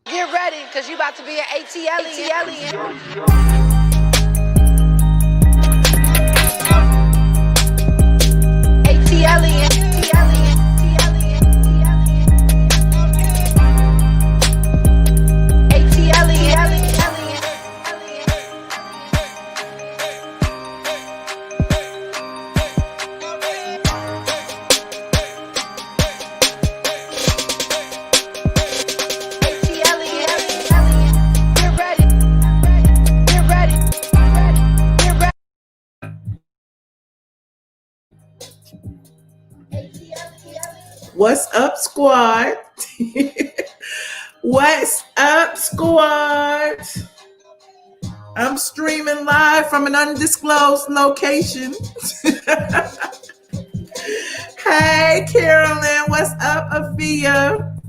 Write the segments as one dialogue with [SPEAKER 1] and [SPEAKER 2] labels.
[SPEAKER 1] Get ready, because you about to be an ATLien.
[SPEAKER 2] What's up, squad? What's up, squad? I'm streaming live from an undisclosed location. Hey, Carolyn. What's up, Afia?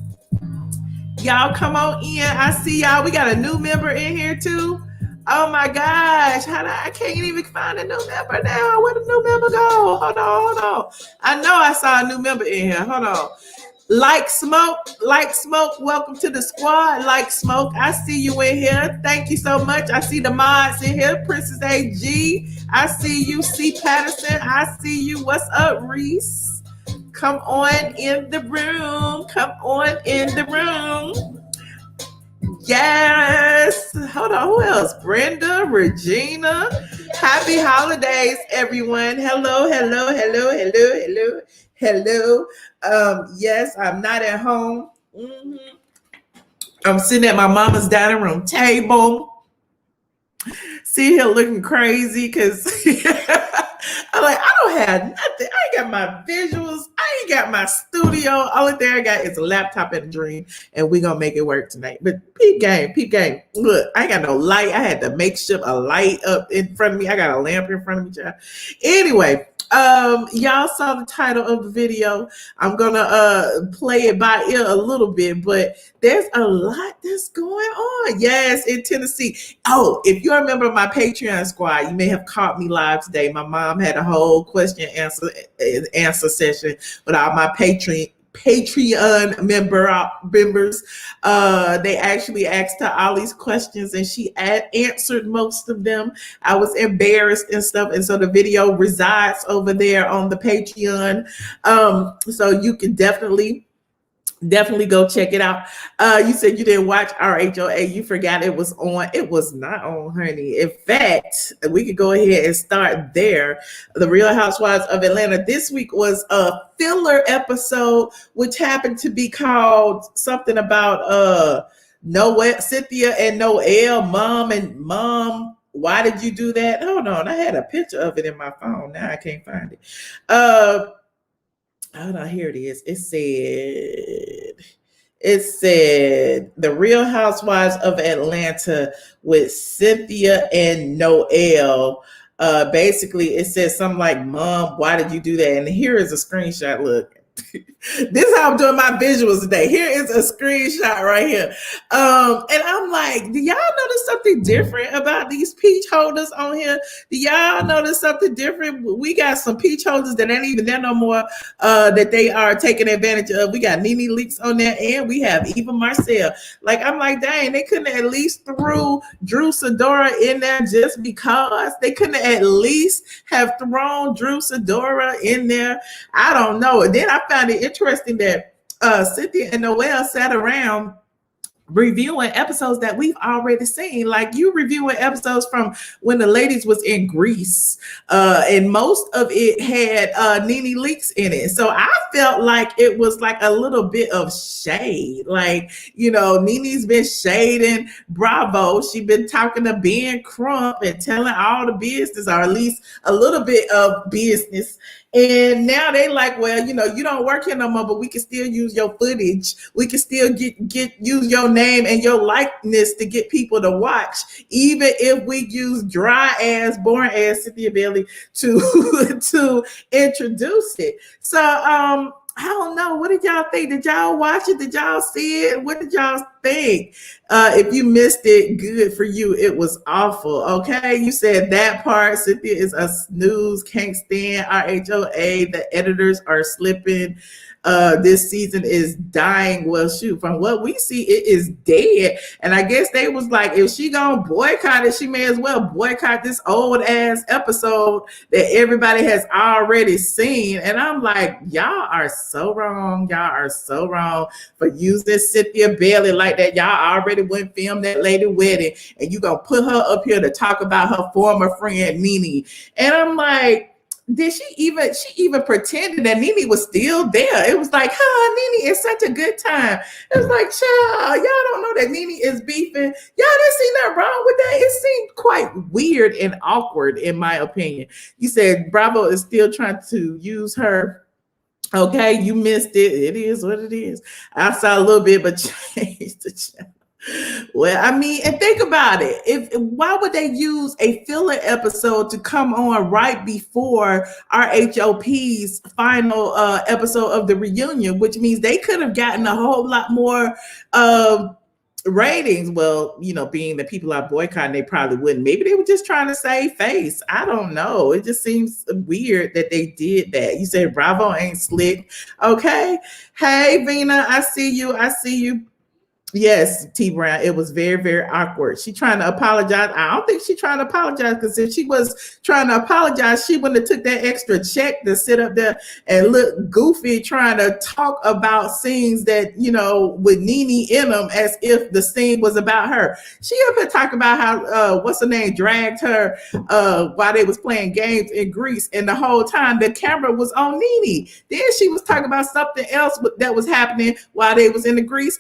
[SPEAKER 2] Y'all come on in. I see y'all. We got a new member in here, too. Oh, my gosh. I can't even find a new member now. Where did the new member go? Hold on. I know I saw a new member in here. Hold on. Like Smoke, welcome to the squad. Like Smoke, I see you in here. Thank you so much. I see the mods in here. Princess AG, I see you. C. Patterson, I see you. What's up, Reese? Come on in the room. Yes. Hold on. Who else? Brenda, Regina. Happy holidays, everyone. Hello. Yes, I'm not at home. I'm sitting at my mama's dining room table. See her looking crazy because I'm like, I don't have nothing. I ain't got my visuals. I ain't got my studio. Only thing I got is a laptop and a dream, and we gonna make it work tonight. But peep game. Look, I ain't got no light. I had to make sure a light up in front of me. I got a lamp in front of me, child. Anyway, y'all saw the title of the video. I'm gonna play it by ear a little bit, but there's a lot that's going on. Yes, in Tennessee. Oh, if you remember my Patreon squad, you may have caught me live today. My mom had a whole question answer session with all my Patreon members. They actually asked her all these questions and she answered most of them. I was embarrassed and stuff, and so the video resides over there on the Patreon. So you can definitely go check it out. You said you didn't watch RHOA. You forgot it was on. It was not on, honey. In fact, we could go ahead and start there. The Real Housewives of Atlanta. This week was a filler episode, which happened to be called something about Noelle, Cynthia and Noelle, mom. Why did you do that? Hold on. I had a picture of it in my phone. Now I can't find it. Hold on, here it is. It said The Real Housewives of Atlanta with Cynthia and Noelle. Basically, it says something like, Mom, why did you do that? And here is a screenshot. Look. This is how I'm doing my visuals today. Here is a screenshot right here. And I'm like, do y'all notice something different about these peach holders on here? Do y'all notice something different? We got some peach holders that ain't even there no more, that they are taking advantage of. We got Nene Leakes on there, and we have Eva Marcel. Like, I'm like, dang, they couldn't at least throw Drew Sidora in there just because. They couldn't at least have thrown Drew Sidora in there. I don't know. And then I found it interesting that Cynthia and Noelle sat around reviewing episodes that we've already seen. Like, you reviewing episodes from when the ladies was in Greece, and most of it had Nene Leakes in it. So I felt like it was like a little bit of shade. Like, you know, Nene's been shading Bravo. She been talking to Ben Crump and telling all the business, or at least a little bit of business. And now they like, well, you know, you don't work here no more, but we can still use your footage. We can still use your name and your likeness to get people to watch, even if we use dry ass, boring ass Cynthia Bailey to introduce it. So I don't know. What did y'all think? Did y'all watch it? Did y'all see it? What did y'all think? If you missed it, good for you. It was awful. Okay, you said that part. Cynthia is a snooze. Can't stand RHOA. The editors are slipping. This season is dying. Well, shoot, from what we see, it is dead. And I guess they was like, if she gonna boycott it, she may as well boycott this old ass episode that everybody has already seen. And I'm like, y'all are so wrong. Y'all are so wrong for using Cynthia Bailey like that. Y'all already went film that lady wedding, and you gonna put her up here to talk about her former friend Nene. And I'm like, did she even pretended that Nene was still there? It was like, Nene is such a good time. It was like, child, y'all don't know that Nene is beefing. Y'all didn't see nothing wrong with that. It seemed quite weird and awkward, in my opinion. You said Bravo is still trying to use her. Okay, you missed it. It is what it is. I saw a little bit, but changed the channel. Well, I mean, and think about it. Why would they use a filler episode to come on right before RHOP's final episode of the reunion, which means they could have gotten a whole lot more ratings. Well, you know, being that people are boycotting, they probably wouldn't. Maybe they were just trying to save face. I don't know. It just seems weird that they did that. You said Bravo ain't slick. Okay. Hey, Vina, I see you. I see you. Yes, T Brown, it was very, very awkward. She trying to apologize. I don't think she's trying to apologize, because if she was trying to apologize, she wouldn't have took that extra check to sit up there and look goofy trying to talk about scenes that, you know, with Nene in them, as if the scene was about her. She up here talking about how what's her name dragged her while they was playing games in Greece, and the whole time the camera was on Nene. Then she was talking about something else that was happening while they was in Greece,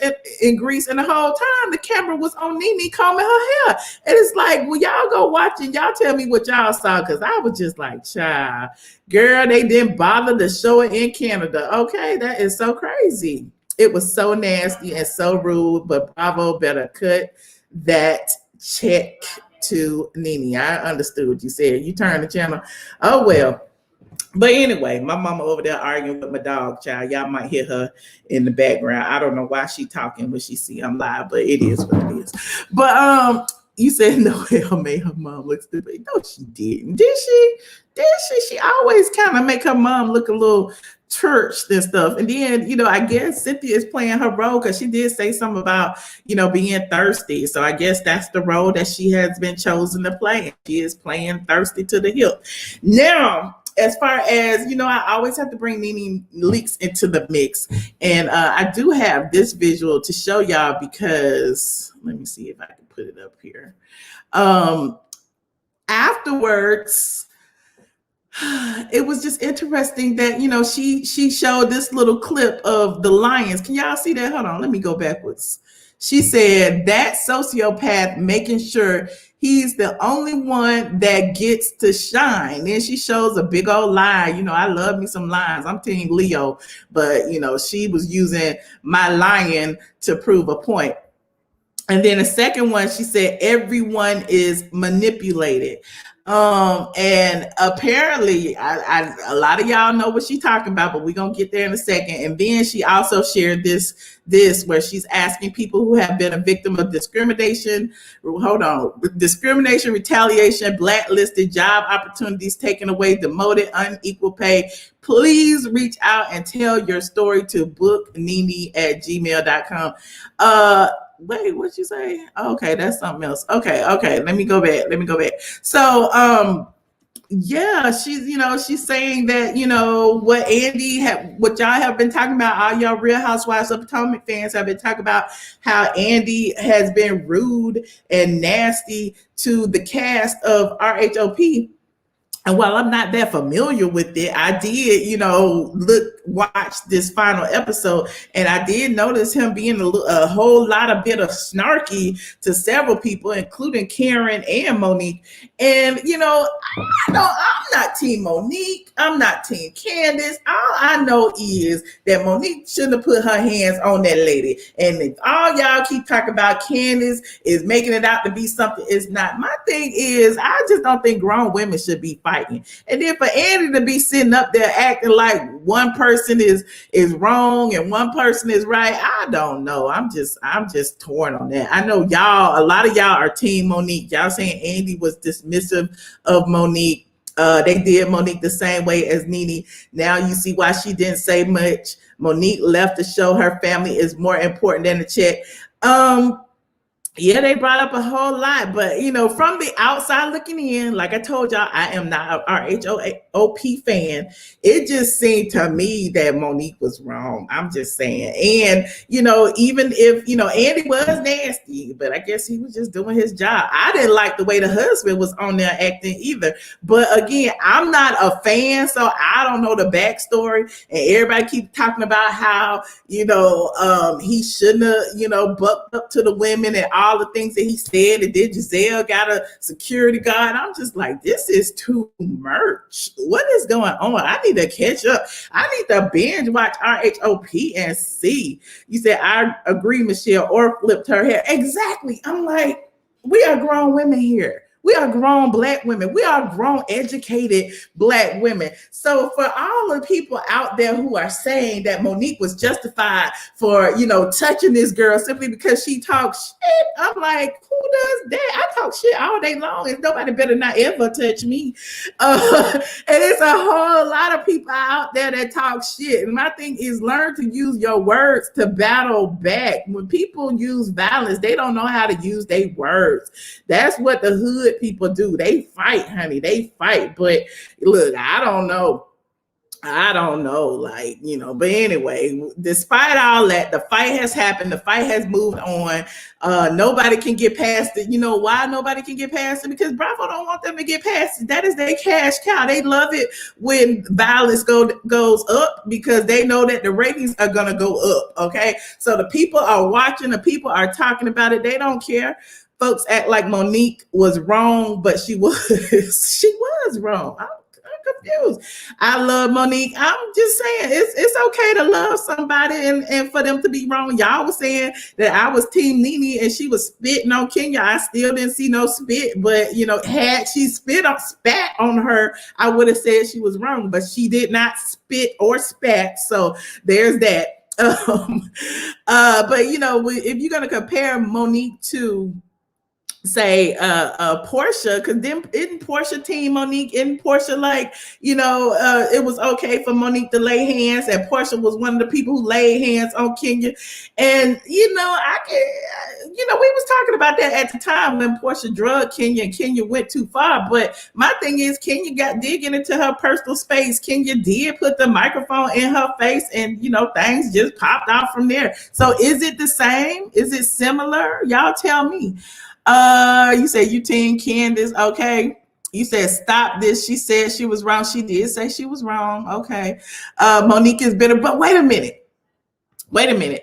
[SPEAKER 2] and the whole time the camera was on Nene combing her hair. And it's like, well, y'all go watch and y'all tell me what y'all saw, because I was just like, child, girl, they didn't bother to show it in Canada. Okay, that is so crazy. It was so nasty and so rude, but Bravo better cut that check to Nene. I understood what you said. You turned the channel. Oh, well. But anyway, my mama over there arguing with my dog, child. Y'all might hear her in the background. I don't know why she talking when she see I'm live, but it is what it is. But you said Noelle made her mom look stupid. No, she didn't. Did she? Did she? She always kind of make her mom look a little churched and stuff. And then, you know, I guess Cynthia is playing her role, because she did say something about, you know, being thirsty. So I guess that's the role that she has been chosen to play. She is playing thirsty to the hilt. Now, as far as, you know, I always have to bring Nene Leakes into the mix. And I do have this visual to show y'all, because let me see if I can put it up here. Afterwards, it was just interesting that, you know, she showed this little clip of the lions. Can y'all see that? Hold on, let me go backwards. She said that sociopath making sure he's the only one that gets to shine. Then she shows a big old lie. You know, I love me some lions. I'm Team Leo, but, you know, she was using my lion to prove a point. And then the second one, she said everyone is manipulated. And apparently a lot of y'all know what she's talking about, but we're gonna get there in a second. And then she also shared this where she's asking people who have been a victim of discrimination, retaliation, blacklisted, job opportunities taken away, demoted, unequal pay, please reach out and tell your story to booknene@gmail.com. Wait, what'd you say? Okay, that's something else. Okay. Let me go back. So, yeah, she's saying that, you know, what y'all have been talking about, all y'all Real Housewives of Potomac fans have been talking about, how Andy has been rude and nasty to the cast of RHOP. And while I'm not that familiar with it, I did, you know, watch this final episode, and I did notice him being a whole lot of bit of snarky to several people, including Karen and Monique. And, you know, I'm not Team Monique. I'm not Team Candace. All I know is that Monique shouldn't have put her hands on that lady. And if all y'all keep talking about Candace is making it out to be something it's not, my thing is, I just don't think grown women should be fighting fighting. And then for Andy to be sitting up there acting like one person is wrong and one person is right, I don't know. I'm just torn on that. I know y'all, a lot of y'all are team Monique. Y'all saying Andy was dismissive of Monique. They did Monique the same way as Nene. Now you see why she didn't say much. Monique left to show her family is more important than the check. Yeah, they brought up a whole lot, but you know, from the outside looking in, like I told y'all, I am not a RHOP fan. It just seemed to me that Monique was wrong. I'm just saying. And, you know, even if, you know, Andy was nasty, but I guess he was just doing his job. I didn't like the way the husband was on there acting either. But again, I'm not a fan, so I don't know the backstory. And everybody keep talking about how, you know, he shouldn't have, you know, bucked up to the women and all the things that he said, and then Giselle got a security guard. I'm just like, this is too much. What is going on? I need to catch up. I need to binge watch RHOP and see. You said, I agree, Michelle, or flipped her hair. Exactly. I'm like, we are grown women here. We are grown Black women. We are grown, educated Black women. So for all the people out there who are saying that Monique was justified for, you know, touching this girl simply because she talks shit, I'm like, who does that? I talk shit all day long and nobody better not ever touch me. And it's a whole lot of people out there that talk shit. And my thing is, learn to use your words to battle back. When people use violence, they don't know how to use their words. That's what the hood people do. They fight, honey. They fight. But look, I don't know. Like, you know, but anyway, despite all that, the fight has happened. The fight has moved on. Nobody can get past it. You know why nobody can get past it? Because Bravo don't want them to get past it. That is their cash cow. They love it when violence goes up because they know that the ratings are going to go up. Okay. So the people are watching, the people are talking about it. They don't care. Folks act like Monique was wrong, but she was wrong. I'm confused. I love Monique. I'm just saying it's okay to love somebody and for them to be wrong. Y'all was saying that I was team Nene and she was spitting on Kenya. I still didn't see no spit, but you know, had she spat on her, I would have said she was wrong, but she did not spit or spat. So there's that. But you know, if you're gonna compare Monique to say Portia, because then isn't Portia team Monique? Isn't Portia like, you know, it was okay for Monique to lay hands, and Portia was one of the people who laid hands on Kenya. And you know, we was talking about that at the time when Portia drugged Kenya and Kenya went too far. But my thing is, Kenya did get into her personal space. Kenya did put the microphone in her face, and you know, things just popped out from there. So is it the same? Is it similar? Y'all tell me. You said you team Candace. Okay. You said stop this. She said she was wrong. She did say she was wrong. Okay. Monique is bitter, but wait a minute.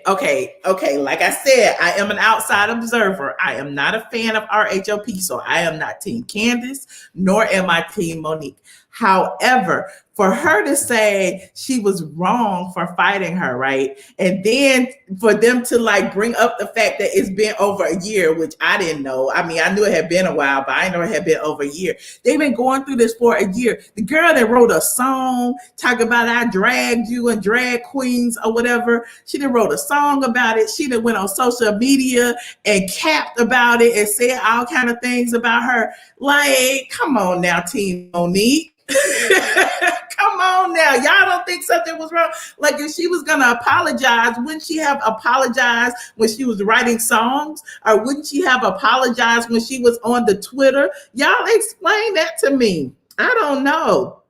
[SPEAKER 2] Okay. Like I said, I am an outside observer. I am not a fan of RHOP, so I am not team Candace, nor am I team Monique. However, for her to say she was wrong for fighting her, right? And then for them to like bring up the fact that it's been over a year, which I didn't know. I mean, I knew it had been a while, but I know it had been over a year. They've been going through this for a year. The girl that wrote a song talking about I dragged you and drag queens or whatever, she done wrote a song about it. She done went on social media and capped about it and said all kind of things about her. Like, come on now, Team Monique. Come on now. Y'all don't think something was wrong? Like, if she was gonna apologize, wouldn't she have apologized when she was writing songs? Or wouldn't she have apologized when she was on the Twitter? Y'all explain that to me. I don't know.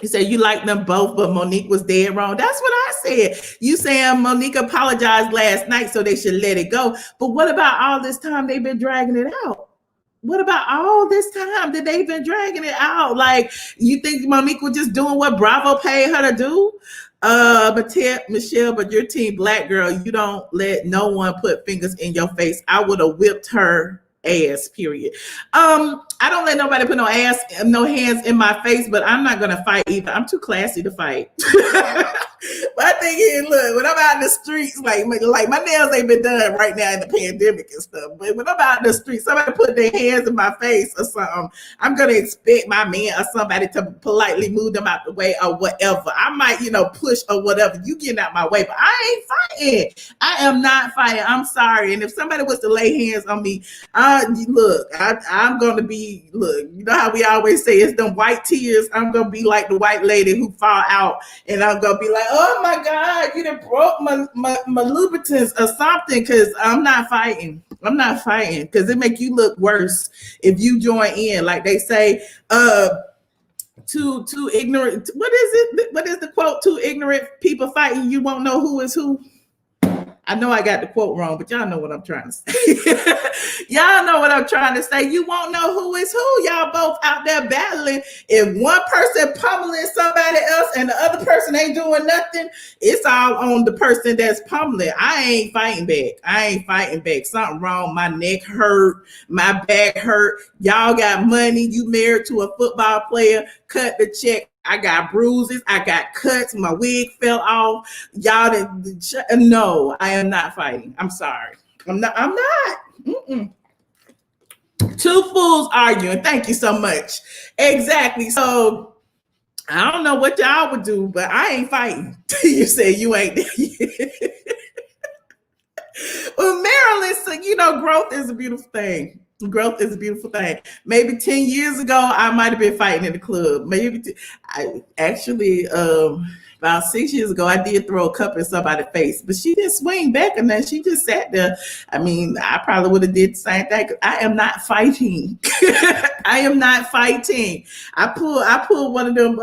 [SPEAKER 2] You said you like them both, but Monique was dead wrong. That's what I said. You saying Monique apologized last night, so they should let it go. But what about all this time they've been dragging it out? What about all this time that they've been dragging it out? Like, you think Monique was just doing what Bravo paid her to do? But Michelle, but your team Black girl, you don't let no one put fingers in your face. I would have whipped her ass, period. I don't let nobody put no hands in my face, but I'm not gonna fight either. I'm too classy to fight. My thing is, look, when I'm out in the streets, like my nails ain't been done right now in the pandemic and stuff. But when I'm out in the streets, somebody put their hands in my face or something, I'm gonna expect my man or somebody to politely move them out the way or whatever. I might, push or whatever. You getting out my way, but I ain't fighting. I am not fighting. I'm sorry. And if somebody was to lay hands on me, I'm gonna be, you know how we always say it's them white tears. I'm gonna be like the white lady who fall out, and I'm gonna be like, oh my God, you done broke my Louboutins or something, because I'm not fighting. I'm not fighting because it make you look worse if you join in. Like they say, too ignorant. What is it? What is the quote? Too ignorant people fighting, you won't know who is who. I know I got the quote wrong, but y'all know what I'm trying to say. Y'all know what I'm trying to say. You won't know who is who. Y'all both out there battling. If one person pummeling somebody else and the other person ain't doing nothing, it's all on the person that's pummeling. I ain't fighting back. Something wrong. My neck hurt. My back hurt. Y'all got money. You married to a football player. Cut the check. I got bruises. I got cuts. My wig fell off. Y'all didn't. No, I am not fighting. I'm sorry. I'm not. Mm-mm. Two fools arguing. Thank you so much. Exactly. So I don't know what y'all would do, but I ain't fighting. You say you ain't there yet. Well, Marilyn, so growth is a beautiful thing. Growth is a beautiful thing. Maybe 10 years ago, I might have been fighting in the club. About 6 years ago, I did throw a cup in somebody's face, but she didn't swing back and then she just sat there. I mean, I probably would have did the same thing. I am not fighting. I am not fighting. I pulled one of them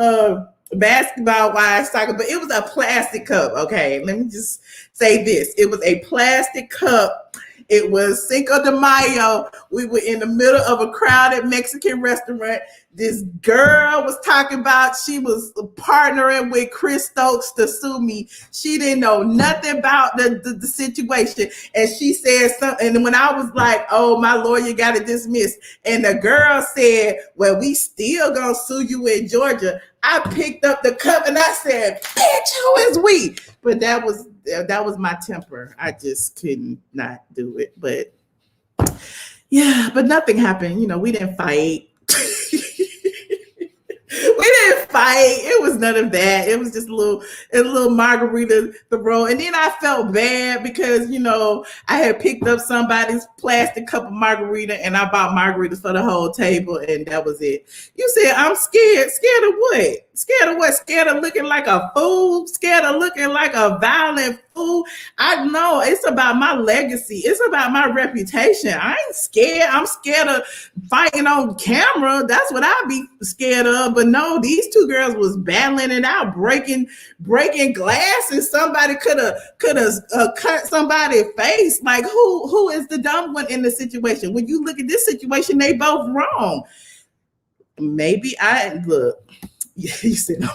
[SPEAKER 2] basketball wise soccer, but it was a plastic cup. Okay, let me just say this. It was a plastic cup. It was Cinco de Mayo. We were in the middle of a crowded Mexican restaurant. This girl was talking about she was partnering with Chris Stokes to sue me. She didn't know nothing about the situation. And she said something. And when I was like, oh, my lawyer got it dismissed. And the girl said, well, we still gonna sue you in Georgia. I picked up the cup and I said, bitch, who is we? But that was my temper. I just couldn't not do it. But yeah, but nothing happened. We didn't fight. We didn't fight. It was none of that. It was just a little margarita throw. And then I felt bad because, I had picked up somebody's plastic cup of margarita and I bought margaritas for the whole table and that was it. You said, I'm scared. Scared of what? Scared of what? Scared of looking like a fool? Scared of looking like a violent fool? I know it's about my legacy. It's about my reputation. I ain't scared. I'm scared of fighting on camera. That's what I'd be scared of. But no, these two girls was battling it out, breaking glass, and somebody could have cut somebody's face. Like who is the dumb one in the situation? When you look at this situation, they both wrong. Maybe you said no.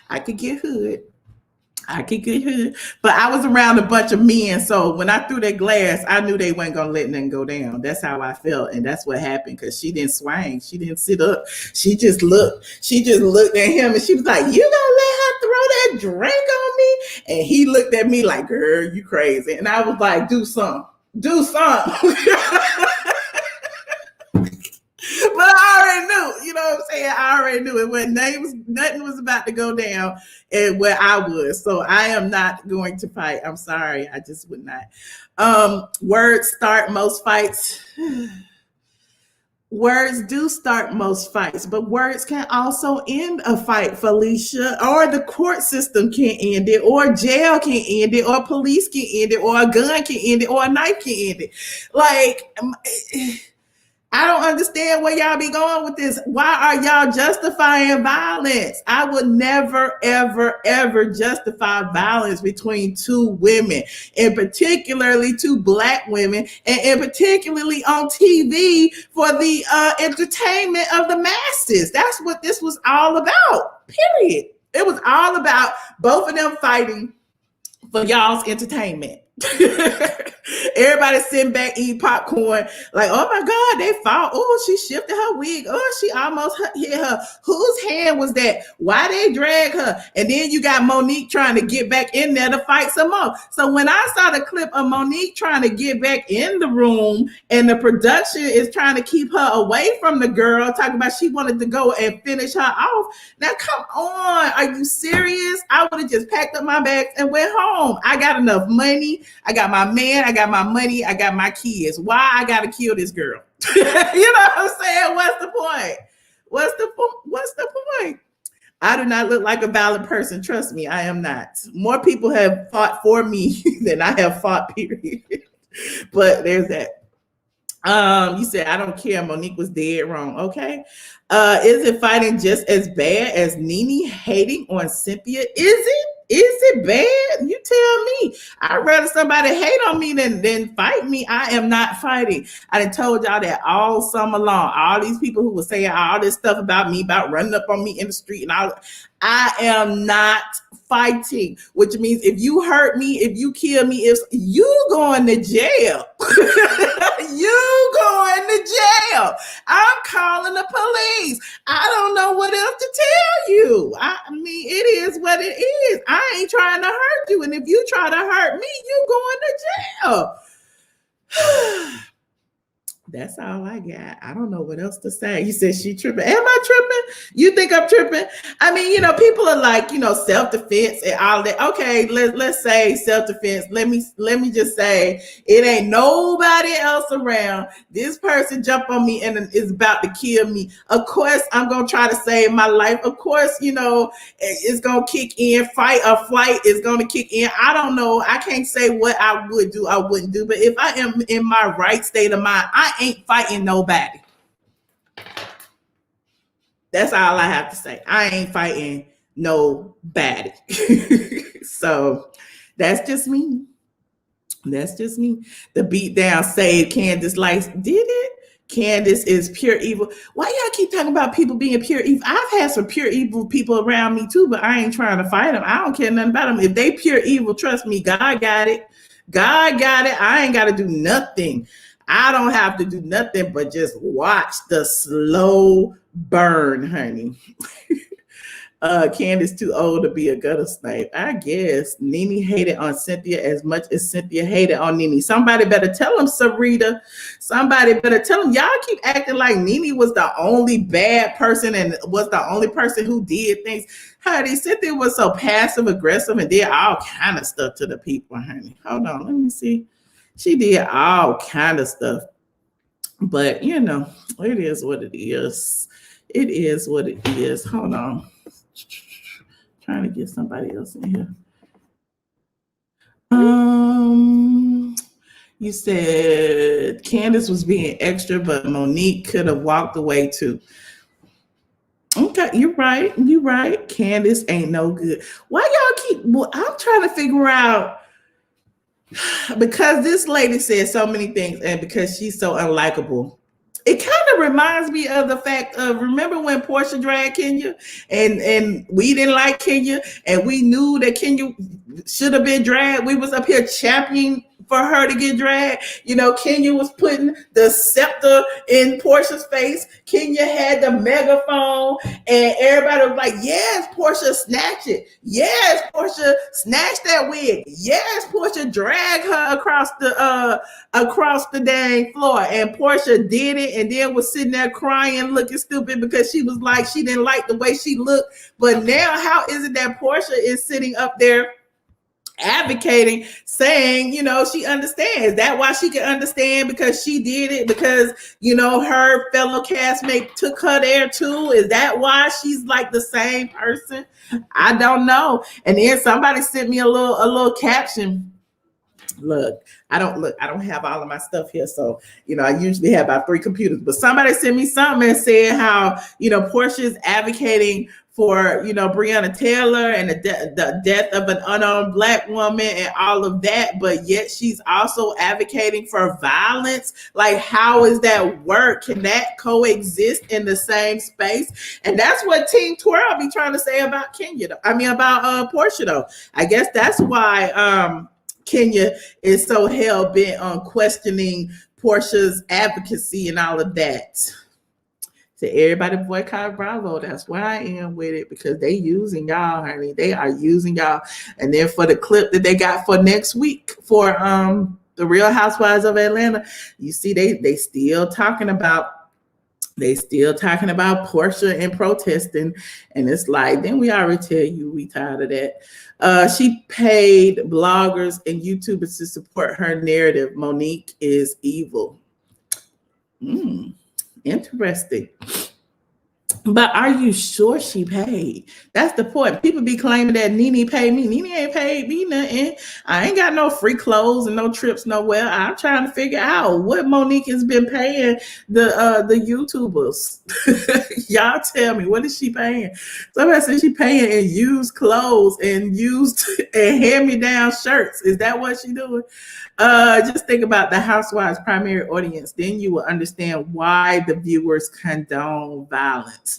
[SPEAKER 2] I could get hood. But I was around a bunch of men, so when I threw that glass, I knew they weren't gonna let nothing go down. That's how I felt, and that's what happened. Because she didn't swing, she didn't sit up. She just looked at him, and she was like, "You gonna let her throw that drink on me?" And he looked at me like, "Girl, you crazy." And I was like, "Do something." But I already knew, you know what I'm saying? I already knew it when nothing was about to go down and where I was. So I am not going to fight. I'm sorry. I just would not. Words start most fights. Words do start most fights, but words can also end a fight, Felicia, or the court system can end it, or jail can end it, or police can end it, or a gun can end it, or a knife can end it. Like, I don't understand where y'all be going with this. Why are y'all justifying violence? I would never, ever, ever justify violence between two women, and particularly two Black women, and particularly on TV for the entertainment of the masses. That's what this was all about, period. It was all about both of them fighting for y'all's entertainment. Everybody sitting back eating popcorn, like, oh my God, they fought. Oh, she shifted her wig. Oh, she almost hit her. Whose hand was that? Why they drag her? And then you got Monique trying to get back in there to fight some more. So when I saw the clip of Monique trying to get back in the room and the production is trying to keep her away from the girl, talking about she wanted to go and finish her off. Now, come on. Are you serious? I would have just packed up my bags and went home. I got enough money. I got my man. I got my money. I got my kids. Why I got to kill this girl? You know what I'm saying? What's the point? What's the point? I do not look like a valid person. Trust me, I am not. More people have fought for me than I have fought, period. But there's that. You said, I don't care. Monique was dead wrong. Okay. Is it fighting just as bad as Nene hating on Cynthia? Is it bad? You tell me. I'd rather somebody hate on me than fight me. I am not fighting. I done told y'all that all summer long. All these people who were saying all this stuff about me, about running up on me in the street and all. I am not fighting, which means if you hurt me, if you kill me, if you going to jail, you going to jail. I'm calling the police. I don't know what else to tell you. I mean, it is what it is. I ain't trying to hurt you. And if you try to hurt me, you going to jail. That's all I got. I don't know what else to say. You said she tripping. Am I tripping? You think I'm tripping? I mean, you know, people are like, you know, self-defense and all that. Okay, let's say self-defense. Let me just say it ain't nobody else around. This person jumped on me and is about to kill me. Of course, I'm gonna try to save my life. Of course, you know, it's gonna kick in. Fight or flight is gonna kick in. I don't know. I can't say what I would do, I wouldn't do. But if I am in my right state of mind, I ain't fighting nobody. That's all I have to say. I ain't fighting nobody. So that's just me. That's just me. The beat down saved Candace Lights. Did it? Candace is pure evil. Why y'all keep talking about people being pure evil? I've had some pure evil people around me too, but I ain't trying to fight them. I don't care nothing about them. If they pure evil, trust me, God got it. God got it. I ain't got to do nothing. I don't have to do nothing but just watch the slow burn, honey. Candace too old to be a gutter snipe. I guess Nene hated on Cynthia as much as Cynthia hated on Nene. Somebody better tell them, Sarita. Somebody better tell them. Y'all keep acting like Nene was the only bad person and was the only person who did things. Honey, Cynthia was so passive aggressive and did all kind of stuff to the people, honey. Hold on, let me see. She did all kind of stuff. But, you know, it is what it is. It is what it is. Hold on. Trying to get somebody else in here. You said Candace was being extra, but Monique could have walked away too. Okay, you're right. You're right. Candace ain't no good. Why y'all keep... Well, I'm trying to figure out, because this lady said so many things and because she's so unlikable. It kind of reminds me of the fact of, remember when Portia dragged Kenya and we didn't like Kenya and we knew that Kenya should have been dragged. We was up here championing for her to get dragged. You know, Kenya was putting the scepter in Portia's face. Kenya had the megaphone and everybody was like, yes, Portia, snatch it. Yes, Portia, snatch that wig. Yes, Portia, drag her across the dang floor. And Portia did it and then was sitting there crying, looking stupid because she was like, she didn't like the way she looked. But now how is it that Portia is sitting up there advocating, saying, you know, she understands? That why she can understand? Because she did it, because, you know, her fellow castmate took her there too? Is that why she's like the same person? I don't know. And then somebody sent me a little caption. Look, I don't have all of my stuff here. So, you know, I usually have about 3 computers, but somebody sent me something and said how, you know, Portia is advocating for, you know, Breonna Taylor and the death of an unarmed Black woman and all of that, but yet she's also advocating for violence. Like, how is that work? Can that coexist in the same space? And that's what Team Twirl be trying to say about Kenya, though. I mean, about Portia, though. I guess that's why Kenya is so hell bent on questioning Portia's advocacy and all of that. To everybody boycott Bravo, that's where I am with it, because they using y'all, honey. They are using y'all. And then for the clip that they got for next week for the Real Housewives of Atlanta, you see they still talking about Portia and protesting, and it's like, then we already tell you we tired of that. She paid bloggers and YouTubers to support her narrative. Monique is evil. Interesting. But are you sure she paid? That's the point. People be claiming that Nene paid me. Nene ain't paid me nothing. I ain't got no free clothes and no trips nowhere. I'm trying to figure out what Monique has been paying the YouTubers. Y'all tell me, what is she paying? Somebody said she paying in used clothes and used and hand-me-down shirts. Is that what she doing? Just think about the Housewives' primary audience. Then you will understand why the viewers condone violence.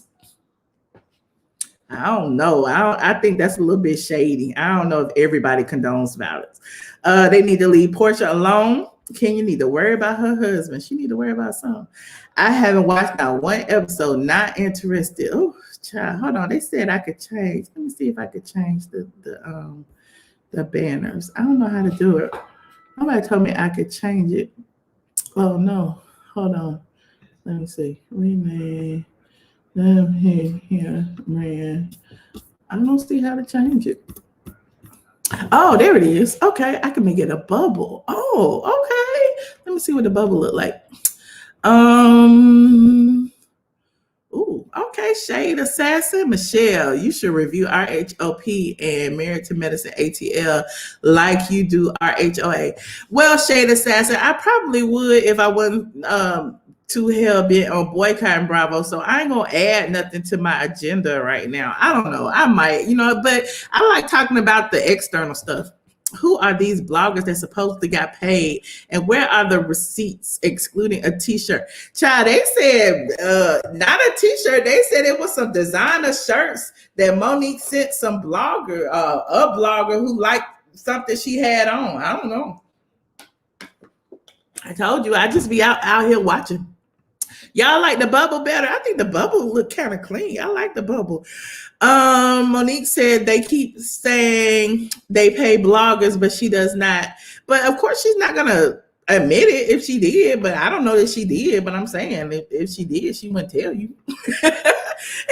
[SPEAKER 2] I don't know. I think that's a little bit shady. I don't know if everybody condones violence. They need to leave Portia alone. Kenya need to worry about her husband. She need to worry about something. I haven't watched not one episode. Not interested. Oh, child, hold on. They said I could change. Let me see if I could change the banners. I don't know how to do it. Somebody told me I could change it. Oh no, hold on. Let me see. Rename them here, man. I don't see how to change it. Oh, there it is. Okay, I can make it a bubble. Oh, okay. Let me see what the bubble look like. Ooh, okay, Shade Assassin. Michelle, you should review RHOP and Married to Medicine ATL like you do RHOA. Well, Shade Assassin, I probably would if I wasn't too hell bent on boycotting Bravo. So I ain't gonna add nothing to my agenda right now. I don't know. I might, but I like talking about the external stuff. Who are these bloggers that supposedly got paid, and where are the receipts excluding a t-shirt? Child, they said not a t-shirt. They said it was some designer shirts that Monique sent some blogger, a blogger who liked something she had on. I don't know. I told you, I just be out here watching. Y'all like the bubble better? I think the bubble look kind of clean. I like the bubble. Monique said they keep saying they pay bloggers, but she does not. But of course, she's not gonna admit it if she did. But I don't know that she did. But I'm saying if she did, she wouldn't tell you.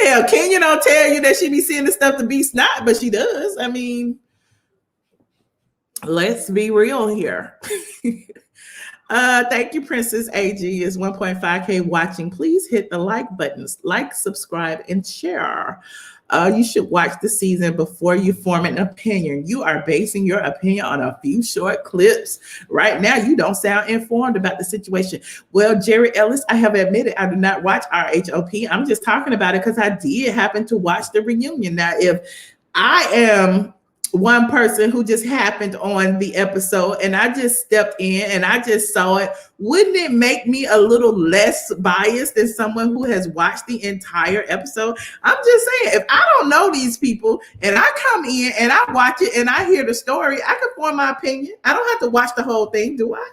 [SPEAKER 2] Hell, Kenya don't tell you that she be seeing the stuff to be snot, but she does. I mean, let's be real here. Thank you, Princess AG is 1.5K watching. Please hit the like buttons, like, subscribe, and share. You should watch the season before you form an opinion. You are basing your opinion on a few short clips. Right now, you don't sound informed about the situation. Well, Jerry Ellis, I have admitted I do not watch RHOP. I'm just talking about it because I did happen to watch the reunion. Now, if I am one person who just happened on the episode and I just stepped in and I just saw it, wouldn't it make me a little less biased than someone who has watched the entire episode? I'm just saying, if I don't know these people and I come in and I watch it and I hear the story, I can form my opinion. I don't have to watch the whole thing, do I?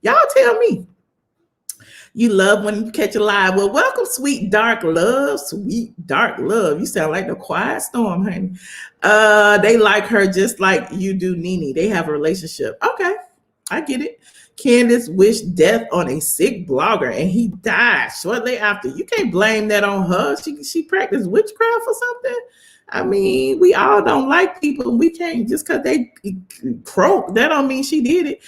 [SPEAKER 2] Y'all tell me. You love when you catch a lie. Well, welcome, sweet dark love. Sweet dark love. You sound like the quiet storm, honey. They like her just like you do Nene. They have a relationship. Okay, I get it. Candace wished death on a sick blogger and he died shortly after. You can't blame that on her. She practiced witchcraft or something. I mean, we all don't like people. We can't, just because they croak, that don't mean she did it.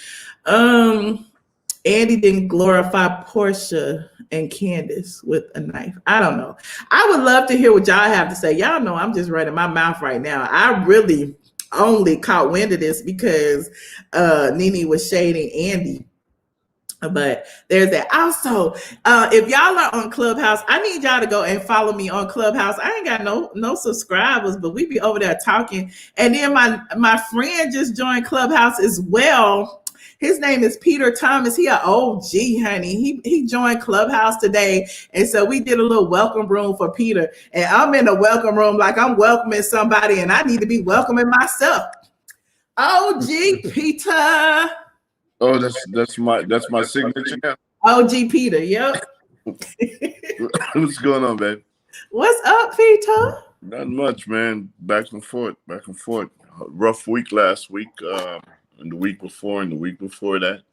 [SPEAKER 2] Andy didn't glorify Portia and Candace with a knife. I don't know. I would love to hear what y'all have to say. Y'all know I'm just running my mouth right now. I really only caught wind of this because Nene was shading Andy. But there's that. Also, if y'all are on Clubhouse, I need y'all to go and follow me on Clubhouse. I ain't got no subscribers, but we be over there talking. And then my friend just joined Clubhouse as well. His name is Peter Thomas. He an OG, honey. He joined Clubhouse today. And so we did a little welcome room for Peter. And I'm in the welcome room like I'm welcoming somebody and I need to be welcoming myself. OG Peter.
[SPEAKER 3] Oh, that's my signature now.
[SPEAKER 2] OG Peter, yep.
[SPEAKER 3] What's going on, babe?
[SPEAKER 2] What's up, Peter?
[SPEAKER 3] Not much, man. Back and forth, back and forth. Rough week last week, and the week before, and the week before that.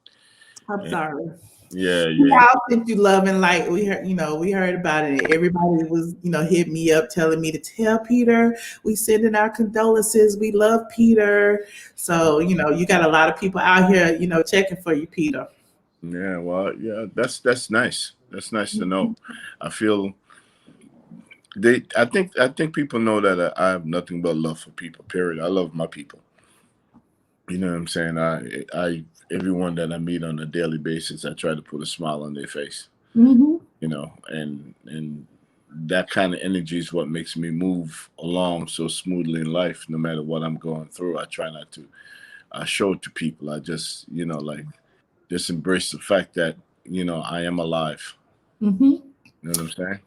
[SPEAKER 2] I'm sorry.
[SPEAKER 3] Yeah.
[SPEAKER 2] How sent you love and light? We heard about it. Everybody was, hit me up telling me to tell Peter we sending our condolences. We love Peter. So, you got a lot of people out here, checking for you, Peter.
[SPEAKER 3] Yeah, well, yeah, that's nice. That's nice to know. I feel I think people know that I have nothing but love for people. Period. I love my people. You know what I'm saying? I everyone that I meet on a daily basis, I try to put a smile on their face.
[SPEAKER 2] Mm-hmm.
[SPEAKER 3] And that kind of energy is what makes me move along so smoothly in life. No matter what I'm going through, I try not to show it to people. I just just embrace the fact that I am alive.
[SPEAKER 2] Mm-hmm.
[SPEAKER 3] You know what I'm saying?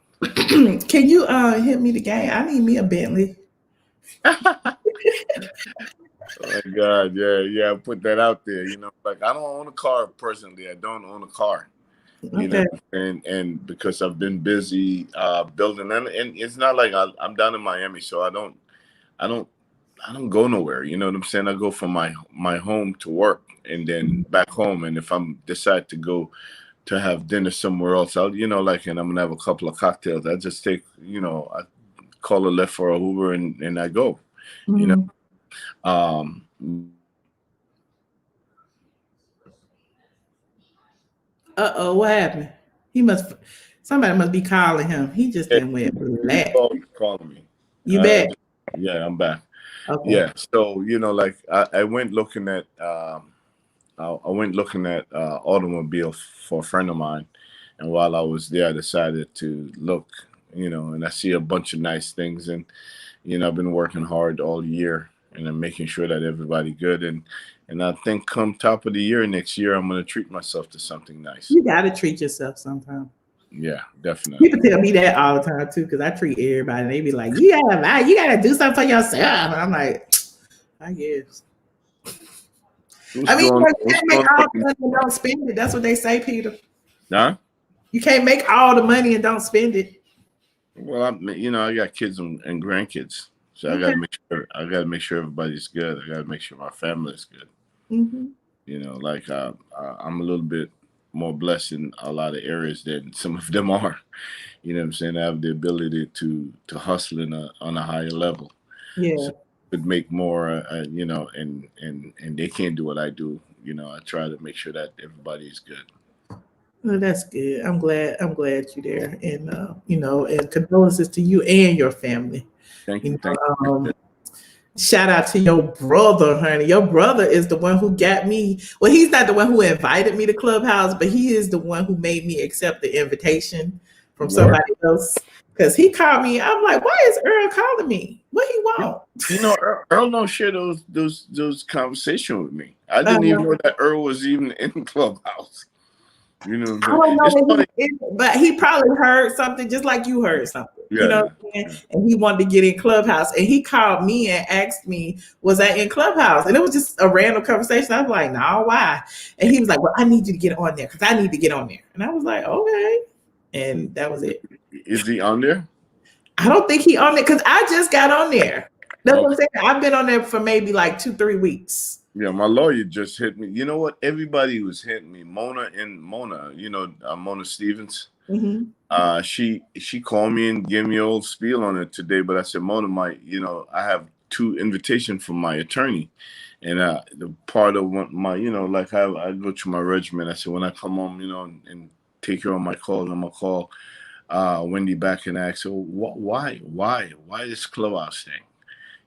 [SPEAKER 2] Can you hit me the game? I need me a Bentley.
[SPEAKER 3] Oh my God, yeah, I put that out there. Like I don't own a car personally. I don't own a car.
[SPEAKER 2] Okay.
[SPEAKER 3] And because I've been busy building, and it's not like I'm down in Miami, so I don't go nowhere. You know what I'm saying? I go from my home to work and then back home. And if I'm decide to go to have dinner somewhere else, I'll and I'm gonna have a couple of cocktails. I just take I call a Lyft for a Uber and I go.
[SPEAKER 2] Mm-hmm. What happened? Somebody must be calling him. He just didn't went black.
[SPEAKER 3] Calling me.
[SPEAKER 2] You back?
[SPEAKER 3] Yeah, I'm back.
[SPEAKER 2] Okay.
[SPEAKER 3] Yeah. So I went looking at automobile for a friend of mine, and while I was there, I decided to look, and I see a bunch of nice things, and I've been working hard all year, and I'm making sure that everybody good, and I think come top of the year next year, I'm gonna treat myself to something nice.
[SPEAKER 2] You gotta treat yourself sometime.
[SPEAKER 3] Yeah, definitely.
[SPEAKER 2] People tell me that all the time too, because I treat everybody. They be like, you gotta do something for yourself. And I'm like, I guess. You can't make all the money and don't spend it. That's what they say, Peter.
[SPEAKER 3] Huh?
[SPEAKER 2] You can't make all the money and don't spend it.
[SPEAKER 3] Well, I got kids and grandkids, so okay. I gotta make sure everybody's good. I gotta make sure my family is good.
[SPEAKER 2] Mm-hmm.
[SPEAKER 3] I'm a little bit more blessed in a lot of areas than some of them are. You know what I'm saying? I have the ability to hustle on a higher level.
[SPEAKER 2] Yeah.
[SPEAKER 3] So could make more, and they can't do what I do. I try to make sure that everybody is good.
[SPEAKER 2] Well, that's good. I'm glad you're there, and and condolences to you and your family.
[SPEAKER 3] Thank you.
[SPEAKER 2] Shout out to your brother, honey. Your brother is the one who got me. Well, he's not the one who invited me to Clubhouse, but he is the one who made me accept the invitation from somebody else. Because he called me. I'm like, why is Earl calling me? What he want?
[SPEAKER 3] Earl don't share those conversations with me. I didn't even know that Earl was even in Clubhouse. You know what I'm saying?
[SPEAKER 2] But he probably heard something just like you heard something.
[SPEAKER 3] Yeah,
[SPEAKER 2] you know what I'm saying? And he wanted to get in Clubhouse. And he called me and asked me, was I in Clubhouse? And it was just a random conversation. I was like, no, why? And he was like, well, I need you to get on there because I need to get on there. And I was like, okay. And that was it.
[SPEAKER 3] Is he on there?
[SPEAKER 2] I don't think he on there because I just got on there. That's what I'm saying. I've been on there for maybe like 2-3 weeks.
[SPEAKER 3] Yeah, my lawyer just hit me. You know what? Everybody was hitting me. Mona, Mona Stevens.
[SPEAKER 2] Mm-hmm.
[SPEAKER 3] She called me and gave me a old spiel on it today. But I said, Mona, I have 2 invitations from my attorney, and the part of my, I go to my regiment. I said, when I come home, and take care of my calls, I'm gonna call Wendy back and ask her, why this Clubhouse thing?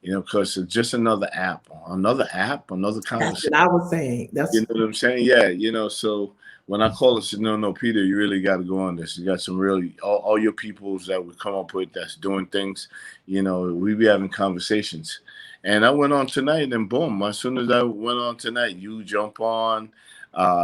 [SPEAKER 3] Because it's just another app, another conversation.
[SPEAKER 2] That's what I was saying.
[SPEAKER 3] You know what I'm saying? Yeah, so when I call her, said, no, Peter, you really got to go on this. You got some really, all your peoples that we come up with that's doing things, we be having conversations. And I went on tonight and boom, as soon as I went on tonight, you jump on,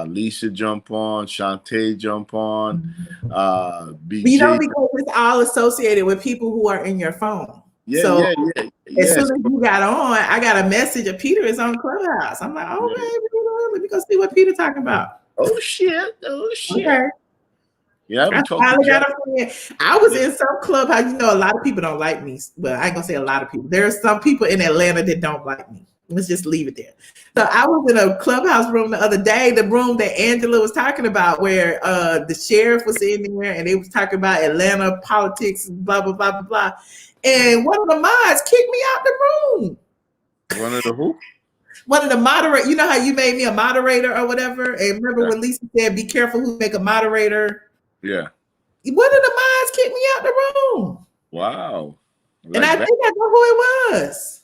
[SPEAKER 3] Lisa jump on, Shantae jump on, BJ.
[SPEAKER 2] Because it's all associated with people who are in your phone.
[SPEAKER 3] Yeah,
[SPEAKER 2] So
[SPEAKER 3] yeah, yeah,
[SPEAKER 2] as soon
[SPEAKER 3] yes.
[SPEAKER 2] as you got on, I got a message of Peter is on Clubhouse. I'm like,
[SPEAKER 3] Yeah.
[SPEAKER 2] okay, let me go see what Peter talking about.
[SPEAKER 3] Oh shit! Oh shit!
[SPEAKER 2] Okay.
[SPEAKER 3] Yeah, I
[SPEAKER 2] I
[SPEAKER 3] haven't talked to
[SPEAKER 2] finally
[SPEAKER 3] Jack.
[SPEAKER 2] got a friend. I was
[SPEAKER 3] Yeah.
[SPEAKER 2] in some clubhouse. You know, a lot of people don't like me. Well, I ain't gonna say a lot of people. There are some people in Atlanta that don't like me. Let's just leave it there. So I was in a clubhouse room the other day, the room that Angela was talking about, where the sheriff was in there and they was talking about Atlanta politics, blah blah blah blah blah. And one of the mods kicked me out the room.
[SPEAKER 3] One of the who?
[SPEAKER 2] One of the moderator, you know how you made me a moderator or whatever? And remember
[SPEAKER 3] Yeah.
[SPEAKER 2] when Lisa said, be careful who make a moderator?
[SPEAKER 3] Yeah.
[SPEAKER 2] One of the mods kicked me out the room.
[SPEAKER 3] Wow.
[SPEAKER 2] And
[SPEAKER 3] Like
[SPEAKER 2] I
[SPEAKER 3] that.
[SPEAKER 2] think I know who it was.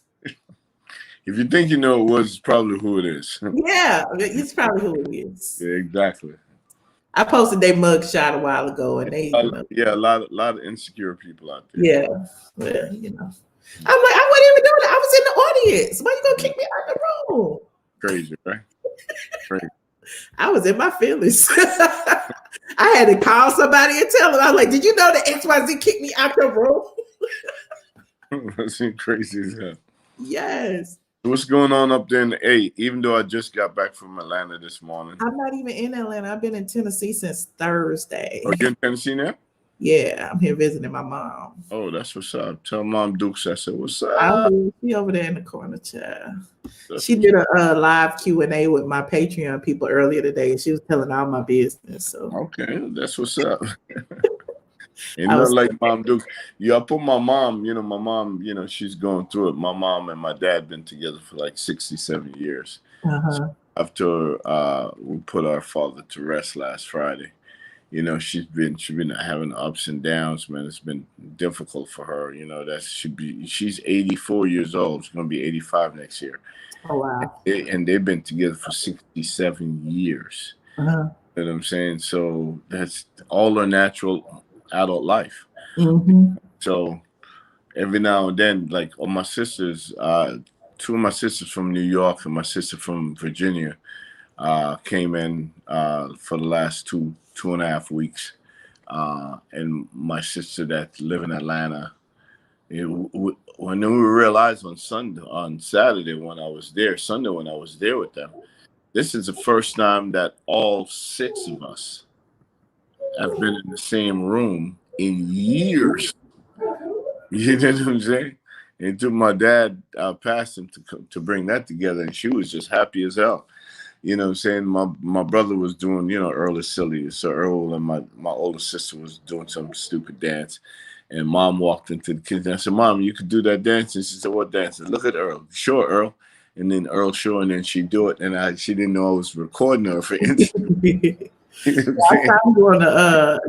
[SPEAKER 3] If you think you know it was, it's probably who it is.
[SPEAKER 2] Yeah, it's probably who it is.
[SPEAKER 3] Yeah, exactly.
[SPEAKER 2] I posted their mug shot a while ago and they,
[SPEAKER 3] Yeah, a lot of insecure people out there.
[SPEAKER 2] yeah, well, you know. I'm like, I wasn't even doing it. I was in the audience. Why you gonna kick me out the room?
[SPEAKER 3] Crazy, right? Crazy.
[SPEAKER 2] I was in my feelings. I had to call somebody and tell them. I was like, did you know that XYZ kicked me out the room?
[SPEAKER 3] That's crazy as hell.
[SPEAKER 2] Yes.
[SPEAKER 3] What's going on up there in the A? Even though I just got back from Atlanta this morning.
[SPEAKER 2] I'm not even in Atlanta. I've been in Tennessee since Thursday.
[SPEAKER 3] Are you in Tennessee now?
[SPEAKER 2] Yeah, I'm here visiting my mom.
[SPEAKER 3] Oh, that's what's up. Tell Mom Dukes I said, what's up?
[SPEAKER 2] She over there in the corner, child. She did a live Q&A with my Patreon people earlier today, and she was telling all my business. So
[SPEAKER 3] okay, that's what's up. Ain't nothing like Mom Dukes. Yeah, I put my mom, she's going through it. My mom and my dad been together for like 67 years. So after we put our father to rest last Friday, she's been having ups and downs, man. It's been difficult for her. She's 84 years old. She's gonna be 85 next year.
[SPEAKER 2] Oh wow.
[SPEAKER 3] And they've been together for 67 years. You know what I'm saying? So that's all her natural adult life. So every now and then, like my sisters, two of my sisters from New York and my sister from Virginia came in for the last 2.5 weeks. And my sister that live in Atlanta, when we realized on Saturday when I was there, Sunday when I was there with them, this is the first time that all 6 of us have been in the same room in years. You know what I'm saying? And to my dad passed him to bring that together, and she was just happy as hell. You know what I'm saying? My brother was doing, Earl is silly. So Earl and my older sister was doing some stupid dance. And Mom walked into the kids and I said, Mom, you could do that dance? And she said, what dance? I said, look at Earl. Sure, Earl. And then Earl, sure. And then she'd do it. And she didn't know I was recording her for Instagram.
[SPEAKER 2] I'm going to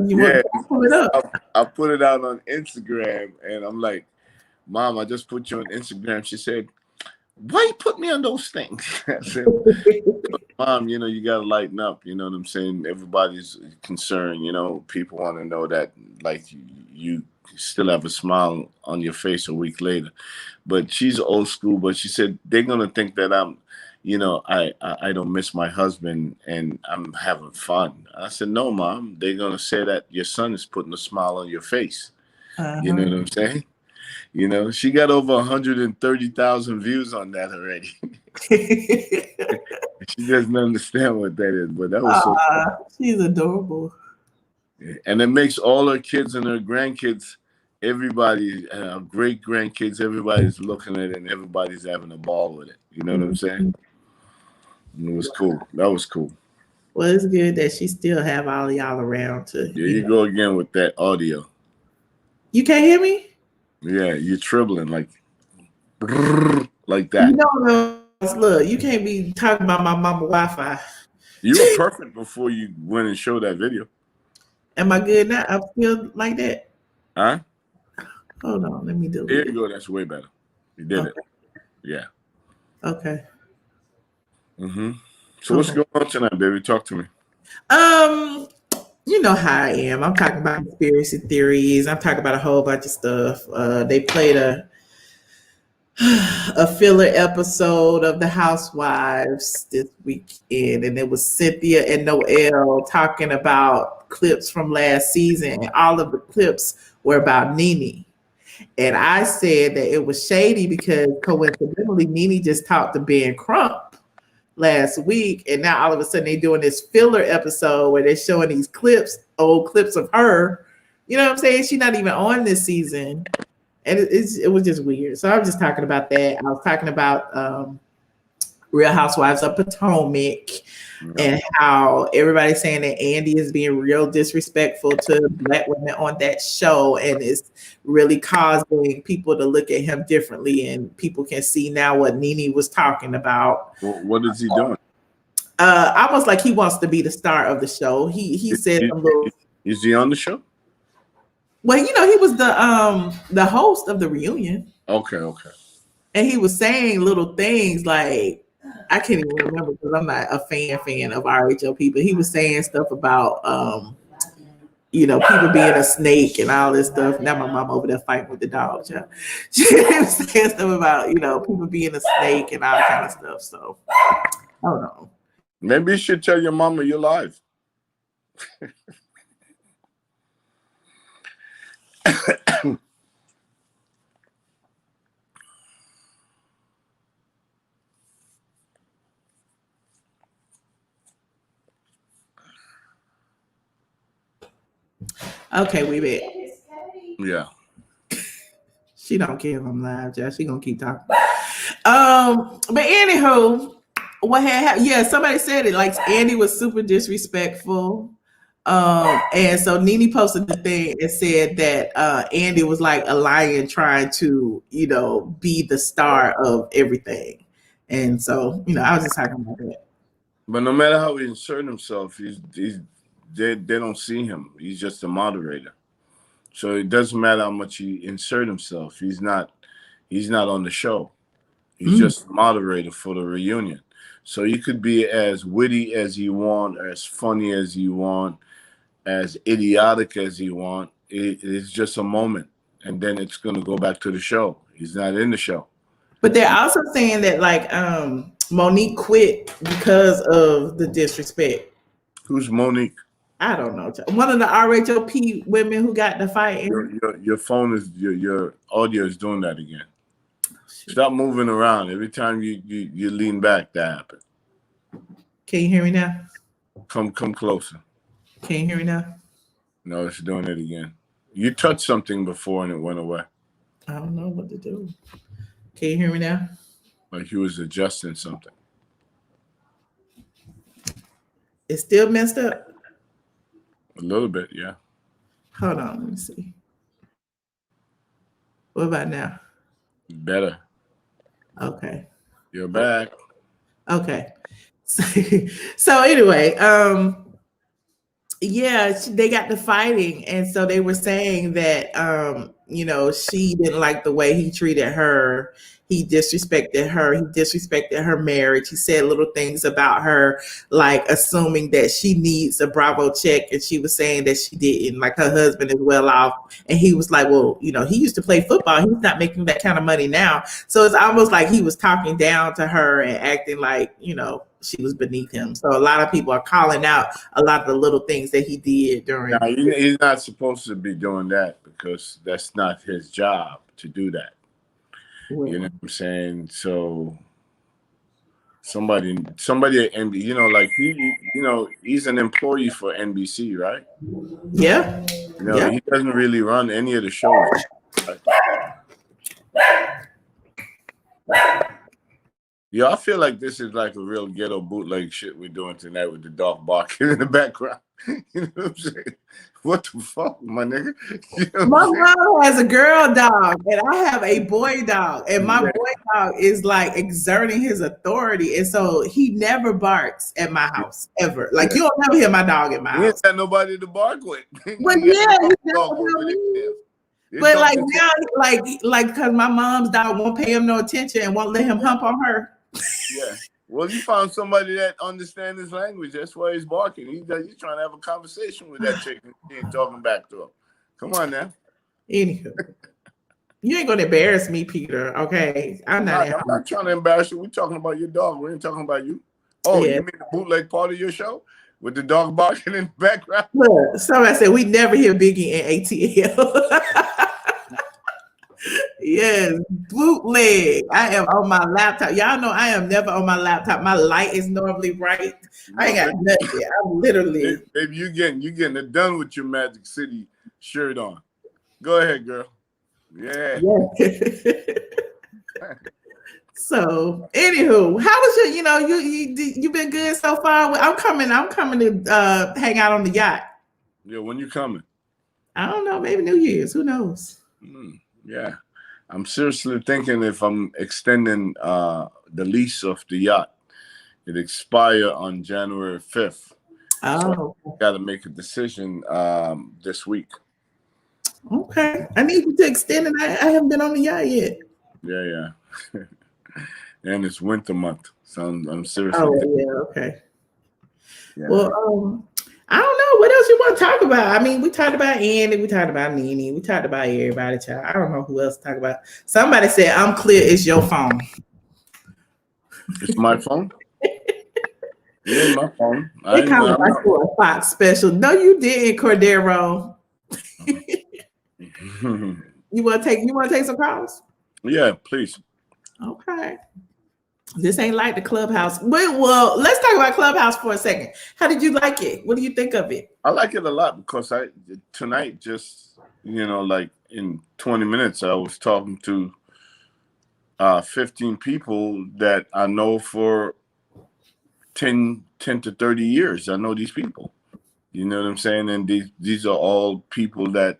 [SPEAKER 2] pull it up.
[SPEAKER 3] I put it out on Instagram and I'm like, Mom, I just put you on Instagram. She said, why you put me on those things? I said, Mom, you got to lighten up. You know what I'm saying? Everybody's concerned. People want to know that, like, you still have a smile on your face a week later. But she's old school. But she said, they're going to think that I'm, I don't miss my husband and I'm having fun. I said, no, Mom. They're going to say that your son is putting a smile on your face. You know what I'm saying? She got over 130,000 views on that already. She doesn't understand what that is, but that was so cool.
[SPEAKER 2] She's adorable.
[SPEAKER 3] And it makes all her kids and her grandkids, everybody, great grandkids, everybody's looking at it and everybody's having a ball with it. You know what I'm saying? And it was cool. That was cool.
[SPEAKER 2] Well, it's good that she still have all of y'all around to.
[SPEAKER 3] There you go again with that audio.
[SPEAKER 2] You can't hear me?
[SPEAKER 3] Yeah, you're trembling like that.
[SPEAKER 2] Look, you can't be talking about my mama Wi-Fi.
[SPEAKER 3] You were perfect before you went and showed that video.
[SPEAKER 2] Am I good now? I'm still like that?
[SPEAKER 3] Huh?
[SPEAKER 2] Hold on, let me do it.
[SPEAKER 3] There you go. That's way better. You did it. Yeah.
[SPEAKER 2] Okay.
[SPEAKER 3] So what's going on tonight, baby? Talk to me.
[SPEAKER 2] You know how I am. I'm talking about conspiracy theories. I'm talking about a whole bunch of stuff. They played a filler episode of the Housewives this weekend, and it was Cynthia and Noelle talking about clips from last season, and all of the clips were about Nene. And I said that it was shady because coincidentally, Nene just talked to Ben Crump last week, and now all of a sudden they're doing this filler episode where they're showing these clips, old clips of her. You know what I'm saying? She's not even on this season, and it was just weird. So I was just talking about that. I was talking about Real Housewives of Potomac and how everybody's saying that Andy is being real disrespectful to Black women on that show, and it's really causing people to look at him differently, and people can see now what Nene was talking about.
[SPEAKER 3] What is he doing?
[SPEAKER 2] Almost like he wants to be the star of the show. He said some little.
[SPEAKER 3] Is he on the show?
[SPEAKER 2] Well, you know, he was the host of the reunion.
[SPEAKER 3] Okay.
[SPEAKER 2] And he was saying little things like, I can't even remember because I'm not a fan of RHOP, but he was saying stuff about you know, people being a snake and all this stuff. Now my mom over there fighting with the dog. She was saying stuff about, you know, people being a snake and all kind of stuff. So I don't know.
[SPEAKER 3] Maybe you should tell your mama you're live.
[SPEAKER 2] Okay, we bet.
[SPEAKER 3] Yeah.
[SPEAKER 2] She don't care if I'm live, Josh. She gonna keep talking. But anywho, what had happened? Yeah, somebody said it. Like Andy was super disrespectful. And so Nene posted the thing and said that Andy was like a lion trying to, you know, be the star of everything. And so, you know, I was just talking about that.
[SPEAKER 3] But no matter how he insert himself, they don't see him. He's just a moderator. So it doesn't matter how much he insert himself. He's not on the show. He's just a moderator for the reunion. So you could be as witty as you want, as funny as you want, as idiotic as you want. It's just a moment, and then it's going to go back to the show. He's not in the show.
[SPEAKER 2] But they're also saying that like Monique quit because of the disrespect.
[SPEAKER 3] Who's Monique?
[SPEAKER 2] I don't know. One of the RHOP women who got the fight.
[SPEAKER 3] Your phone is your audio is doing that again. Stop moving around. Every time you lean back, that happens.
[SPEAKER 2] Can you hear me now?
[SPEAKER 3] Come closer.
[SPEAKER 2] Can you hear me now?
[SPEAKER 3] No, it's doing it again. You touched something before and it went away.
[SPEAKER 2] I don't know what to do. Can you hear me now?
[SPEAKER 3] Like you was adjusting something.
[SPEAKER 2] It's still messed up.
[SPEAKER 3] A little bit, yeah.
[SPEAKER 2] Hold on, let me see. What about now?
[SPEAKER 3] Better.
[SPEAKER 2] Okay.
[SPEAKER 3] You're back.
[SPEAKER 2] Okay. So anyway, yeah, they got to fighting, and so they were saying that you know, she didn't like the way he treated her. He disrespected her. He disrespected her marriage. He said little things about her, like assuming that she needs a Bravo check, and she was saying that she didn't. Like her husband is well off, and he was like, "Well, you know, he used to play football. He's not making that kind of money now." So it's almost like he was talking down to her and acting like, you know, she was beneath him. So a lot of people are calling out a lot of the little things that he did during.
[SPEAKER 3] Now, he's not supposed to be doing that because that's not his job to do that. You know what I'm saying? So somebody at NBC, you know, like he's an employee for NBC, right?
[SPEAKER 2] Yeah.
[SPEAKER 3] You know, he doesn't really run any of the shows. Yeah, I feel like this is like a real ghetto bootleg shit we're doing tonight with the dog barking in the background. You know what I'm saying? What the fuck, my nigga? You know
[SPEAKER 2] my mom has a girl dog, and I have a boy dog, and my boy dog is like exerting his authority, and so he never barks at my house ever. Like you'll never hear my dog at my house.
[SPEAKER 3] He ain't got nobody to bark with.
[SPEAKER 2] But yeah, but like now, like because my mom's dog won't pay him no attention and won't let him hump on her.
[SPEAKER 3] Yeah. Well, you found somebody that understands his language. That's why he's barking. He's trying to have a conversation with that chick. He ain't talking back to him. Come on now.
[SPEAKER 2] Anywho, you ain't gonna embarrass me, Peter. Okay, I'm not
[SPEAKER 3] trying to embarrass you. We're talking about your dog. We ain't talking about you. Oh, yeah. You mean the bootleg part of your show with the dog barking in the background?
[SPEAKER 2] Look, somebody said we never hear Biggie and ATL. Yes, bootleg. I am on my laptop. Y'all know I am never on my laptop. My light is normally bright. I ain't
[SPEAKER 3] No,
[SPEAKER 2] got nothing. I'm literally.
[SPEAKER 3] baby, you getting it done with your Magic City shirt on. Go ahead, girl. Yeah.
[SPEAKER 2] Yeah. So, anywho, how was your? You been good so far. I'm coming. I'm coming to hang out on the yacht.
[SPEAKER 3] Yeah, when you coming?
[SPEAKER 2] I don't know. Maybe New Year's. Who knows?
[SPEAKER 3] Yeah. I'm seriously thinking if I'm extending the lease of the yacht. It expire on January 5th. So
[SPEAKER 2] Oh,
[SPEAKER 3] I got to make a decision this week.
[SPEAKER 2] okay. I need you to extend it. I haven't been on the yacht yet.
[SPEAKER 3] Yeah. And it's winter month. So I'm seriously
[SPEAKER 2] Oh,
[SPEAKER 3] thinking.
[SPEAKER 2] yeah. Okay.
[SPEAKER 3] Yeah.
[SPEAKER 2] Well, I don't know what else you want to talk about. I mean, we talked about Andy, we talked about Nene, we talked about everybody. Child, I don't know who else to talk about. Somebody said, "I'm clear." It's your phone.
[SPEAKER 3] It's my phone. It ain't my phone.
[SPEAKER 2] They called
[SPEAKER 3] I'm
[SPEAKER 2] us for a Fox special. No, you didn't, Cordero. You want to take some calls?
[SPEAKER 3] Yeah, please.
[SPEAKER 2] Okay. This ain't like the Clubhouse. Well, let's talk about Clubhouse for a second. How did you like it? What do you think of it?
[SPEAKER 3] I like it a lot because tonight just like in 20 minutes I was talking to 15 people that I know for 10 to 30 years. I know these people. You know what I'm saying? And these are all people that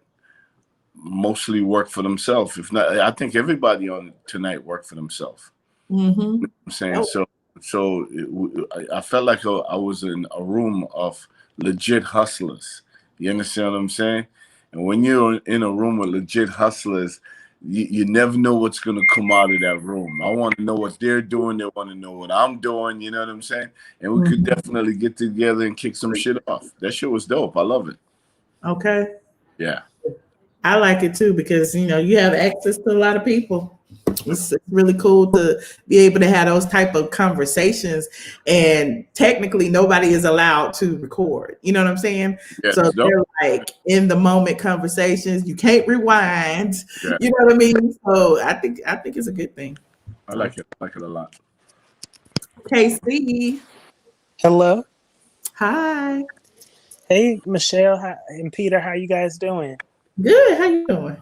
[SPEAKER 3] mostly work for themselves. If not, I think everybody on tonight worked for themselves.
[SPEAKER 2] Mm-hmm.
[SPEAKER 3] You know what I'm saying? I felt like I was in a room of legit hustlers. You understand what I'm saying? And when you're in a room with legit hustlers, you never know what's going to come out of that room. I want to know what they're doing. They want to know what I'm doing. You know what I'm saying? And we could definitely get together and kick some shit off. That shit was dope. I love it.
[SPEAKER 2] Okay.
[SPEAKER 3] Yeah.
[SPEAKER 2] I like it too because you have access to a lot of people. It's really cool to be able to have those type of conversations, and technically nobody is allowed to record. You know what I'm saying?
[SPEAKER 3] Yeah,
[SPEAKER 2] so they're like in the moment conversations. You can't rewind.
[SPEAKER 3] Yeah.
[SPEAKER 2] You know what I mean? So I think it's a good thing.
[SPEAKER 3] I like it. I like it a lot.
[SPEAKER 2] KC.
[SPEAKER 4] Hello.
[SPEAKER 2] Hi.
[SPEAKER 4] Hey, Michelle and Peter. How you guys doing?
[SPEAKER 2] Good. How you doing?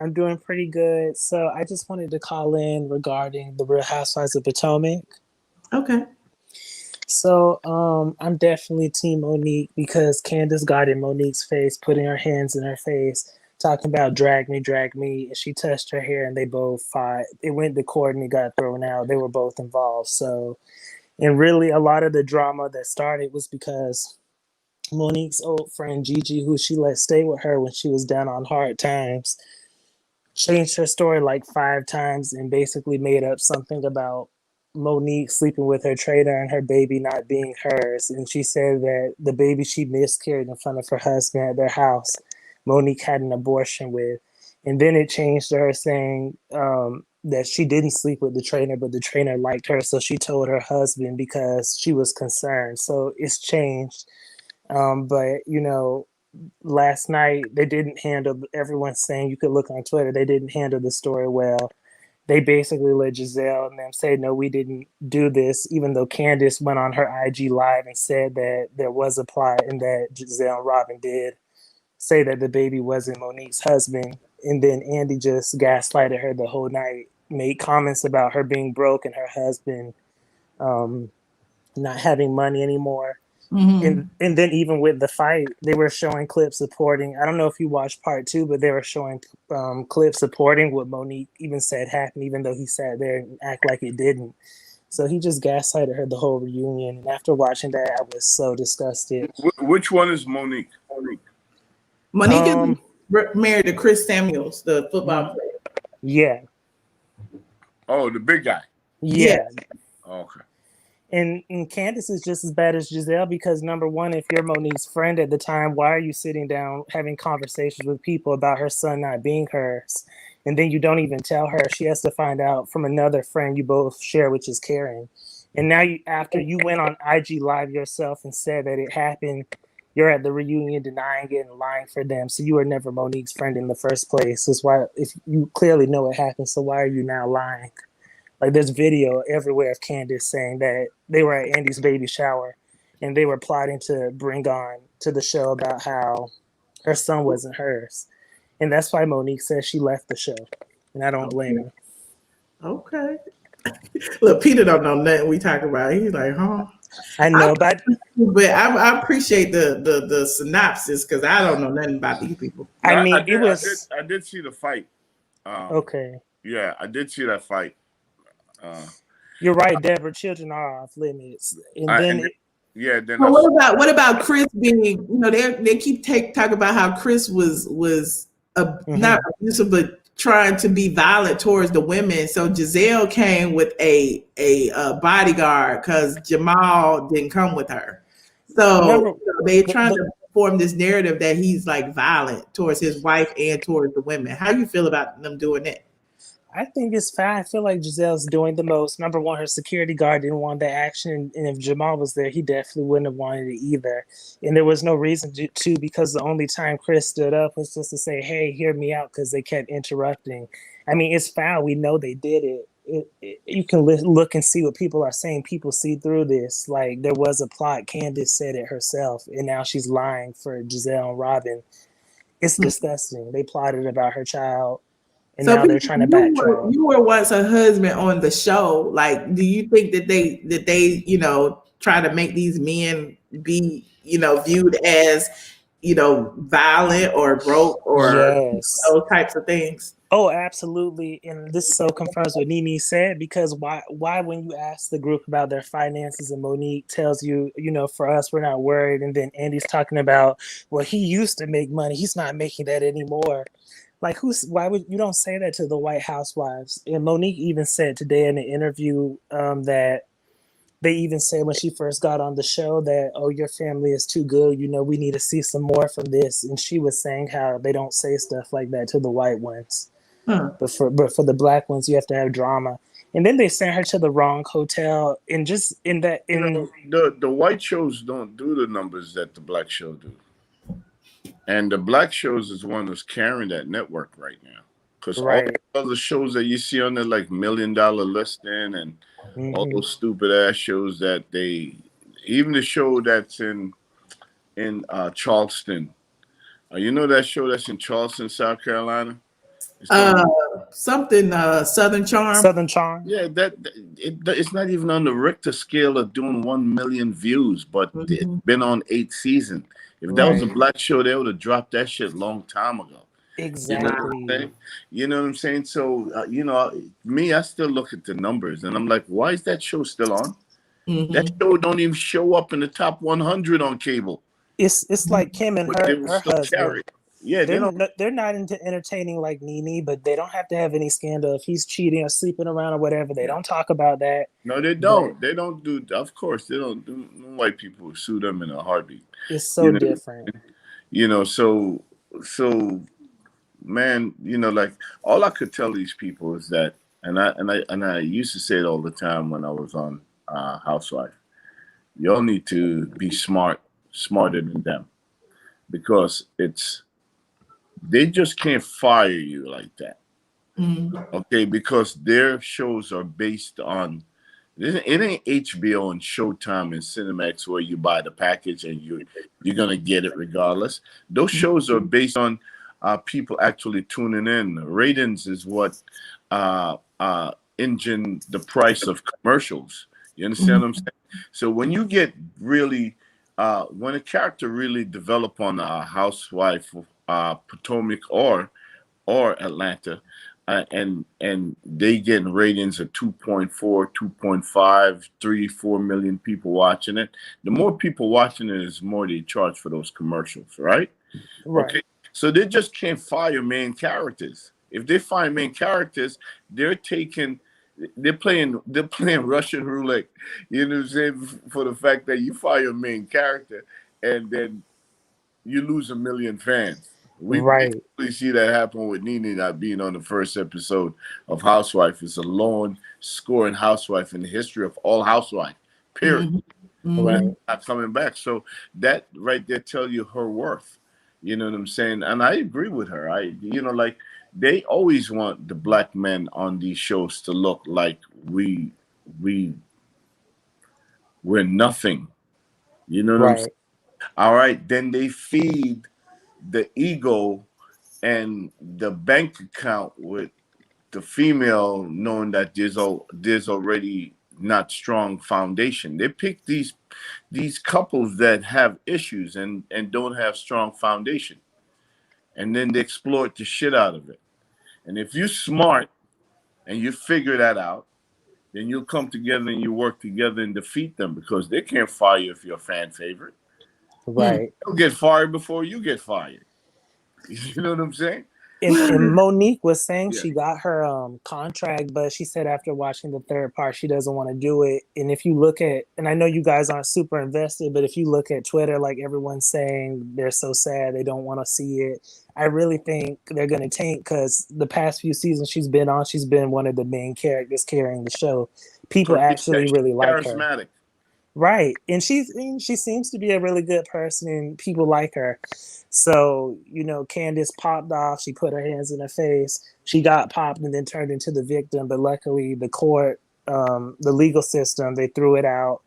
[SPEAKER 4] I'm doing pretty good. So I just wanted to call in regarding the Real Housewives of Potomac.
[SPEAKER 2] Okay.
[SPEAKER 4] So I'm definitely Team Monique because Candace got in Monique's face, putting her hands in her face, talking about drag me. And she touched her hair and they both fought. It went to court and it got thrown out. They were both involved. So, and really a lot of the drama that started was because Monique's old friend Gigi, who she let stay with her when she was down on hard times, changed her story like 5 times and basically made up something about Monique sleeping with her trainer and her baby not being hers. And she said that the baby she miscarried in front of her husband at their house, Monique had an abortion with. And then it changed to her saying that she didn't sleep with the trainer, but the trainer liked her. So she told her husband because she was concerned. So it's changed. But last night they didn't handle, everyone's saying, you could look on Twitter, they didn't handle the story well. They basically let Giselle and them say, no, we didn't do this, even though Candace went on her IG live and said that there was a plot and that Giselle and Robin did say that the baby wasn't Monique's husband. And then Andy just gaslighted her the whole night, made comments about her being broke and her husband not having money anymore. And then even with the fight, they were showing clips supporting. I don't know if you watched part 2, but they were showing clips supporting what Monique even said happened, even though he sat there and act like it didn't. So he just gaslighted her the whole reunion. And after watching that, I was so disgusted.
[SPEAKER 3] Which one is Monique?
[SPEAKER 2] Monique is married to Chris Samuels, the football player.
[SPEAKER 4] Yeah.
[SPEAKER 3] Oh, the big guy.
[SPEAKER 4] Yeah.
[SPEAKER 3] Oh, okay.
[SPEAKER 4] And Candace is just as bad as Giselle because, number one, if you're Monique's friend at the time, why are you sitting down having conversations with people about her son not being hers? And then you don't even tell her. She has to find out from another friend you both share, which is Karen. And now after you went on IG Live yourself and said that it happened, you're at the reunion denying it and lying for them. So you were never Monique's friend in the first place. That's why, if you clearly know what happened, so why are you now lying? Like, there's video everywhere of Candace saying that they were at Andy's baby shower and they were plotting to bring on to the show about how her son wasn't hers. And that's why Monique says she left the show. And I don't blame her.
[SPEAKER 2] Okay. Look, Peter don't know nothing we talk about. He's like, huh?
[SPEAKER 4] I know, but
[SPEAKER 2] I appreciate the synopsis because I don't know nothing about these people.
[SPEAKER 4] I
[SPEAKER 3] No,
[SPEAKER 4] mean, it was
[SPEAKER 3] I did see the fight.
[SPEAKER 4] okay.
[SPEAKER 3] Yeah, I did see that fight.
[SPEAKER 4] You're right, Deborah. Children are off limits, and then
[SPEAKER 3] Then
[SPEAKER 2] But what about Chris being? You know, they keep talk about how Chris was not abusive, but trying to be violent towards the women. So Giselle came with a bodyguard because Jamal didn't come with her. So they're trying to form this narrative that he's like violent towards his wife and towards the women. How do you feel about them doing that?
[SPEAKER 4] I think it's fine. I feel like Giselle's doing the most. Number one, her security guard didn't want the action, and if Jamal was there, he definitely wouldn't have wanted it either. And there was no reason to, because the only time Chris stood up was just to say, "Hey, hear me out," because they kept interrupting. I mean, it's foul. We know they did it. You can look and see what people are saying. People see through this. Like, there was a plot. Candace said it herself, and now she's lying for Giselle and Robin. It's disgusting. They plotted about her child. And so now they're trying to backtrack.
[SPEAKER 2] You were once a husband on the show. Like, do you think that they you know, try to make these men be, you know, viewed as, you know, violent or broke or those types of things?
[SPEAKER 4] Oh, absolutely. And this so confirms what Nene said, because why when you ask the group about their finances and Monique tells you, you know, for us, we're not worried. And then Andy's talking about, well, he used to make money. He's not making that anymore. Like, why would you don't say that to the White Housewives? And Monique even said today in the interview that they even said when she first got on the show that, oh, your family is too good. You know, we need to see some more from this. And she was saying how they don't say stuff like that to the white ones. But for the black ones, you have to have drama. And then they sent her to the wrong hotel. And just in that,
[SPEAKER 3] the white shows don't do the numbers that the black show do. And the black shows is one that's carrying that network right now. Because all the other shows that you see on there, like $1 Million Listing and all those stupid ass shows that even the show that's in Charleston. You know that show that's in Charleston, South Carolina?
[SPEAKER 2] Southern Charm.
[SPEAKER 4] Southern Charm.
[SPEAKER 3] Yeah, it's not even on the Richter scale of doing 1 million views, but it's been on 8 seasons. If that was a black show, they would have dropped that shit long time ago.
[SPEAKER 4] Exactly.
[SPEAKER 3] You know what I'm saying? So, you know, me, I still look at the numbers and I'm like, why is that show still on? That show don't even show up in the top 100 on cable.
[SPEAKER 4] It's like Kim and her husband.
[SPEAKER 3] Yeah,
[SPEAKER 4] they're not into entertaining like Nene, but they don't have to have any scandal. If he's cheating or sleeping around or whatever, they don't talk about that.
[SPEAKER 3] No, they don't. They don't do. Of course, they don't do. No white people would sue them in a heartbeat.
[SPEAKER 4] It's so different.
[SPEAKER 3] You know, so man, you know, like all I could tell these people is that, and I used to say it all the time when I was on Housewives. Y'all need to be smarter than them, because they just can't fire you like that. Okay, because their shows are based on, it ain't HBO and Showtime and Cinemax where you buy the package and you're gonna get it regardless. Those shows are based on people actually tuning in. Ratings is what engine the price of commercials. You understand what I'm saying? So when you get really when a character really develop on a housewife, Potomac or Atlanta, and they getting ratings of 2.4, 2.5, 3, 4 million people watching it. The more people watching it is more they charge for those commercials, right? Okay. So they just can't fire main characters. If they fire main characters, they're playing Russian roulette. You know what I'm saying? For the fact that you fire a main character and then you lose 1 million fans. We basically see that happen with Nene not being on the first episode of Housewife. It's a lone scoring housewife in the history of all housewife, period.
[SPEAKER 4] Right.
[SPEAKER 3] not coming back. So that right there tell you her worth. You know what I'm saying? And I agree with her. Like they always want the black men on these shows to look like we we're nothing. You know what I'm saying?
[SPEAKER 4] Right.
[SPEAKER 3] All right, then they feed the ego and the bank account with the female, knowing that there's already not strong foundation. They pick these couples that have issues and don't have strong foundation, and then they exploit the shit out of it. And if you're smart and you figure that out, then you'll come together and you work together and defeat them, because they can't fire you if you're a fan favorite.
[SPEAKER 4] Right.
[SPEAKER 3] They'll get fired before you get fired. You know what I'm saying?
[SPEAKER 4] And Monique was saying
[SPEAKER 3] Yeah.
[SPEAKER 4] she got her contract, but she said after watching the third part, she doesn't want to do it. And if you look at, and I know you guys aren't super invested, but if you look at Twitter, like everyone's saying they're so sad, they don't want to see it. I really think they're going to tank, because the past few seasons she's been on, she's been one of the main characters carrying the show. People actually really like her.
[SPEAKER 3] Charismatic.
[SPEAKER 4] Right. And she seems to be a really good person and people like her. So, Candace popped off. She put her hands in her face. She got popped and then turned into the victim. But luckily, the court, the legal system, they threw it out.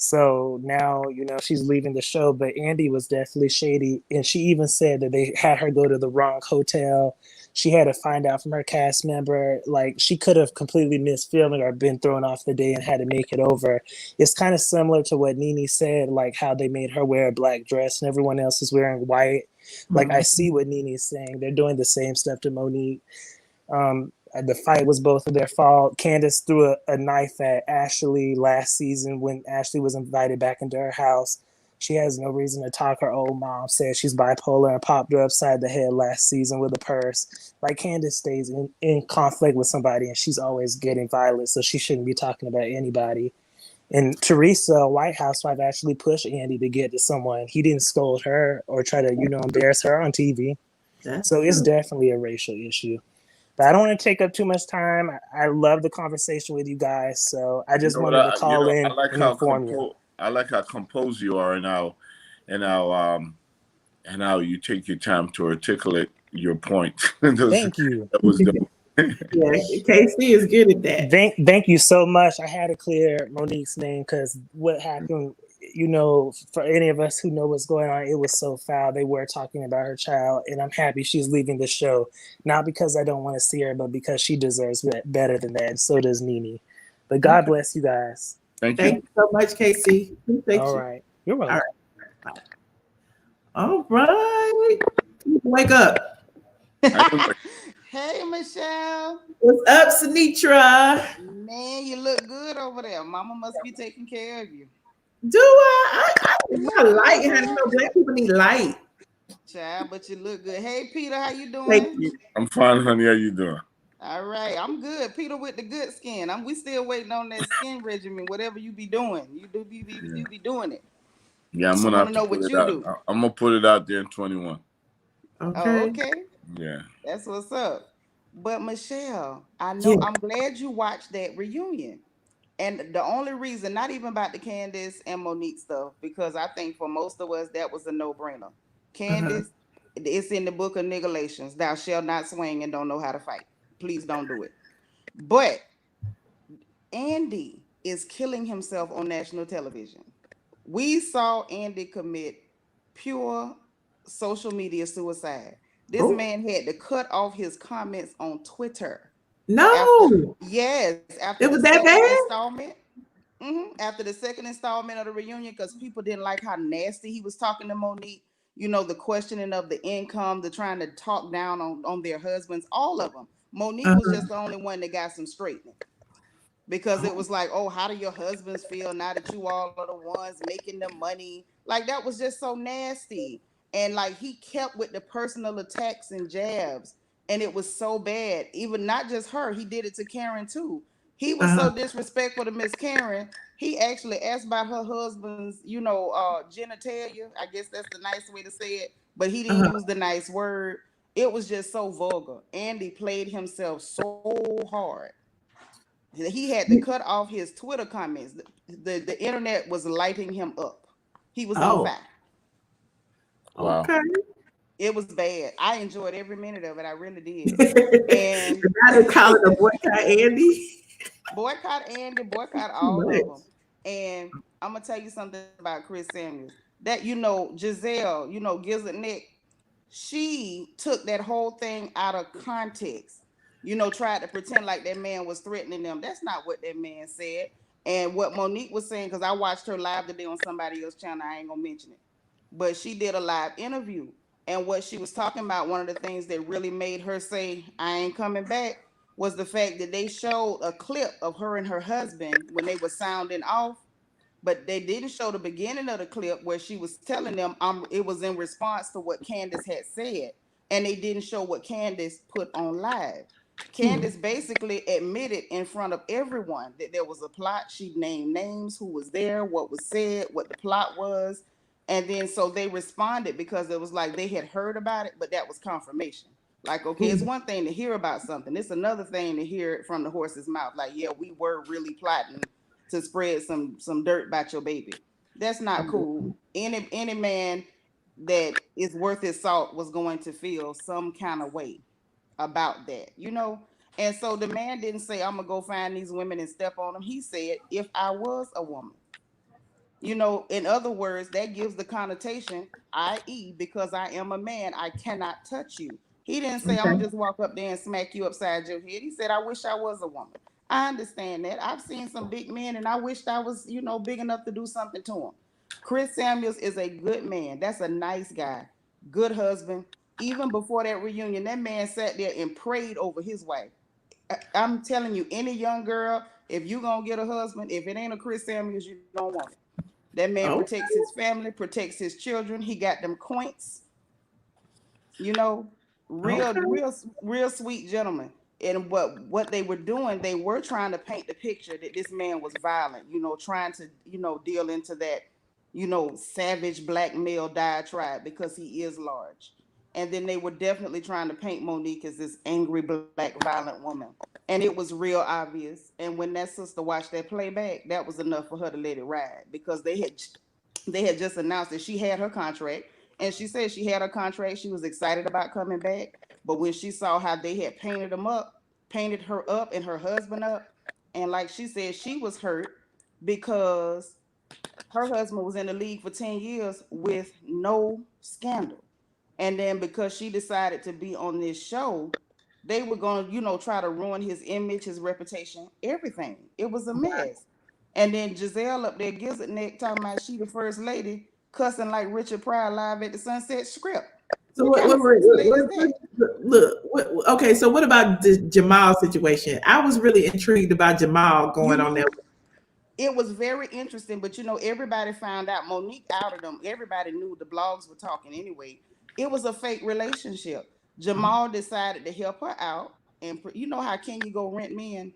[SPEAKER 4] So now, she's leaving the show. But Andy was definitely shady. And she even said that they had her go to the wrong hotel. She had to find out from her cast member. Like, she could have completely missed filming or been thrown off the day and had to make it over. It's kind of similar to what Nene said, like how they made her wear a black dress and everyone else is wearing white. Like, I see what Nene's saying. They're doing the same stuff to Monique. The fight was both of their fault. Candace threw a knife at Ashley last season when Ashley was invited back into her house. She has no reason to talk. Her old mom said she's bipolar and popped her upside the head last season with a purse. Like, Candace stays in conflict with somebody and she's always getting violent, so she shouldn't be talking about anybody. And Teresa, White Housewife, actually pushed Andy to get to someone. He didn't scold her or try to, embarrass her on TV. So it's definitely a racial issue. But I don't want to take up too much time. I love the conversation with you guys. So I just wanted to call in and inform you.
[SPEAKER 3] I like how composed you are, and how you take your time to articulate your point.
[SPEAKER 4] Thank you.
[SPEAKER 3] That was dope.
[SPEAKER 2] Yeah, KC is good at that.
[SPEAKER 4] Thank you so much. I had to clear Monique's name because what happened, for any of us who know what's going on, it was so foul. They were talking about her child, and I'm happy she's leaving the show. Not because I don't want to see her, but because she deserves better than that, and so does Nene. But God bless you guys.
[SPEAKER 3] Thank
[SPEAKER 2] you so much, KC.
[SPEAKER 4] All right. You're welcome.
[SPEAKER 2] All right. Wake up.
[SPEAKER 5] Hey, Michelle.
[SPEAKER 2] What's up, Sinitra?
[SPEAKER 5] Man, you look good over there. Mama must be taking care of you.
[SPEAKER 2] Do I? I light, honey. Black people need light.
[SPEAKER 5] Child, but you look good. Hey, Peter, how you doing?
[SPEAKER 2] Thank you.
[SPEAKER 3] I'm fine, honey. How you doing?
[SPEAKER 5] All right, I'm good. Peter with the good skin. We still waiting on that skin regimen. Whatever you be doing, you be doing it.
[SPEAKER 3] Yeah, I'm gonna know what you do. I'm gonna put it out there in 21.
[SPEAKER 2] Okay.
[SPEAKER 5] Oh, okay.
[SPEAKER 3] Yeah.
[SPEAKER 5] That's what's up. But Michelle, I know I'm glad you watched that reunion. And the only reason, not even about the Candace and Monique stuff, because I think for most of us that was a no-brainer. Candace, it's in the book of Galatians. Thou shalt not swing and don't know how to fight. Please don't do it. But Andy is killing himself on national television. We saw Andy commit pure social media suicide. This man had to cut off his comments on Twitter.
[SPEAKER 2] No.
[SPEAKER 5] After
[SPEAKER 2] it was that bad?
[SPEAKER 5] Installment. After the second installment of the reunion, because people didn't like how nasty he was talking to Monique. The questioning of the income, the trying to talk down on their husbands, all of them. Monique was just the only one that got some straightening. Because it was like, oh, how do your husbands feel now that you all are the ones making the money? Like, that was just so nasty. And like, he kept with the personal attacks and jabs. And it was so bad. Even not just her, he did it to Karen too. He was so disrespectful to Miss Karen. He actually asked about her husband's, genitalia. I guess that's the nice way to say it. But he didn't use the nice word. It was just so vulgar. Andy played himself so hard. he had to cut off his Twitter comments. The internet was lighting him up. He was on fire.
[SPEAKER 3] Wow.
[SPEAKER 2] Okay.
[SPEAKER 5] It was bad. I enjoyed every minute of it. I really did. And
[SPEAKER 2] now they call it a boycott Andy.
[SPEAKER 5] boycott all of them. And I'm gonna tell you something about Chris Samuels. That Giselle, Gizzard Nick, she took that whole thing out of context. Tried to pretend like that man was threatening them. That's not what that man said. And what Monique was saying, because I watched her live today on somebody else's channel, I ain't gonna mention it. But she did a live interview. And what she was talking about, one of the things that really made her say, I ain't coming back, was the fact that they showed a clip of her and her husband when they were sounding off, but they didn't show the beginning of the clip where she was telling them it was in response to what Candace had said, and they didn't show what Candace put on live. Candace basically admitted in front of everyone that there was a plot. She named names, who was there, what was said, what the plot was, and then so they responded because it was like they had heard about it, but that was confirmation. Like, okay, it's one thing to hear about something. It's another thing to hear it from the horse's mouth. Like, yeah, we were really plotting to spread some dirt about your baby. That's not cool. Any man that is worth his salt was going to feel some kind of way about that, And so the man didn't say, I'm gonna go find these women and step on them. He said, if I was a woman. In other words, that gives the connotation, i.e., because I am a man, I cannot touch you. He didn't say, I'm gonna just walk up there and smack you upside your head. He said, I wish I was a woman. I understand that. I've seen some big men, and I wished I was, big enough to do something to him. Chris Samuels is a good man. That's a nice guy. Good husband. Even before that reunion, that man sat there and prayed over his wife. I'm telling you, any young girl, if you're going to get a husband, if it ain't a Chris Samuels, you don't want it. That man protects his family, protects his children. He got them coins. Real sweet gentleman. And what they were doing, they were trying to paint the picture that this man was violent, trying to, deal into that, savage black male diatribe because he is large. And then they were definitely trying to paint Monique as this angry black violent woman. And it was real obvious. And when that sister watched that playback, that was enough for her to let it ride, because they had just announced that she had her contract. And she said she had her contract. She was excited about coming back. But when she saw how they had painted her up and her husband up, and like she said, she was hurt because her husband was in the league for 10 years with no scandal. And then because she decided to be on this show, they were going to, try to ruin his image, his reputation, everything. It was a mess. And then Giselle up there, Gizzard Neck, talking about she the first lady, cussing like Richard Pryor live at the Sunset Strip.
[SPEAKER 2] So okay, so what about the Jamal situation? I was really intrigued about Jamal going on there.
[SPEAKER 5] It was very interesting, but everybody found out. Monique outed them. Everybody knew, the blogs were talking anyway. It was a fake relationship. Jamal decided to help her out, and how can you go rent men?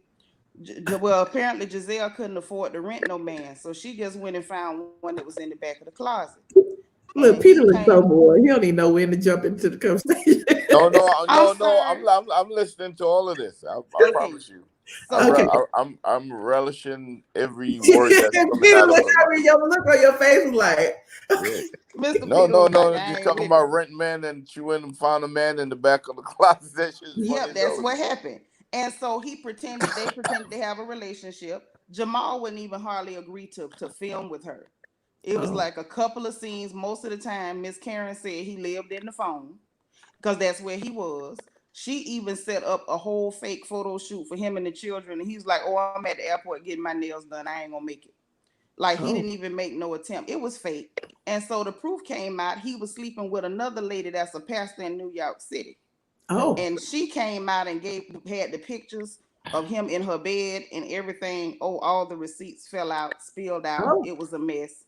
[SPEAKER 5] Well, apparently Giselle couldn't afford to rent no man, so she just went and found one that was in the back of the closet.
[SPEAKER 2] Look, Peter looks so bored. He don't even know when to jump into the conversation.
[SPEAKER 3] No. I'm listening to all of this. I promise you. I'm relishing every word that's coming out of him.
[SPEAKER 2] Your look on your face was like,
[SPEAKER 3] no. Just talking about rent man, and she went and found a man in the back of the closet.
[SPEAKER 5] Yep, that's what happened. And so they pretended to have a relationship. Jamal wouldn't even hardly agree to film with her. It was like a couple of scenes. Most of the time, Miss Karen said he lived in the phone because that's where he was. She even set up a whole fake photo shoot for him and the children. And he's like, oh, I'm at the airport getting my nails done. I ain't going to make it. Like, he didn't even make no attempt. It was fake. And so the proof came out. He was sleeping with another lady that's a pastor in New York City. And she came out and had the pictures of him in her bed and everything. All the receipts fell out, spilled out. It was a mess.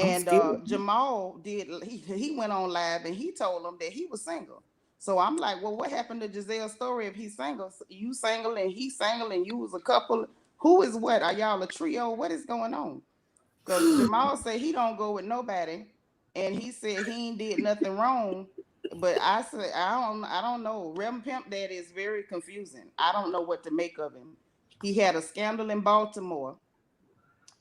[SPEAKER 5] And Jamal he went on live and he told them that he was single. So I'm like, well, what happened to Giselle's story if he's single? You single and he's single and you was a couple. Who is what? Are y'all a trio? What is going on? Because Jamal said he don't go with nobody. And he said he ain't did nothing wrong. But I said, I don't know. Rem Pimp Daddy is very confusing. I don't know what to make of him. He had a scandal in Baltimore,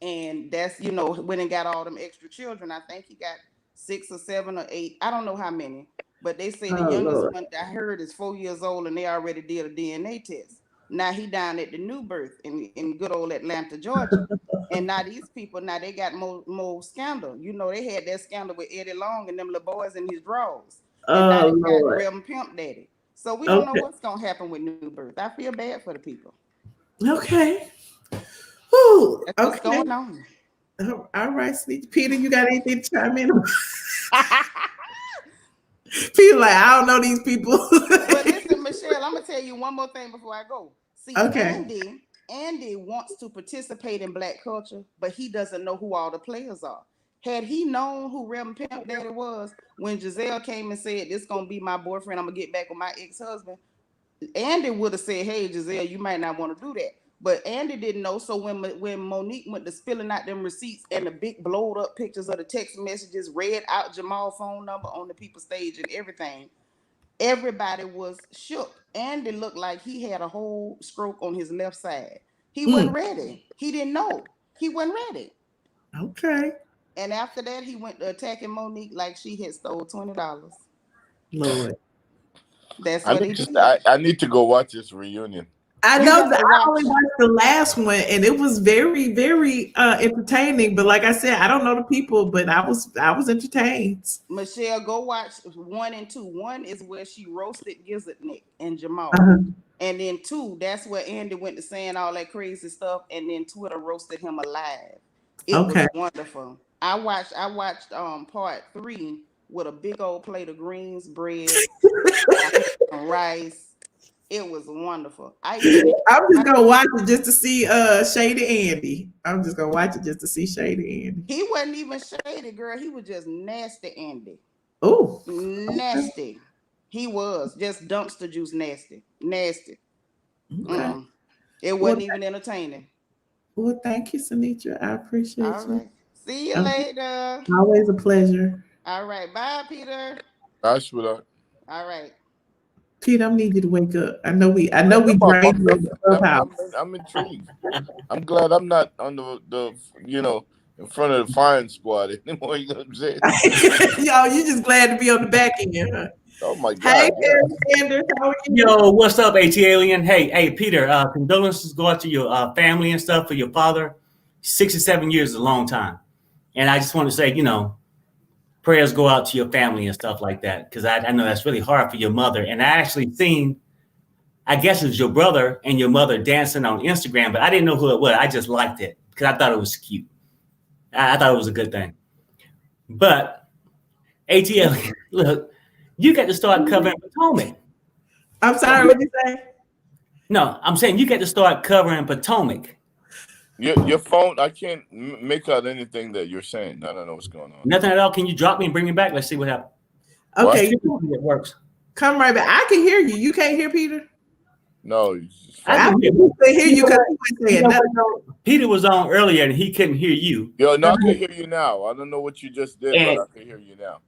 [SPEAKER 5] and that's, you know, went and got all them extra children. I think he got 6 or 7 or 8. I don't know how many, but they say the
[SPEAKER 2] Oh,
[SPEAKER 5] youngest
[SPEAKER 2] Lord.
[SPEAKER 5] one I heard is 4 years old, and they already did a DNA test. Now he down at the New Birth in good old Atlanta, Georgia. And now these people, now they got more scandal. You know, they had that scandal with Eddie Long and them little boys in his drawers. And now
[SPEAKER 2] Oh,
[SPEAKER 5] they got
[SPEAKER 2] Lord.
[SPEAKER 5] Reverend Pimp Daddy. So we don't know
[SPEAKER 2] Okay.
[SPEAKER 5] what's gonna happen with New Birth. I feel bad for the people.
[SPEAKER 2] Okay. Whew.
[SPEAKER 5] That's what's
[SPEAKER 2] Okay.
[SPEAKER 5] going on.
[SPEAKER 2] All right, Sneaky Peter, you got anything to chime in? Peter, like, I don't know these people.
[SPEAKER 5] But listen, Michelle, I'm gonna tell you one more thing before I go. See,
[SPEAKER 2] Okay.
[SPEAKER 5] Andy wants to participate in Black culture, but he doesn't know who all the players are. Had he known who Reverend Pimp Daddy was when Giselle came and said, "This gonna be my boyfriend, I'm gonna get back with my ex-husband," Andy would have said, "Hey, Giselle, you might not want to do that." But Andy didn't know. So when Monique went to spilling out them receipts and the big blowed up pictures of the text messages, read out Jamal's phone number on the people stage and everything, everybody was shook. Andy looked like he had a whole stroke on his left side. He wasn't ready. He didn't know. He wasn't ready.
[SPEAKER 2] Okay.
[SPEAKER 5] And after that, he went to attacking Monique like she had stole $20.
[SPEAKER 2] Lord.
[SPEAKER 5] That's what he did.
[SPEAKER 3] I need to go watch this reunion.
[SPEAKER 2] I
[SPEAKER 5] You
[SPEAKER 2] know
[SPEAKER 5] gotta
[SPEAKER 2] that I
[SPEAKER 5] watch
[SPEAKER 2] only watched the last one and it was very, very entertaining. But like I said, I don't know the people, but I was entertained.
[SPEAKER 5] Michelle, go watch 1 and 2. 1 is where she roasted Gizzard Nick and Jamal. And then 2, that's where Andy went to saying all that crazy stuff, and then Twitter roasted him alive. It was wonderful. I watched part 3 with a big old plate of greens, bread, rice. It was wonderful.
[SPEAKER 2] I'm just gonna watch it just to see Shady Andy. I'm just gonna watch it just to see Shady Andy.
[SPEAKER 5] He wasn't even shady, girl. He was just nasty Andy.
[SPEAKER 2] Oh,
[SPEAKER 5] nasty. He was just dumpster juice nasty. Nasty.
[SPEAKER 2] Okay.
[SPEAKER 5] It wasn't even entertaining.
[SPEAKER 2] Well, thank you, Sanitra. I appreciate you.
[SPEAKER 5] All right. See you later.
[SPEAKER 2] Always a pleasure.
[SPEAKER 5] All right. Bye, Peter.
[SPEAKER 3] Bye, sweetheart.
[SPEAKER 5] All right.
[SPEAKER 2] Pete, I need you to wake up. I know we drained the clubhouse.
[SPEAKER 3] I'm intrigued. I'm glad I'm not on the in front of the firing squad anymore. You know what I'm saying?
[SPEAKER 2] Yo, you just glad to be on the back end, huh?
[SPEAKER 3] Oh my God.
[SPEAKER 2] Hey, Sanders, how are you?
[SPEAKER 6] Yo, what's up, ATLien? Hey, Peter, condolences go out to your family and stuff for your father. 67 years is a long time. And I just want to say, prayers go out to your family and stuff like that, because I know that's really hard for your mother. And I actually seen, I guess it was your brother and your mother dancing on Instagram, but I didn't know who it was. I just liked it because I thought it was cute. I thought it was a good thing. But ATLien, look, you got to start covering Potomac.
[SPEAKER 2] I'm sorry, what did you say?
[SPEAKER 6] No, I'm saying you got to start covering Potomac.
[SPEAKER 3] Your phone, I can't make out anything that you're saying. I don't know what's going on.
[SPEAKER 6] Nothing at all. Can you drop me and bring me back? Let's see what happens.
[SPEAKER 2] Okay,
[SPEAKER 6] it works.
[SPEAKER 2] Come right back. I can hear you. You can't hear Peter?
[SPEAKER 3] No,
[SPEAKER 6] I can
[SPEAKER 2] hear you because you saying nothing.
[SPEAKER 6] Peter was on earlier and he couldn't hear you.
[SPEAKER 3] Yo, no, I can hear you now. I don't know what you just did, but I can hear you now.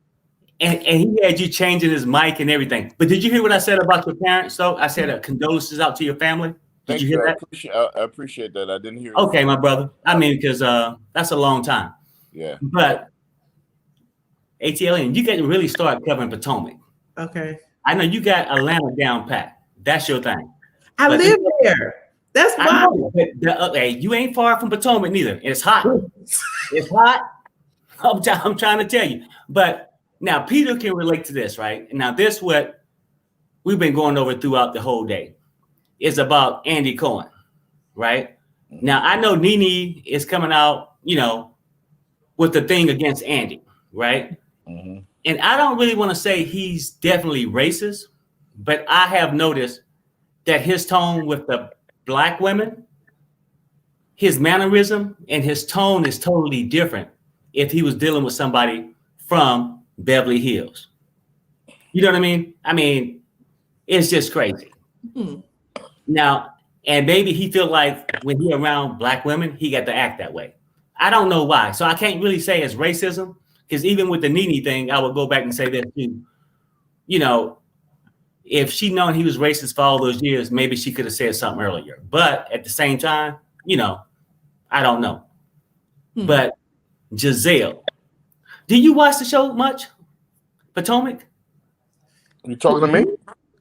[SPEAKER 6] And he had you changing his mic and everything. But did you hear what I said about your parents? So I said condolences out to your family. Did you hear that?
[SPEAKER 3] I appreciate that. I didn't hear.
[SPEAKER 6] Okay, my brother. I mean, because that's a long time.
[SPEAKER 3] Yeah.
[SPEAKER 6] But ATLien, you got to really start covering Potomac.
[SPEAKER 2] Okay.
[SPEAKER 6] I know you got Atlanta down pat. That's your thing.
[SPEAKER 2] I live there. That's why.
[SPEAKER 6] Hey, you ain't far from Potomac neither. It's hot. It's hot. I'm trying to tell you. But now Peter can relate to this, right? Now this what we've been going over throughout the whole day. It's about Andy Cohen, right? Now I know Nene is coming out, with the thing against Andy, right?
[SPEAKER 3] Mm-hmm.
[SPEAKER 6] And I don't really want to say he's definitely racist, but I have noticed that his tone with the Black women, his mannerism and his tone is totally different if he was dealing with somebody from Beverly Hills. You know what I mean? I mean, it's just crazy.
[SPEAKER 2] Mm-hmm.
[SPEAKER 6] Now, and maybe he feel like when he around Black women, he got to act that way. I don't know why. So I can't really say it's racism, because even with the Nene thing, I would go back and say that too. if she'd known he was racist for all those years, maybe she could have said something earlier. But at the same time, I don't know. But Giselle, do you watch the show much? Potomac?
[SPEAKER 3] You talking to me?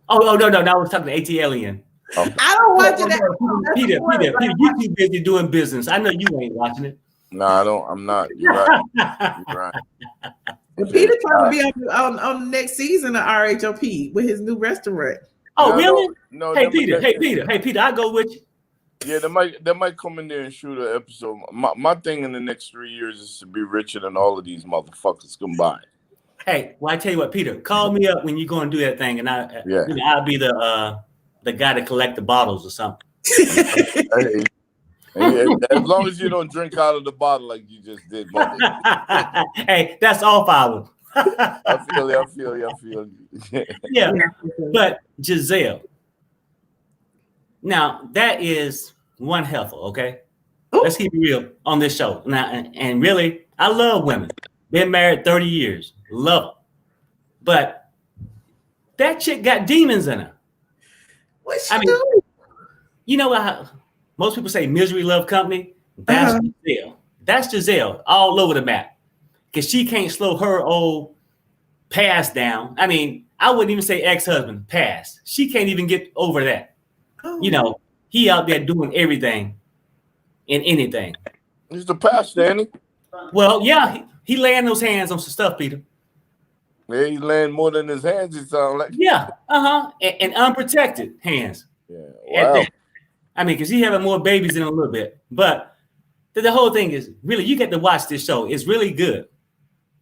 [SPEAKER 6] Oh no, I was talking to ATLien.
[SPEAKER 3] Okay.
[SPEAKER 2] I don't watch it.
[SPEAKER 6] Peter, you too busy doing business. I know you ain't watching it.
[SPEAKER 3] No, I don't. I'm not. You're right. You're right.
[SPEAKER 2] But Peter trying to be on the next season of RHOP with his new restaurant.
[SPEAKER 6] Oh, really?
[SPEAKER 3] No.
[SPEAKER 6] Hey, Peter, I'll go with you.
[SPEAKER 3] Yeah, they might come in there and shoot an episode. My thing in the next 3 years is to be richer than all of these motherfuckers combined.
[SPEAKER 6] Hey, well, I tell you what, Peter, call me up when you're going to do that thing, and I'll be the guy to collect the bottles or something.
[SPEAKER 3] Hey, as long as you don't drink out of the bottle like you just did, Monday.
[SPEAKER 6] Hey, that's off hour.
[SPEAKER 3] I feel you.
[SPEAKER 6] Yeah, but Giselle. Now, that is one heifer, okay? Ooh. Let's keep it real on this show. Now, and really, I love women. Been married 30 years. Love them. But that chick got demons in her.
[SPEAKER 2] What's she doing?
[SPEAKER 6] You know how most people say misery love company? That's Giselle. That's Giselle all over the map. Because she can't slow her old past down. I mean, I wouldn't even say ex-husband, past. She can't even get over that. Oh. He out there doing everything and anything.
[SPEAKER 3] He's the pastor, ain't he?
[SPEAKER 6] Well, yeah, he laying those hands on some stuff, Peter.
[SPEAKER 3] Yeah, he laying more than his hands, it sounds like.
[SPEAKER 6] Yeah, and unprotected hands.
[SPEAKER 3] Yeah, wow.
[SPEAKER 6] I mean, because he having more babies in a little bit. But the whole thing is, really, you get to watch this show. It's really good.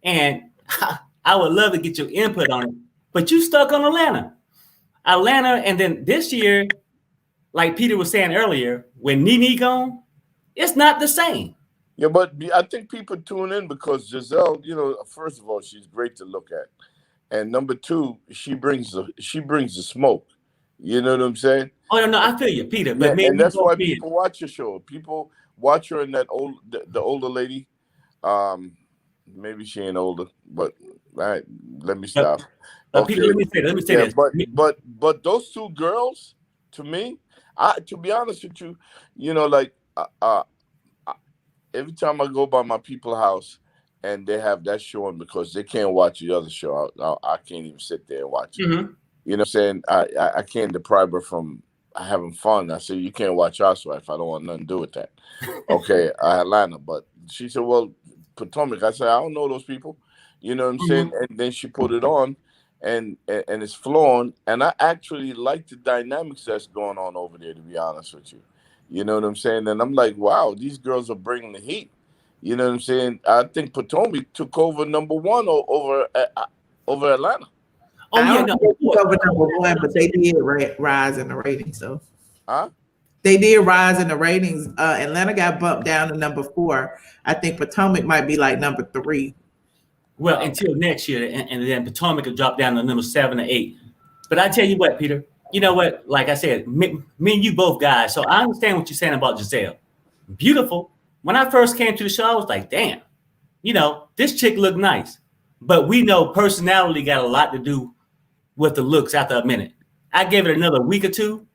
[SPEAKER 6] And I would love to get your input on it. But you stuck on Atlanta, and then this year, like Peter was saying earlier, when Nene gone, it's not the same.
[SPEAKER 3] Yeah, but I think people tune in because Giselle, first of all, she's great to look at, and number two, she brings the smoke. You know what I'm saying?
[SPEAKER 6] Oh no, I feel you, Peter. But
[SPEAKER 3] and that's why people watch your show. People watch her and the older lady. Maybe she ain't older, but all right, let me stop.
[SPEAKER 6] Okay. Peter, let me say this.
[SPEAKER 3] But those two girls, to me, to be honest with you, every time I go by my people's house and they have that show on because they can't watch the other show, I can't even sit there and watch it.
[SPEAKER 6] Mm-hmm.
[SPEAKER 3] You know what I'm saying? I can't deprive her from having fun. I said, you can't watch Housewives. I don't want nothing to do with that. Okay, Atlanta. But she said, well, Potomac. I said, I don't know those people. You know what I'm saying? And then she put it on and it's flowing. And I actually like the dynamics that's going on over there, to be honest with you. You know what I'm saying? And I'm like, wow, these girls are bringing the heat. You know what I'm saying? I think Potomac took over number one over Atlanta.
[SPEAKER 2] Oh, yeah, no. Over number one, but they did rise in the ratings, though.
[SPEAKER 3] Huh?
[SPEAKER 2] They did rise in the ratings. Atlanta got bumped down to number 4. I think Potomac might be like number 3.
[SPEAKER 6] Well, until next year, and then Potomac will drop down to number 7 or 8. But I tell you what, Peter, you know what? Like I said, me and you both guys. So I understand what you're saying about Giselle. Beautiful. When I first came to the show, I was like, damn, this chick looked nice. But we know personality got a lot to do with the looks after a minute. I gave it another week or two.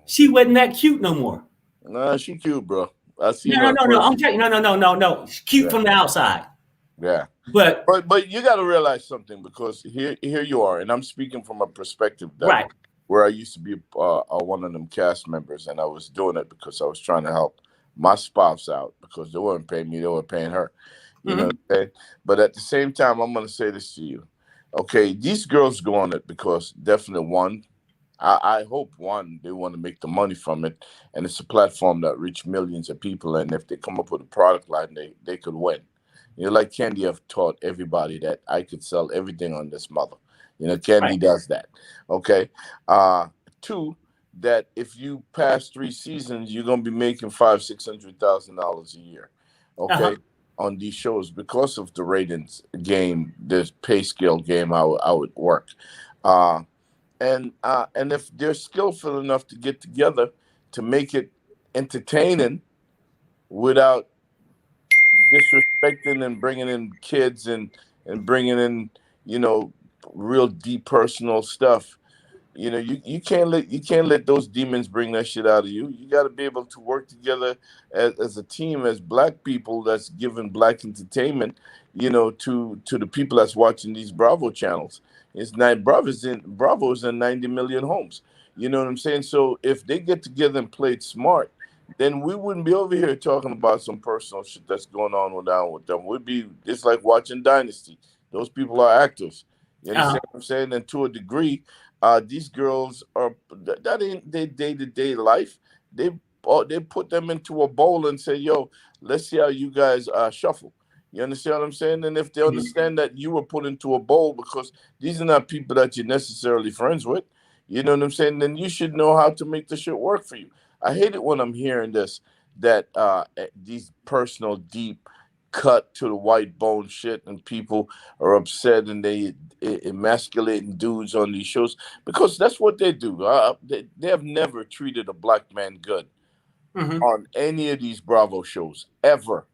[SPEAKER 6] She wasn't that cute no more.
[SPEAKER 3] Nah, she cute, bro. I see.
[SPEAKER 6] No. I'm telling you, no. She's cute from the outside.
[SPEAKER 3] Yeah.
[SPEAKER 6] But
[SPEAKER 3] you got to realize something, because here you are, and I'm speaking from a perspective that where I used to be one of them cast members, and I was doing it because I was trying to help my spouse out because they weren't paying me, they were paying her. You know what I'm saying? But at the same time, I'm going to say this to you. Okay, these girls go on it because definitely one, I hope they want to make the money from it, and it's a platform that reach millions of people, and if they come up with a product line, they could win. Like Candy have taught everybody that I could sell everything on this mother. Candy does that. Okay. 2, that if you pass 3 seasons, you're gonna be making $500,000-$600,000 a year. Okay. On these shows because of the ratings game, the pay scale game, how it would work. And if they're skillful enough to get together to make it entertaining without disrespecting and bringing in kids and bringing in, real deep personal stuff, You know, you can't let those demons bring that shit out of you. You got to be able to work together as a team, as black people that's giving black entertainment, you know, to the people that's watching these Bravo channels. It's not Bravo's in 90 million homes. You know what I'm saying? So if they get together and play it smart, then we wouldn't be over here talking about some personal shit that's going on down with them. We'd be, it's like watching Dynasty. Those people are actors. You understand what I'm saying? And to a degree, these girls are, that ain't their day-to-day life. They put them into a bowl and say, yo, let's see how you guys shuffle. You understand what I'm saying? And if they understand that you were put into a bowl because these are not people that you're necessarily friends with, you know what I'm saying? Then you should know how to make the shit work for you. I hate it when I'm hearing this, that these personal, deep, cut to the white bone shit, and people are upset and they emasculating dudes on these shows because that's what they do. They have never treated a black man good on any of these Bravo shows, ever.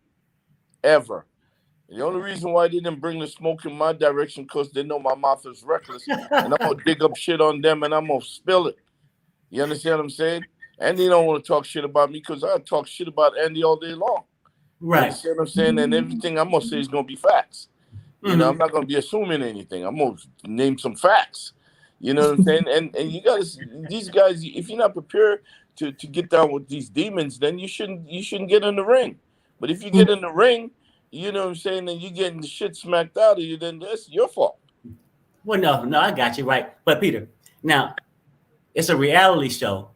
[SPEAKER 3] The only reason why they didn't bring the smoke in my direction because they know my mouth is reckless and I'm gonna dig up shit on them and I'm gonna spill it. You understand what I'm saying? And they don't want to talk shit about me because I talk shit about Andy all day long.
[SPEAKER 6] Right.
[SPEAKER 3] You understand what I'm saying? And everything I'm gonna say is gonna be facts. You know, I'm not gonna be assuming anything. I'm gonna name some facts. You know what I'm saying? And you gotta, these guys, if you're not prepared to get down with these demons, then you shouldn't get in the ring. But if you get in the ring, you know what I'm saying, and you're getting the shit smacked out of you, then that's your fault.
[SPEAKER 6] Well, no, I got you right. But Peter, now it's a reality show,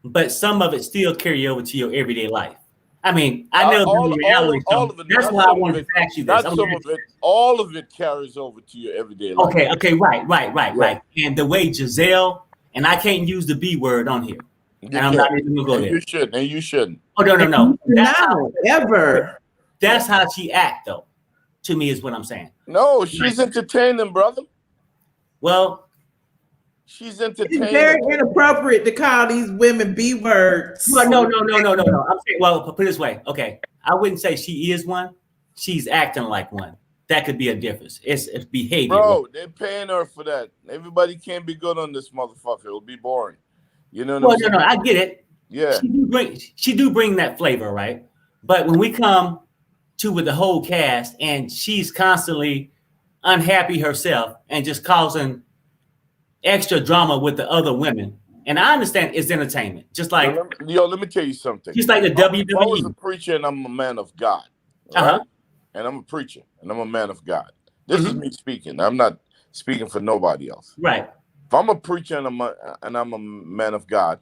[SPEAKER 6] but some of it still carry over to your everyday life. I mean, I know
[SPEAKER 3] all of it.
[SPEAKER 6] That's why I wanted to ask you this.
[SPEAKER 3] Not some of it. All of it carries over to your everyday life.
[SPEAKER 6] Okay, right. And the way Giselle, and I can't use the B word on here. And I'm not even gonna go there.
[SPEAKER 3] You shouldn't.
[SPEAKER 6] Oh no.
[SPEAKER 2] Ever.
[SPEAKER 6] That's how she act, though. To me, is what I'm saying.
[SPEAKER 3] No, she's entertaining, brother.
[SPEAKER 6] Well,
[SPEAKER 3] she's entertaining.
[SPEAKER 2] It's very inappropriate to call these women B words.
[SPEAKER 6] Well, no. I'm saying, well, put it this way. Okay, I wouldn't say she is one. She's acting like one. That could be a difference. It's behavior.
[SPEAKER 3] Bro, they're paying her for that. Everybody can't be good on this motherfucker. It'll be boring. You know what I'm saying?
[SPEAKER 6] No, I get it.
[SPEAKER 3] Yeah.
[SPEAKER 6] She do bring that flavor, right? But when we come to with the whole cast and she's constantly unhappy herself and just causing extra drama with the other women. And I understand it's entertainment. Just like
[SPEAKER 3] let me tell you something.
[SPEAKER 6] Just like the WWE.
[SPEAKER 3] I was a preacher and I'm a man of God. Right? And I'm a preacher and I'm a man of God. This is me speaking. I'm not speaking for nobody else.
[SPEAKER 6] Right.
[SPEAKER 3] If I'm a preacher and I'm a man of God,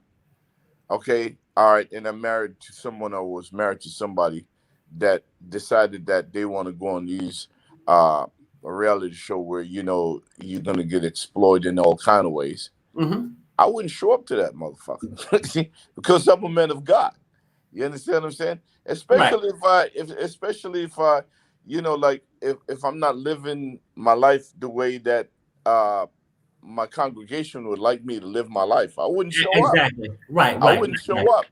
[SPEAKER 3] okay, all right, and I'm married to someone or was married to somebody that decided that they want to go on these a reality show where, you know, you're going to get exploited in all kind of ways. I wouldn't show up to that motherfucker because I'm a man of God. You understand what I'm saying? Especially if I, you know, like if I'm not living my life the way that my congregation would like me to live my life, I wouldn't show up.
[SPEAKER 6] Exactly. Right.
[SPEAKER 3] I wouldn't show up.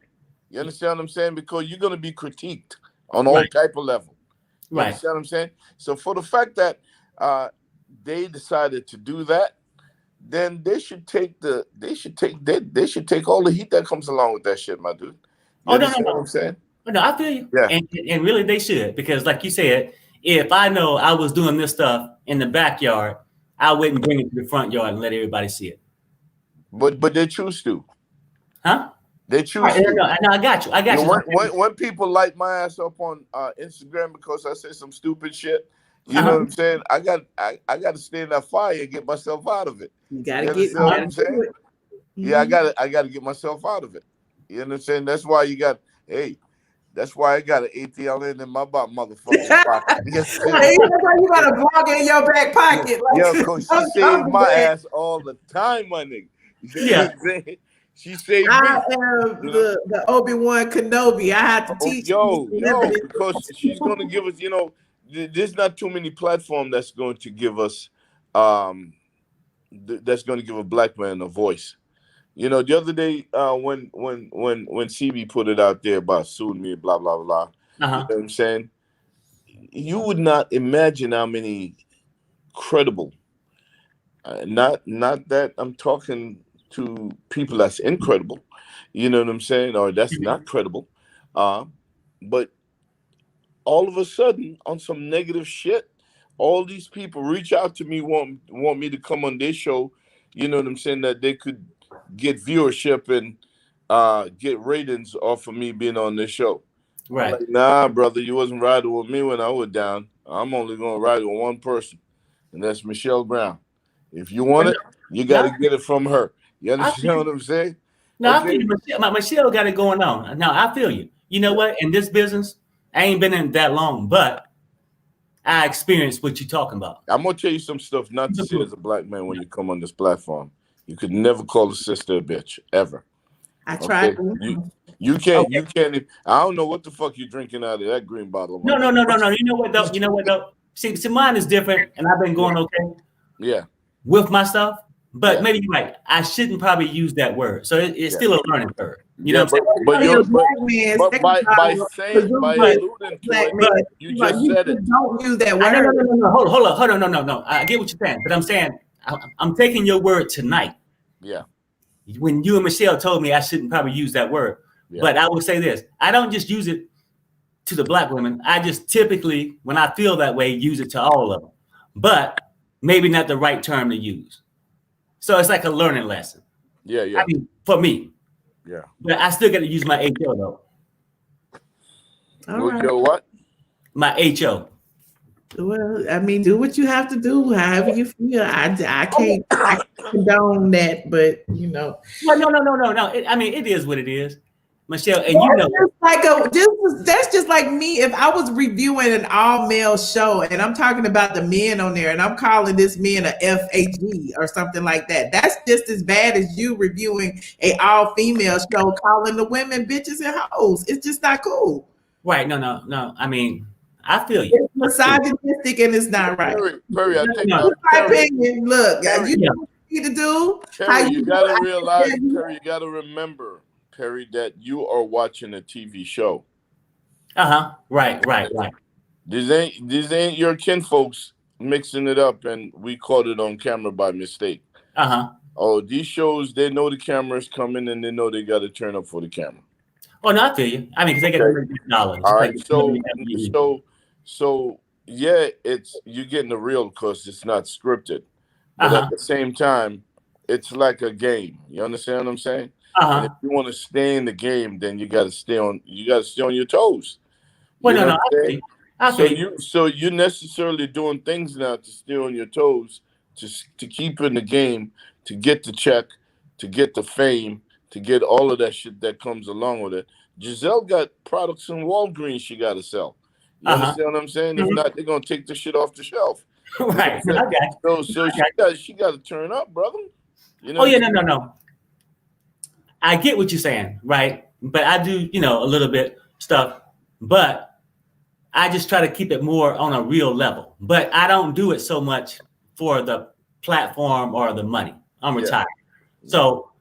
[SPEAKER 3] You understand what I'm saying? Because you're going to be critiqued on all type of level. You understand what I'm saying? So for the fact that they decided to do that, then they should take all the heat that comes along with that shit, my dude. You understand what I'm saying?
[SPEAKER 6] No, I feel you.
[SPEAKER 3] Yeah.
[SPEAKER 6] And really they should, because like you said, if I know I was doing this stuff in the backyard, I wouldn't bring it to the front yard and let everybody see it.
[SPEAKER 3] But they choose to.
[SPEAKER 6] Huh?
[SPEAKER 3] They choose to.
[SPEAKER 6] No, I got you.
[SPEAKER 3] When people light my ass up on Instagram because I say some stupid shit, you know what I'm saying? I got to stay in that fire and get myself out of it.
[SPEAKER 2] You gotta
[SPEAKER 3] get what I'm saying? Yeah, I gotta get myself out of it. You know what I'm saying? That's why that's why I got an ATLien in my motherfucking pocket.
[SPEAKER 2] That's why you got a blog in your back pocket.
[SPEAKER 3] Like, because she saved my ass all the time, my nigga.
[SPEAKER 6] Yeah.
[SPEAKER 3] She saved me.
[SPEAKER 2] I am the Obi-Wan Kenobi. I have to teach
[SPEAKER 3] you. Because she's going to give us, you know, there's not too many platforms that's going to give us, that's going to give a black man a voice. You know, the other day when CB put it out there about suing me, blah, blah, blah, you know what I'm saying? You would not imagine how many credible, not that I'm talking to people that's incredible. You know what I'm saying? Or that's not credible. But all of a sudden, on some negative shit, all these people reach out to me, want me to come on their show. You know what I'm saying? That they could get viewership and get ratings off of me being on this show.
[SPEAKER 6] Right.
[SPEAKER 3] I'm like, nah, brother, you wasn't riding with me when I was down. I'm only gonna ride with one person, and that's Michelle Brown. If you want it, you got to get it from her. You understand what I'm saying?
[SPEAKER 6] No, I feel you. Michelle got it going on. No, I feel you. You know what? In this business, I ain't been in it that long, but I experienced what you're talking about.
[SPEAKER 3] I'm gonna tell you some stuff not to say as a black man when you come on this platform. You could never call a sister a bitch ever.
[SPEAKER 2] I tried.
[SPEAKER 3] You can't. You can't. I don't know what the fuck you drinking out of that green bottle.
[SPEAKER 6] No. You know what though? See, mine is different, and I've been going okay.
[SPEAKER 3] Yeah.
[SPEAKER 6] With my stuff, but maybe you're right. I shouldn't probably use that word. So it's still a learning curve. You know what I'm saying?
[SPEAKER 3] But by alluding to it, you just said it.
[SPEAKER 2] Don't use that word.
[SPEAKER 6] No. Hold on. No. I get what you're saying, but I'm saying I'm taking your word tonight.
[SPEAKER 3] Yeah.
[SPEAKER 6] When you and Michelle told me I shouldn't probably use that word, but I will say this: I don't just use it to the black women. I just typically, when I feel that way, use it to all of them. But maybe not the right term to use. So it's like a learning lesson.
[SPEAKER 3] Yeah.
[SPEAKER 6] I mean, for me.
[SPEAKER 3] Yeah.
[SPEAKER 6] But I still got to use my HO though.
[SPEAKER 3] Your what?
[SPEAKER 6] My HO.
[SPEAKER 2] Well, I mean, do what you have to do, however you feel. I can't condone that, but you know.
[SPEAKER 6] Well, no. I mean, it is what it is. Michelle, and you know,
[SPEAKER 2] that's just like me. If I was reviewing an all-male show and I'm talking about the men on there and I'm calling this man a FHE or something like that, that's just as bad as you reviewing a all-female show calling the women bitches and hoes. It's just not cool.
[SPEAKER 6] Right? No. I mean, I feel you.
[SPEAKER 2] It's misogynistic and it's not right.
[SPEAKER 3] Perry, I think
[SPEAKER 2] my opinion. Look,
[SPEAKER 6] Perry,
[SPEAKER 2] you know what you need to do.
[SPEAKER 3] Perry, you gotta realize. Perry, you gotta remember, Perry, that you are watching a TV show.
[SPEAKER 6] Right.
[SPEAKER 3] These ain't your kinfolks mixing it up, and we caught it on camera by mistake. Oh, these shows, they know the camera's coming, and they know they got to turn up for the camera.
[SPEAKER 6] Oh, no, I feel you. I mean, because they got $1
[SPEAKER 3] All right, so yeah, you're getting the real because it's not scripted, but at the same time, it's like a game. You understand what I'm saying? And if you want to stay in the game, then you got to stay on your toes.
[SPEAKER 6] Well,
[SPEAKER 3] So you're necessarily doing things now to stay on your toes, to keep in the game, to get the check, to get the fame, to get all of that shit that comes along with it. Giselle got products in Walgreens she got to sell. You understand what I'm saying? If not, they're gonna take the shit off the shelf.
[SPEAKER 6] Right.
[SPEAKER 3] So she got to turn up, brother. You know?
[SPEAKER 6] Oh yeah, no. I get what you're saying, right? But I do, a little bit stuff, but I just try to keep it more on a real level. But I don't do it so much for the platform or the money. I'm retired. So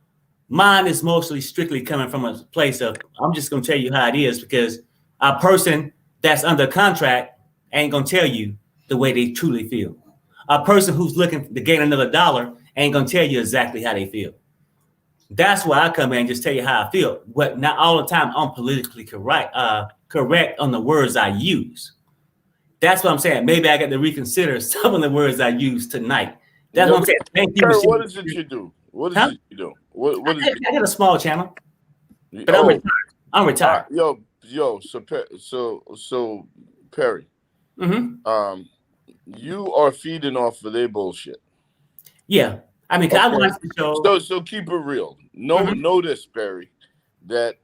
[SPEAKER 6] mine is mostly strictly coming from a place of, I'm just going to tell you how it is, because a person that's under contract ain't going to tell you the way they truly feel. A person who's looking to gain another dollar ain't going to tell you exactly how they feel. That's why I come in and just tell you how I feel. But not all the time I'm politically correct on the words I use. That's what I'm saying. Maybe I got to reconsider some of the words I use tonight. That's what I'm saying. Thank you.
[SPEAKER 3] What is it you do? What is it you do? What is
[SPEAKER 6] I got a small channel, but I'm retired.
[SPEAKER 3] So Perry, you are feeding off of their bullshit.
[SPEAKER 6] Yeah. I mean, I watched the show.
[SPEAKER 3] So keep it real. Know this, Perry, that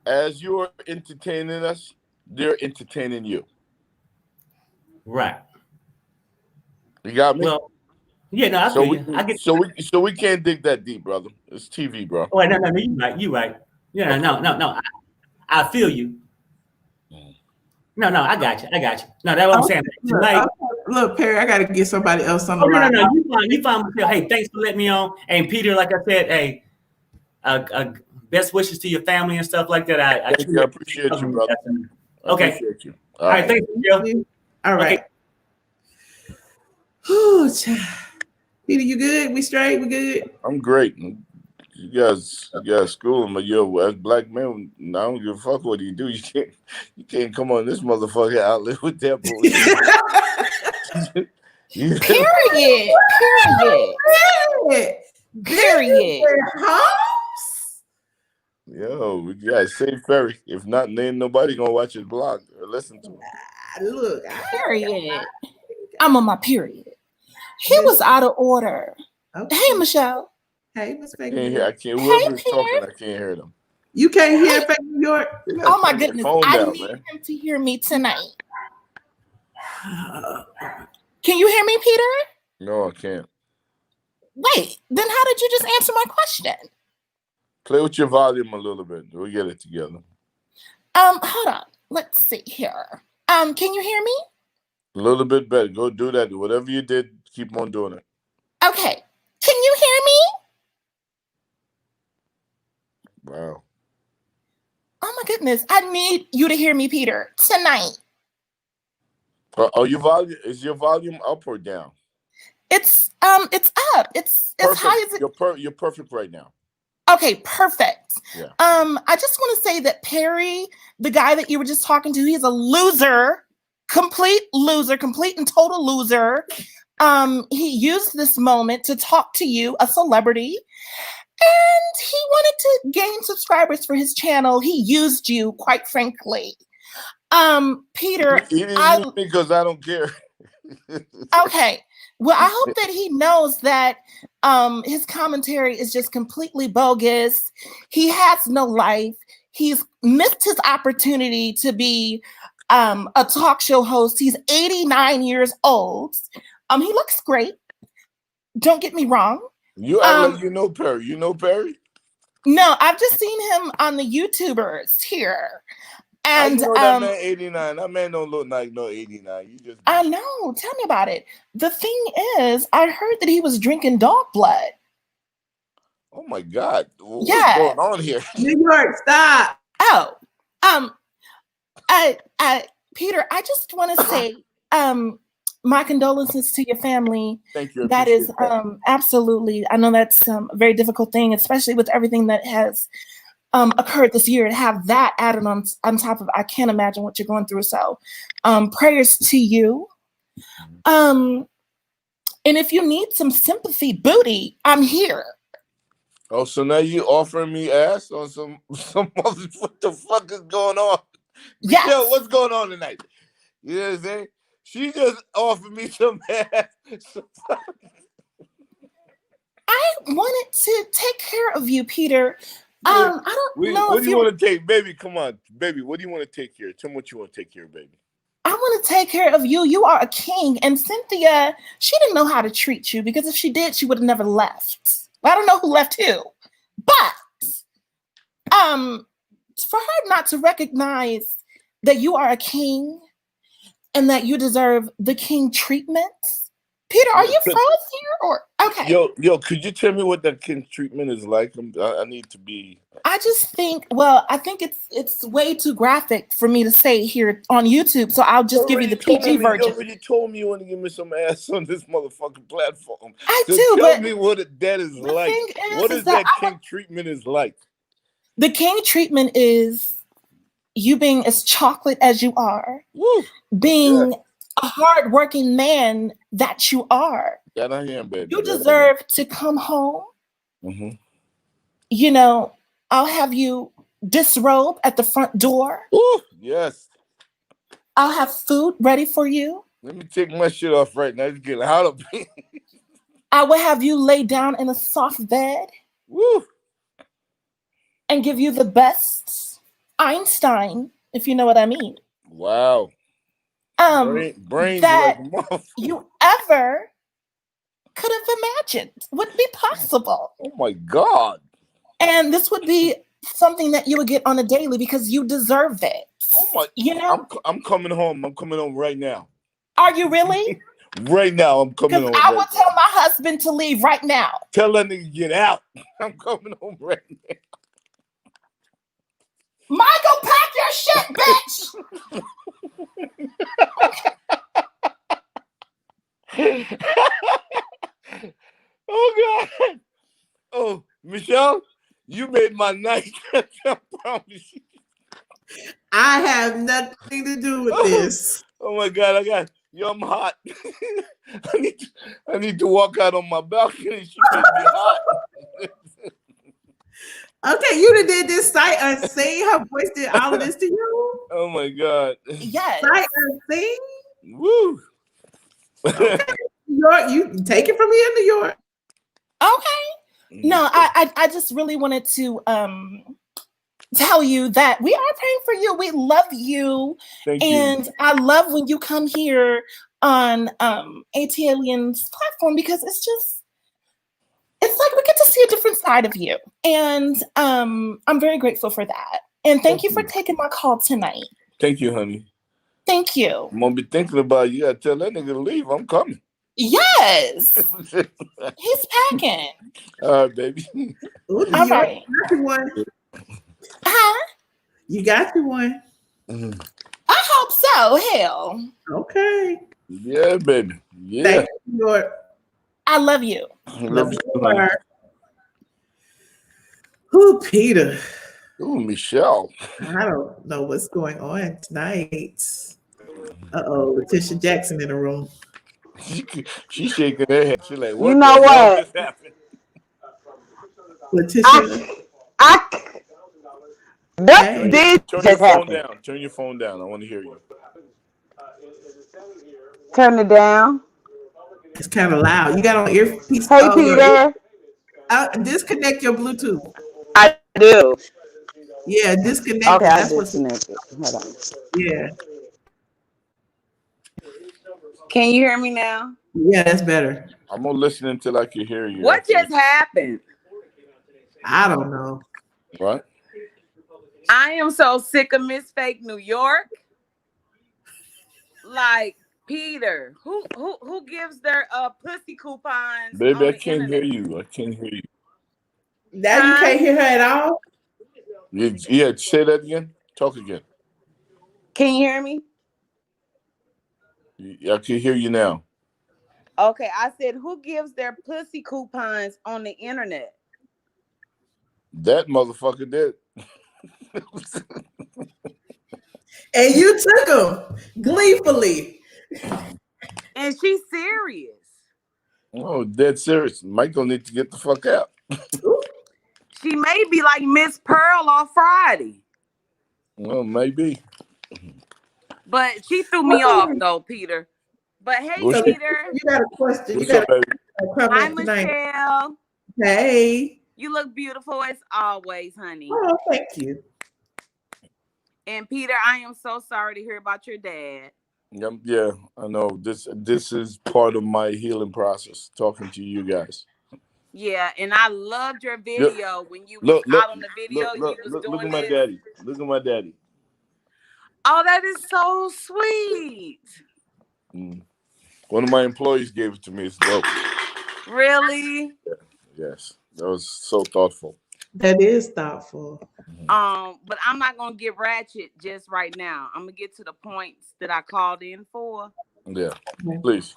[SPEAKER 3] as you're entertaining us, they're entertaining you.
[SPEAKER 6] Right.
[SPEAKER 3] You got me?
[SPEAKER 6] Well, yeah, no, I feel you.
[SPEAKER 3] So we can't dig that deep, brother. It's TV, bro.
[SPEAKER 6] Oh, no, you right. Yeah, no. I feel you. No, I got you. No, that's what I'm saying. Tonight,
[SPEAKER 2] look, Perry, I got to get somebody else on the line.
[SPEAKER 6] No, you fine. Hey, thanks for letting me on. And Peter, like I said, hey, best wishes to your family and stuff like that. I
[SPEAKER 3] appreciate you, brother.
[SPEAKER 6] Okay.
[SPEAKER 3] Appreciate you.
[SPEAKER 6] All right, thanks, Joe.
[SPEAKER 2] All right.
[SPEAKER 6] Okay.
[SPEAKER 2] Peter, you good? We straight? We good?
[SPEAKER 3] I'm great. You guys school him, but yo, as black men, I don't give a fuck what you do. You can't come on this motherfucker outlet with that bullshit.
[SPEAKER 5] Period. Period.
[SPEAKER 3] Yo, we gotta save Ferry. If not, then nobody gonna watch his blog or listen to him.
[SPEAKER 2] Look,
[SPEAKER 5] Period. I'm on my period. He was out of order.
[SPEAKER 2] Okay.
[SPEAKER 5] Hey, Michelle.
[SPEAKER 2] Hey, Miss Fake
[SPEAKER 3] I can't. Whoever's talking, I can't hear them.
[SPEAKER 2] You can't hear Fake New York?
[SPEAKER 5] Oh my goodness! I need him to hear me tonight. Can you hear me, Peter?
[SPEAKER 3] No, I can't.
[SPEAKER 5] Wait. Then how did you just answer my question?
[SPEAKER 3] Play with your volume a little bit. We'll get it together.
[SPEAKER 5] Hold on. Let's see here. Can you hear me?
[SPEAKER 3] A little bit better. Go do that. Whatever you did, keep on doing it.
[SPEAKER 5] Okay. Can you hear me?
[SPEAKER 3] Wow.
[SPEAKER 5] Oh my goodness. I need you to hear me, Peter, tonight.
[SPEAKER 3] Your volume is your volume up or down?
[SPEAKER 5] It's up. It's as high as it.
[SPEAKER 3] You're perfect right now.
[SPEAKER 5] Okay, perfect.
[SPEAKER 3] Yeah.
[SPEAKER 5] I just want to say that Perry, the guy that you were just talking to, he's a loser, complete and total loser. He used this moment to talk to you, a celebrity, and he wanted to gain subscribers for his channel. He used you, quite frankly. Peter,
[SPEAKER 3] He didn't use me because I don't care.
[SPEAKER 5] Okay. Well, I hope that he knows that his commentary is just completely bogus. He has no life. He's missed his opportunity to be a talk show host. He's 89 years old. He looks great. Don't get me wrong.
[SPEAKER 3] You act like you know Perry. You know Perry?
[SPEAKER 5] No, I've just seen him on the YouTubers here. And
[SPEAKER 3] I know that man 89. That man don't look like no 89. You just
[SPEAKER 5] I know. Tell me about it. The thing is, I heard that he was drinking dog blood.
[SPEAKER 3] Oh my God. What's
[SPEAKER 5] Yeah.
[SPEAKER 3] going on here?
[SPEAKER 2] New York, stop.
[SPEAKER 5] Oh. Peter, I just want to say my condolences to your family.
[SPEAKER 3] Thank you.
[SPEAKER 5] That is absolutely, I know that's a very difficult thing, especially with everything that has occurred this year, to have that added on top of, I can't imagine what you're going through. So prayers to you. And if you need some sympathy booty, I'm here.
[SPEAKER 3] Oh, so now you offering me ass on some what the fuck is going on?
[SPEAKER 5] Yes.
[SPEAKER 3] Michelle, what's going on tonight? You know what I'm saying? She just offered me some ass.
[SPEAKER 5] I wanted to take care of you, Peter. I don't know.
[SPEAKER 3] What do you want to take, baby? Come on, baby. What do you want to take care of? Tell me what you want to take care of, baby.
[SPEAKER 5] I want to take care of you. You are a king. And Cynthia, she didn't know how to treat you, because if she did, she would have never left. I don't know who left who. But for her not to recognize that you are a king and that you deserve the king treatment. Peter, are you froze here or okay?
[SPEAKER 3] Yo, could you tell me what that king treatment is like? I need to be.
[SPEAKER 5] I just think, I think it's way too graphic for me to say here on YouTube, so I'll just give you the PG version.
[SPEAKER 3] You already told me you want to give me some ass on this motherfucking platform.
[SPEAKER 5] I
[SPEAKER 3] so
[SPEAKER 5] do,
[SPEAKER 3] tell
[SPEAKER 5] but
[SPEAKER 3] me what that is like. What is that king treatment is like?
[SPEAKER 5] The king treatment is you being as chocolate as you are, being a hardworking man that you are.
[SPEAKER 3] That I am, baby.
[SPEAKER 5] You deserve to come home.
[SPEAKER 3] Mm-hmm.
[SPEAKER 5] You know, I'll have you disrobe at the front door.
[SPEAKER 3] Ooh, yes.
[SPEAKER 5] I'll have food ready for you.
[SPEAKER 3] Let me take my shit off right now. It's getting hot up here.
[SPEAKER 5] I will have you lay down in a soft bed.
[SPEAKER 3] Woo.
[SPEAKER 5] And give you the best Einstein, if you know what I mean.
[SPEAKER 3] Wow. Brains
[SPEAKER 5] that
[SPEAKER 3] like
[SPEAKER 5] you ever could have imagined would be possible.
[SPEAKER 3] Oh my God.
[SPEAKER 5] And this would be something that you would get on a daily because you deserve it.
[SPEAKER 3] Oh my,
[SPEAKER 5] you know?
[SPEAKER 3] I'm coming home. I'm coming home right now.
[SPEAKER 5] Are you really?
[SPEAKER 3] Right now, I'm coming home.
[SPEAKER 5] I will tell my husband to leave right now.
[SPEAKER 3] Tell that nigga get out. I'm coming home right now.
[SPEAKER 5] Michael, pack your shit, bitch.
[SPEAKER 3] Oh God. Oh, Michelle, you made my night. I promise you.
[SPEAKER 2] I have nothing to do with this.
[SPEAKER 3] Oh my God, I'm hot. I need to walk out on my balcony. She made me hot.
[SPEAKER 2] Okay, you did this sight unseen. Her voice did all of this to you.
[SPEAKER 3] Oh my God.
[SPEAKER 7] Yes.
[SPEAKER 2] Sight unseen.
[SPEAKER 3] Woo.
[SPEAKER 2] Okay. New York, you take it from here in New York.
[SPEAKER 7] Okay. No, I just really wanted to tell you that we are praying for you. We love you.
[SPEAKER 3] Thank
[SPEAKER 7] and
[SPEAKER 3] you.
[SPEAKER 7] I love when you come here on ATLien's platform, because it's like we get to see a different side of you. And I'm very grateful for that. And thank you for taking my call tonight.
[SPEAKER 3] Thank you, honey.
[SPEAKER 7] Thank you.
[SPEAKER 3] I'm gonna be thinking about you. You gotta tell that nigga to leave. I'm coming.
[SPEAKER 7] Yes. He's packing.
[SPEAKER 3] All right, baby.
[SPEAKER 2] Ooh,
[SPEAKER 7] All right.
[SPEAKER 2] You got you one.
[SPEAKER 7] Huh?
[SPEAKER 2] You got you one.
[SPEAKER 7] I hope so. Hell.
[SPEAKER 2] Okay.
[SPEAKER 3] Yeah, baby. Yeah.
[SPEAKER 2] Thank you, New York.
[SPEAKER 7] I love you.
[SPEAKER 3] Love you,
[SPEAKER 2] you
[SPEAKER 3] honey.
[SPEAKER 2] Who, Peter?
[SPEAKER 3] Ooh, Michelle.
[SPEAKER 2] I don't know what's going on tonight. Letitia Jackson in the room.
[SPEAKER 3] She's shaking her head. She's like, what
[SPEAKER 8] You know
[SPEAKER 3] the hell
[SPEAKER 8] what?
[SPEAKER 3] just happened?
[SPEAKER 2] Letitia.
[SPEAKER 8] That did
[SPEAKER 3] Turn your
[SPEAKER 8] just
[SPEAKER 3] phone
[SPEAKER 8] happen.
[SPEAKER 3] down. Turn your phone down. I want to hear you.
[SPEAKER 8] Turn it down.
[SPEAKER 2] It's kind of loud. You got on earpiece.
[SPEAKER 8] Hey, Peter.
[SPEAKER 2] Disconnect your Bluetooth.
[SPEAKER 8] I do.
[SPEAKER 2] Yeah, disconnect.
[SPEAKER 8] Okay, I
[SPEAKER 2] That's what's.
[SPEAKER 8] disconnected. Hold on.
[SPEAKER 2] Yeah.
[SPEAKER 9] Can you hear me now?
[SPEAKER 2] Yeah, that's better.
[SPEAKER 3] I'm gonna listen until I can hear you.
[SPEAKER 9] What just happened?
[SPEAKER 2] I don't know.
[SPEAKER 3] What?
[SPEAKER 9] I am so sick of Miss Fake New York. Like, Peter, who gives their pussy coupons?
[SPEAKER 3] Baby,
[SPEAKER 9] on
[SPEAKER 3] I
[SPEAKER 9] the
[SPEAKER 3] can't
[SPEAKER 9] internet?
[SPEAKER 3] hear you. I can't hear you.
[SPEAKER 2] Now you can't hear her at all?
[SPEAKER 3] Yeah, say that again. Talk again.
[SPEAKER 9] Can you hear me?
[SPEAKER 3] I can hear you now.
[SPEAKER 9] Okay, I said, who gives their pussy coupons on the internet?
[SPEAKER 3] That motherfucker did.
[SPEAKER 2] And you took them gleefully.
[SPEAKER 9] And she's serious.
[SPEAKER 3] Oh, dead serious. Michael need to get the fuck out.
[SPEAKER 9] She may be like Miss Pearl on Friday.
[SPEAKER 3] Well, maybe.
[SPEAKER 9] But she threw me off though, Peter. But hey,
[SPEAKER 3] What's
[SPEAKER 9] Peter.
[SPEAKER 2] You got a question.
[SPEAKER 3] What's up, baby?
[SPEAKER 9] Hi, Michelle.
[SPEAKER 2] Hey.
[SPEAKER 9] You look beautiful as always, honey.
[SPEAKER 2] Oh, thank you.
[SPEAKER 9] And Peter, I am so sorry to hear about your dad.
[SPEAKER 3] Yeah, I know. This is part of my healing process, talking to you guys.
[SPEAKER 9] Yeah, and I loved your video when you was out on the video. You was doing
[SPEAKER 3] look at my daddy. Look at my daddy.
[SPEAKER 9] Oh, that is so sweet.
[SPEAKER 3] One of my employees gave it to me. It's dope.
[SPEAKER 9] Really?
[SPEAKER 3] Yeah, yes. That was so thoughtful.
[SPEAKER 2] That is thoughtful.
[SPEAKER 9] But I'm not gonna get ratchet just right now. I'm gonna get to the points that I called in for.
[SPEAKER 3] Yeah, please.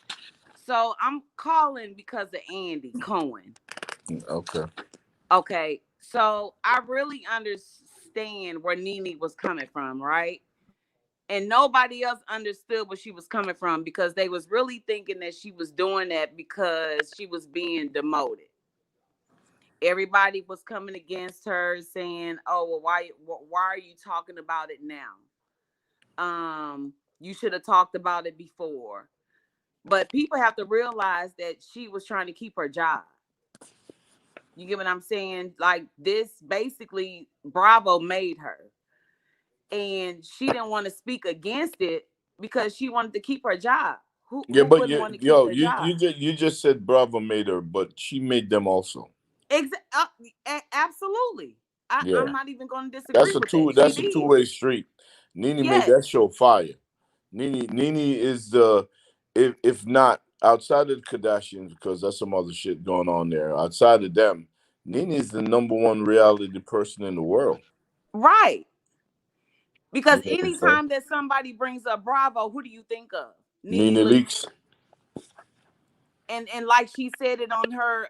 [SPEAKER 9] So I'm calling because of Andy Cohen.
[SPEAKER 3] Okay.
[SPEAKER 9] Okay. So I really understand where Nene was coming from, right? And nobody else understood where she was coming from, because they was really thinking that she was doing that because she was being demoted. Everybody was coming against her saying, oh, well, why are you talking about it now? You should have talked about it before. But people have to realize that she was trying to keep her job. You get what I'm saying? Like, this basically Bravo made her. And she didn't want to speak against it because she wanted to keep her job. Who wouldn't want to keep their job?
[SPEAKER 3] You just said Bravo made her, but she made them also.
[SPEAKER 9] Absolutely. I'm not even going to disagree with that.
[SPEAKER 3] That's a two-way street. Nene made that show fire. Nene is the, if not outside of the Kardashians, because that's some other shit going on there. Outside of them, Nene is the #1 reality person in the world.
[SPEAKER 9] Right. Because anytime that somebody brings up Bravo, who do you think of?
[SPEAKER 3] Nene Leakes.
[SPEAKER 9] And like she said it on her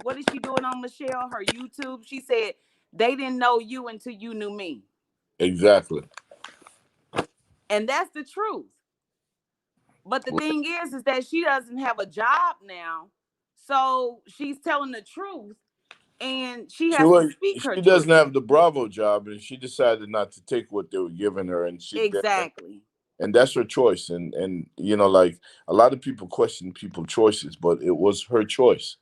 [SPEAKER 9] what is she doing on Michelle, her YouTube? She said they didn't know you until you knew me.
[SPEAKER 3] Exactly.
[SPEAKER 9] And that's the truth. But the thing is that she doesn't have a job now. So she's telling the truth, and she has to speak her
[SPEAKER 3] She doesn't
[SPEAKER 9] truth.
[SPEAKER 3] have the Bravo job, and she decided not to take what they were giving her, and she
[SPEAKER 9] Exactly.
[SPEAKER 3] and that's her choice. And you know, like a lot of people question people's choices, but it was her choice.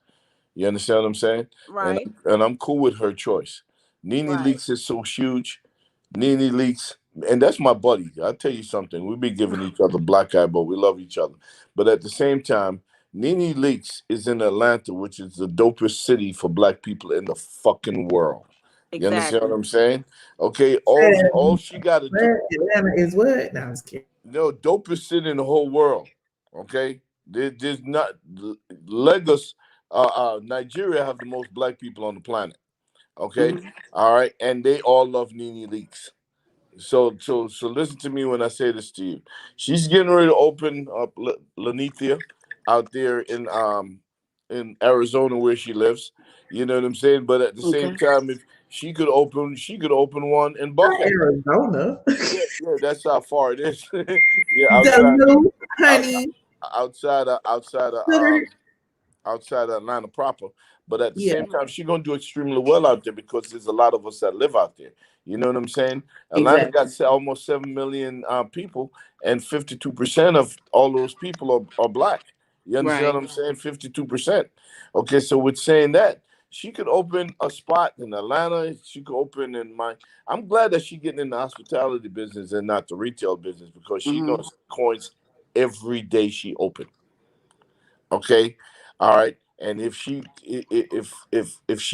[SPEAKER 3] You understand what I'm saying?
[SPEAKER 9] Right.
[SPEAKER 3] And I'm cool with her choice. Nene
[SPEAKER 9] Right.
[SPEAKER 3] Leakes is so huge. Nene Leakes, and that's my buddy. I'll tell you something. We be giving each other black eye, but we love each other. But at the same time, Nene Leakes is in Atlanta, which is the dopest city for black people in the fucking world. You understand what
[SPEAKER 9] Exactly.
[SPEAKER 3] I'm saying? Okay, all she got to do.
[SPEAKER 2] Atlanta is what? No, I was kidding.
[SPEAKER 3] No, dopest city in the whole world. Okay, there's not Lagos. Nigeria have the most black people on the planet. Okay,
[SPEAKER 9] Mhm.
[SPEAKER 3] all right, and they all love Nene Leakes. So listen to me when I say this to you. She's getting ready to open up Lanithia out there in Arizona where she lives. You know what I'm saying? But at the same
[SPEAKER 9] Okay.
[SPEAKER 3] time, if she could open one in Buffalo.
[SPEAKER 2] Arizona.
[SPEAKER 3] Yeah, that's how far it is. Yeah,
[SPEAKER 2] Duluth,
[SPEAKER 3] out,
[SPEAKER 2] honey.
[SPEAKER 3] outside of
[SPEAKER 2] Consider-
[SPEAKER 3] outside of Atlanta proper. But at the
[SPEAKER 2] Yeah,
[SPEAKER 3] same time, she's gonna do extremely well out there because there's a lot of us that live out there. You know what I'm saying? Atlanta
[SPEAKER 2] exactly.
[SPEAKER 3] got almost 7 million people, and 52% of all those people are black. You understand
[SPEAKER 9] Right.
[SPEAKER 3] what I'm saying? 52%. Okay, so with saying that, she could open a spot in Atlanta. She could open in my. I'm glad that she's getting in the hospitality business and not the retail business because she
[SPEAKER 9] Mhm.
[SPEAKER 3] knows coins every day she open. Okay, all right. And if she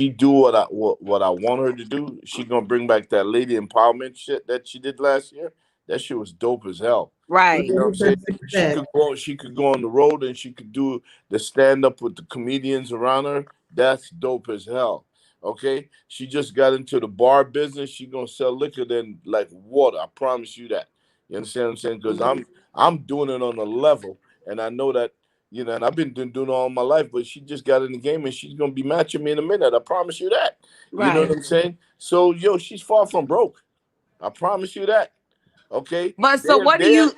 [SPEAKER 3] do what I want her to do, she gonna bring back that lady empowerment shit that she did last year. That shit was dope as hell.
[SPEAKER 9] Right.
[SPEAKER 3] You know what I'm saying?
[SPEAKER 2] 100%.
[SPEAKER 3] She could go on the road and she could do the stand up with the comedians around her. That's dope as hell. Okay, she just got into the bar business. She gonna sell liquor then like water. I promise you that. You understand what I'm saying? Because
[SPEAKER 9] Mhm.
[SPEAKER 3] I'm doing it on a level, and I know that and I've been doing it all my life. But she just got in the game, and she's gonna be matching me in a minute. I promise you that. You know
[SPEAKER 9] Right.
[SPEAKER 3] what I'm saying? So she's far from broke. I promise you that. Okay,
[SPEAKER 9] But so what do you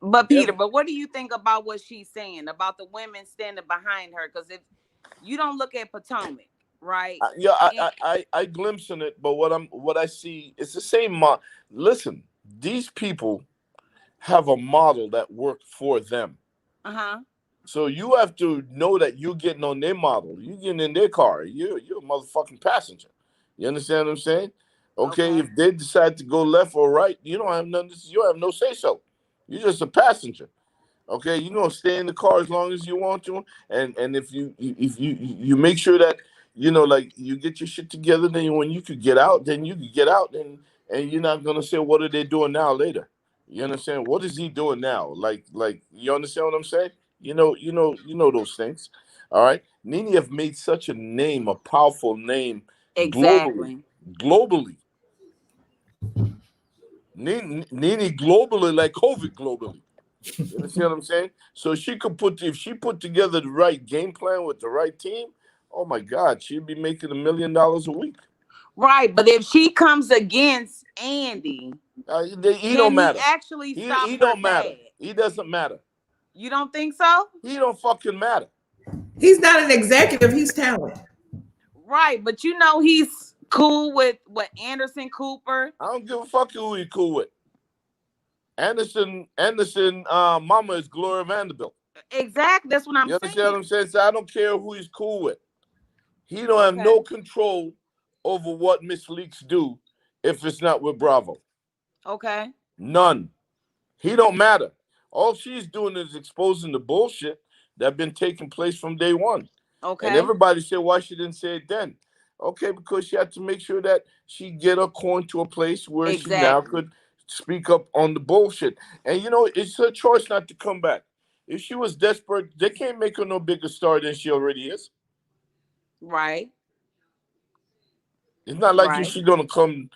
[SPEAKER 9] but
[SPEAKER 3] they're
[SPEAKER 9] Peter, but what do you think about what she's saying about the women standing behind her? Because if you don't look at Potomac, right?
[SPEAKER 3] Yeah,
[SPEAKER 9] And
[SPEAKER 3] I glimpse in it, but what I see it's the same listen, these people have a model that worked for them.
[SPEAKER 9] uh-huh.
[SPEAKER 3] So you have to know that you're getting on their model. You're getting in their car. You're a motherfucking passenger. You understand what I'm saying? Okay,
[SPEAKER 9] Okay.
[SPEAKER 3] if they decide to go left or right, you don't have none. You have no say so. You're just a passenger. Okay, you're gonna stay in the car as long as you want to, and if you make sure that like you get your shit together, then when you could get out, then you could get out, and you're not gonna say what are they doing now later. You understand? What is he doing now? Like you understand what I'm saying? You know those things. All right, Nene have made such a name, a powerful name globally,
[SPEAKER 9] Exactly.
[SPEAKER 3] globally. Nene globally, like COVID globally. You understand what I'm saying? So if she put together the right game plan with the right team, oh my God, she'd be making $1 million a week.
[SPEAKER 9] Right. But if she comes against Andy,
[SPEAKER 3] He
[SPEAKER 9] can
[SPEAKER 3] don't
[SPEAKER 9] he
[SPEAKER 3] matter.
[SPEAKER 9] actually stop
[SPEAKER 3] He
[SPEAKER 9] her
[SPEAKER 3] don't matter.
[SPEAKER 9] dad?
[SPEAKER 3] He doesn't matter.
[SPEAKER 9] You don't think so?
[SPEAKER 3] He don't fucking matter.
[SPEAKER 2] He's not an executive. He's talent.
[SPEAKER 9] Right. But he's cool with what Anderson Cooper.
[SPEAKER 3] I don't give a fuck who he cool with. Anderson, mama is Gloria Vanderbilt.
[SPEAKER 9] Exactly. That's what I'm
[SPEAKER 3] You understand what I'm
[SPEAKER 9] saying.
[SPEAKER 3] saying? So I don't care who he's cool with. He don't have
[SPEAKER 9] Okay.
[SPEAKER 3] no control over what Miss Leakes do if it's not with Bravo.
[SPEAKER 9] Okay.
[SPEAKER 3] None. He don't matter. All she's doing is exposing the bullshit that been taking place from day one. And
[SPEAKER 9] Okay.
[SPEAKER 3] everybody said why she didn't say it then. Okay, because she had to make sure that she get her coin to a place where she now
[SPEAKER 9] Exactly.
[SPEAKER 3] could speak up on the bullshit. And it's her choice not to come back. If she was desperate, they can't make her no bigger star than she already is.
[SPEAKER 9] Right.
[SPEAKER 3] It's not like if
[SPEAKER 9] Right.
[SPEAKER 3] she's gonna come,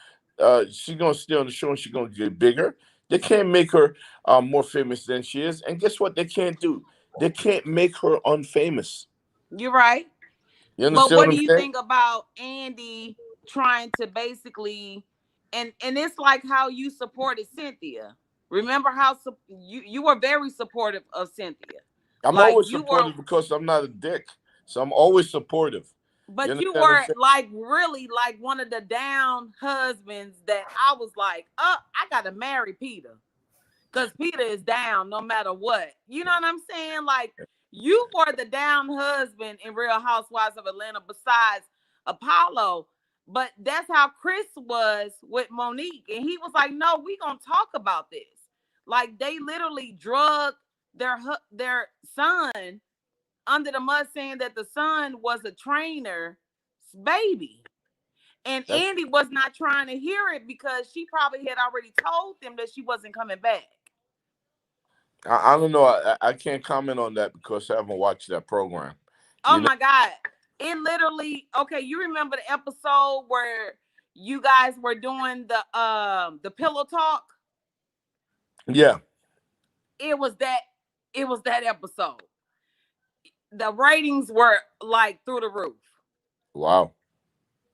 [SPEAKER 3] she's gonna stay on the show and she's gonna get bigger. They can't make her more famous than she is. And guess what? They can't do. they can't make her unfamous.
[SPEAKER 9] You're right.
[SPEAKER 3] You
[SPEAKER 9] But
[SPEAKER 3] understand
[SPEAKER 9] what
[SPEAKER 3] what
[SPEAKER 9] do
[SPEAKER 3] I'm
[SPEAKER 9] you
[SPEAKER 3] saying?
[SPEAKER 9] think about Andy trying to basically, and it's like how you supported Cynthia. Remember how you were very supportive of Cynthia.
[SPEAKER 3] I'm
[SPEAKER 9] Like
[SPEAKER 3] always
[SPEAKER 9] you were,
[SPEAKER 3] supportive because I'm not a dick. So I'm always supportive. You
[SPEAKER 9] but you
[SPEAKER 3] understand what I'm
[SPEAKER 9] were
[SPEAKER 3] saying?
[SPEAKER 9] like really like one of the down husbands that I was like, oh, I gotta marry Peter. Because Peter is down no matter what. You know what I'm saying? Like, you were the down husband in Real Housewives of Atlanta besides Apollo. But that's how Chris was with Monique. And he was like, no, we going to talk about this. Like, they literally drugged their son under the mud saying that the son was a trainer's baby. And
[SPEAKER 3] That's,
[SPEAKER 9] Andy was not trying to hear it because she probably had already told them that she wasn't coming back.
[SPEAKER 3] I don't know. I can't comment on that because I haven't watched that program.
[SPEAKER 9] Oh
[SPEAKER 3] You know?
[SPEAKER 9] my God. It literally, okay, you remember the episode where you guys were doing the pillow talk?
[SPEAKER 3] Yeah.
[SPEAKER 9] It was that episode. The ratings were like through the roof.
[SPEAKER 3] Wow.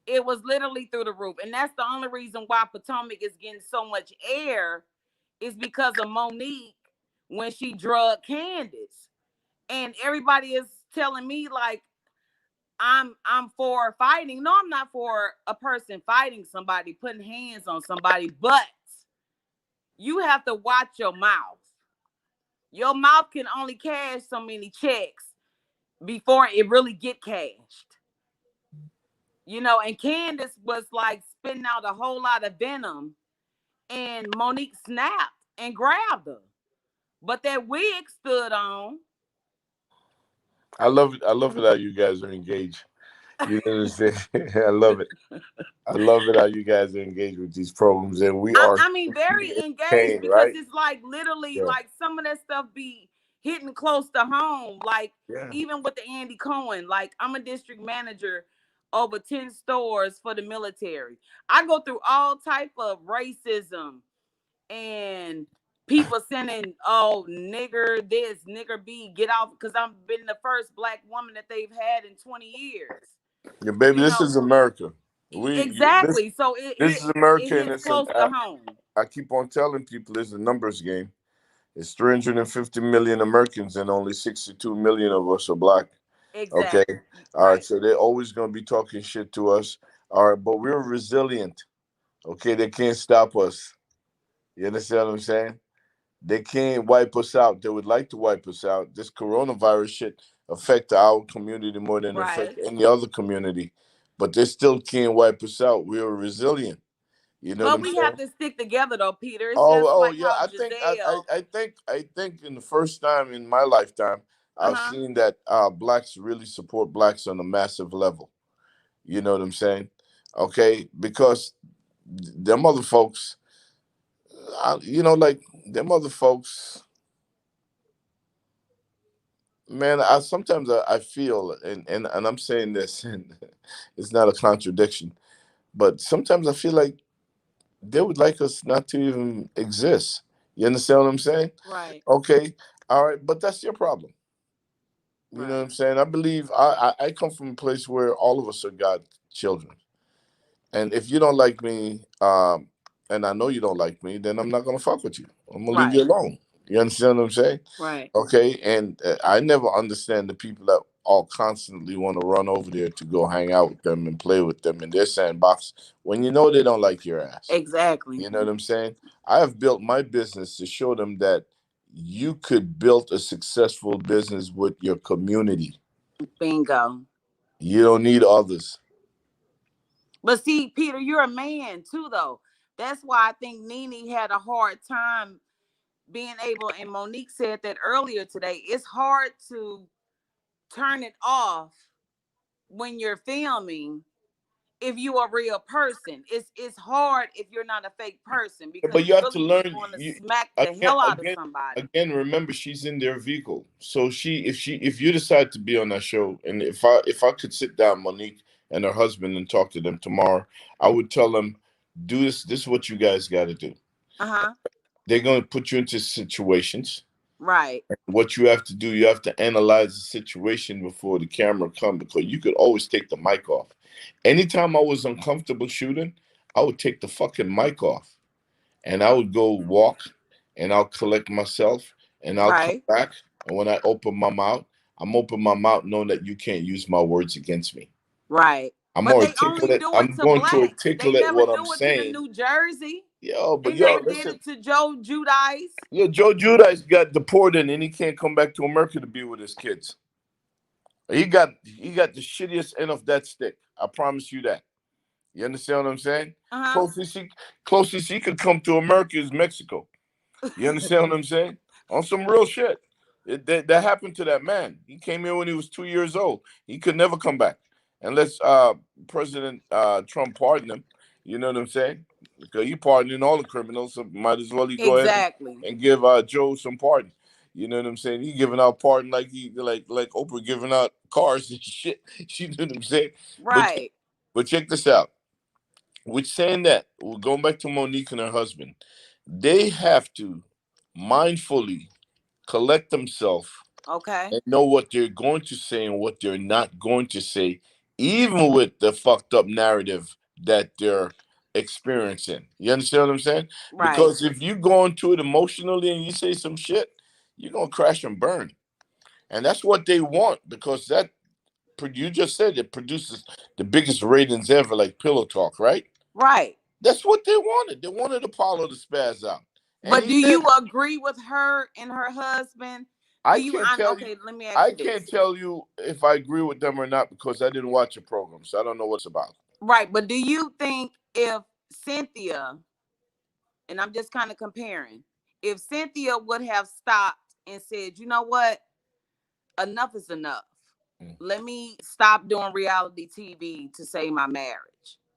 [SPEAKER 9] It was literally through the roof. And that's the only reason why Potomac is getting so much air is because of Monique when she drugged Candace. And everybody is telling me like I'm for fighting. No, I'm not for a person fighting somebody, putting hands on somebody, but you have to watch your mouth. Your mouth can only cash so many checks before it really get cashed. You know, and Candace was like spitting out a whole lot of venom, and Monique snapped and grabbed her. But that wig stood on.
[SPEAKER 3] I love it. I love it how you guys are engaged. You understand? I love it. I love it how you guys are engaged with these programs, and we are.
[SPEAKER 9] I mean, very engaged because
[SPEAKER 3] right?
[SPEAKER 9] it's like literally
[SPEAKER 3] Yeah.
[SPEAKER 9] like some of that stuff be hitting close to home. Like
[SPEAKER 3] Yeah.
[SPEAKER 9] even with the Andy Cohen, like I'm a district manager over 10 stores for the military. I go through all type of racism and people sending, oh, nigger this, nigger B, get off, because I've been the first Black woman that they've had in 20 years.
[SPEAKER 3] Yeah, baby,
[SPEAKER 9] You
[SPEAKER 3] this
[SPEAKER 9] know,
[SPEAKER 3] is America.
[SPEAKER 9] exactly. So
[SPEAKER 3] This is
[SPEAKER 9] it
[SPEAKER 3] America, and
[SPEAKER 9] hits close to home.
[SPEAKER 3] I keep on telling people it's a numbers game. It's 350 million Americans, and only 62 million of us are Black.
[SPEAKER 9] Exactly.
[SPEAKER 3] Okay. All right. So they're always going to be talking shit to us. All right. But we're resilient. Okay. They can't stop us. You understand what I'm saying? They can't wipe us out. They would like to wipe us out. This coronavirus shit affect our community more than it affect any other community. But they still can't wipe us out. We are resilient. You know what
[SPEAKER 9] But
[SPEAKER 3] I'm
[SPEAKER 9] we
[SPEAKER 3] saying?
[SPEAKER 9] have to stick together though, Peter. It's just
[SPEAKER 3] Oh
[SPEAKER 9] like
[SPEAKER 3] yeah.
[SPEAKER 9] how
[SPEAKER 3] I
[SPEAKER 9] Giselle.
[SPEAKER 3] think in the first time in my lifetime, I've seen that Blacks really support Blacks on a massive level. You know what I'm saying? Okay, because them other folks, like them other folks, man. I feel, and I'm saying this, and it's not a contradiction, but sometimes I feel like they would like us not to even exist. You understand what I'm saying?
[SPEAKER 9] Right.
[SPEAKER 3] Okay, all right, but that's your problem. You
[SPEAKER 9] Right.
[SPEAKER 3] know what I'm saying? I believe I come from a place where all of us are God's children. And if you don't like me, and I know you don't like me, then I'm not gonna fuck with you. I'm gonna leave you alone. You understand what I'm saying?
[SPEAKER 9] Right.
[SPEAKER 3] Okay. And I never understand the people that all constantly want to run over there to go hang out with them and play with them in their sandbox when you know they don't like your ass.
[SPEAKER 9] Exactly.
[SPEAKER 3] You know what I'm saying? I have built my business to show them that you could build a successful business with your community.
[SPEAKER 9] Bingo.
[SPEAKER 3] You don't need others.
[SPEAKER 9] But see, Peter, you're a man too, though. That's why I think Nene had a hard time being able, and Monique said that earlier today, it's hard to turn it off when you're filming if you're a real person. It's hard if you're not a fake person because
[SPEAKER 3] But you have to
[SPEAKER 9] really
[SPEAKER 3] learn.
[SPEAKER 9] want to smack the hell out of somebody.
[SPEAKER 3] Again, remember she's in their vehicle. So if you decide to be on that show, and if I could sit down Monique and her husband and talk to them tomorrow, I would tell them, do this. This is what you guys got to do.
[SPEAKER 9] Uh-huh.
[SPEAKER 3] They're going to put you into situations.
[SPEAKER 9] Right.
[SPEAKER 3] What you have to do, you have to analyze the situation before the camera comes, because you could always take the mic off. Anytime I was uncomfortable shooting, I would take the fucking mic off and I would go walk and I'll collect myself and I'll come
[SPEAKER 9] Right.
[SPEAKER 3] back. And when I open my mouth, I'm open my mouth knowing that you can't use my words against me.
[SPEAKER 9] Right.
[SPEAKER 3] I'm
[SPEAKER 9] But
[SPEAKER 3] more
[SPEAKER 9] they only
[SPEAKER 3] articulate.
[SPEAKER 9] do it
[SPEAKER 3] I'm
[SPEAKER 9] to
[SPEAKER 3] going to
[SPEAKER 9] blacks. They
[SPEAKER 3] articulate
[SPEAKER 9] never
[SPEAKER 3] what I'm
[SPEAKER 9] do it to the
[SPEAKER 3] saying.
[SPEAKER 9] New Jersey.
[SPEAKER 3] Yo, but
[SPEAKER 9] They
[SPEAKER 3] yo,
[SPEAKER 9] never did
[SPEAKER 3] listen.
[SPEAKER 9] it to Joe Judice.
[SPEAKER 3] Yo, Joe Judice got deported and he can't come back to America to be with his kids. He got the shittiest end of that stick. I promise you that. You understand what I'm saying?
[SPEAKER 9] Uh-huh.
[SPEAKER 3] Closest he could come to America is Mexico. You understand what I'm saying? On some real shit. That happened to that man. He came here when he was 2 years old. He could never come back unless President Trump pardoned him. You know what I'm saying? Because he pardoning all the criminals, so might as well he go ahead
[SPEAKER 9] Exactly.
[SPEAKER 3] and give Joe some pardon. You know what I'm saying? He giving out pardon like like Oprah giving out cars and shit. You know what I'm saying?
[SPEAKER 9] Right.
[SPEAKER 3] But check this out. With saying that, we're going back to Monique and her husband. They have to mindfully collect themselves
[SPEAKER 9] Okay.
[SPEAKER 3] and know what they're going to say and what they're not going to say, even with the fucked up narrative that they're experiencing. You understand what I'm saying?
[SPEAKER 9] Right.
[SPEAKER 3] Because if you go into it emotionally and you say some shit, you're going to crash and burn. And that's what they want, because that, you just said, it produces the biggest ratings ever, like Pillow Talk, right?
[SPEAKER 9] Right.
[SPEAKER 3] That's what they wanted. They wanted Apollo to spaz out. And
[SPEAKER 9] But
[SPEAKER 3] he
[SPEAKER 9] do
[SPEAKER 3] did.
[SPEAKER 9] you agree with her and her husband?
[SPEAKER 3] I can't tell
[SPEAKER 9] okay,
[SPEAKER 3] you.
[SPEAKER 9] let me ask
[SPEAKER 3] I
[SPEAKER 9] you
[SPEAKER 3] can't
[SPEAKER 9] this.
[SPEAKER 3] tell you if I agree with them or not, because I didn't watch the program, so I don't know what it's about.
[SPEAKER 9] Right, but do you think if Cynthia, and I'm just kind of comparing, if Cynthia would have stopped and said, you know what, enough is enough. Let me stop doing reality TV to save my marriage.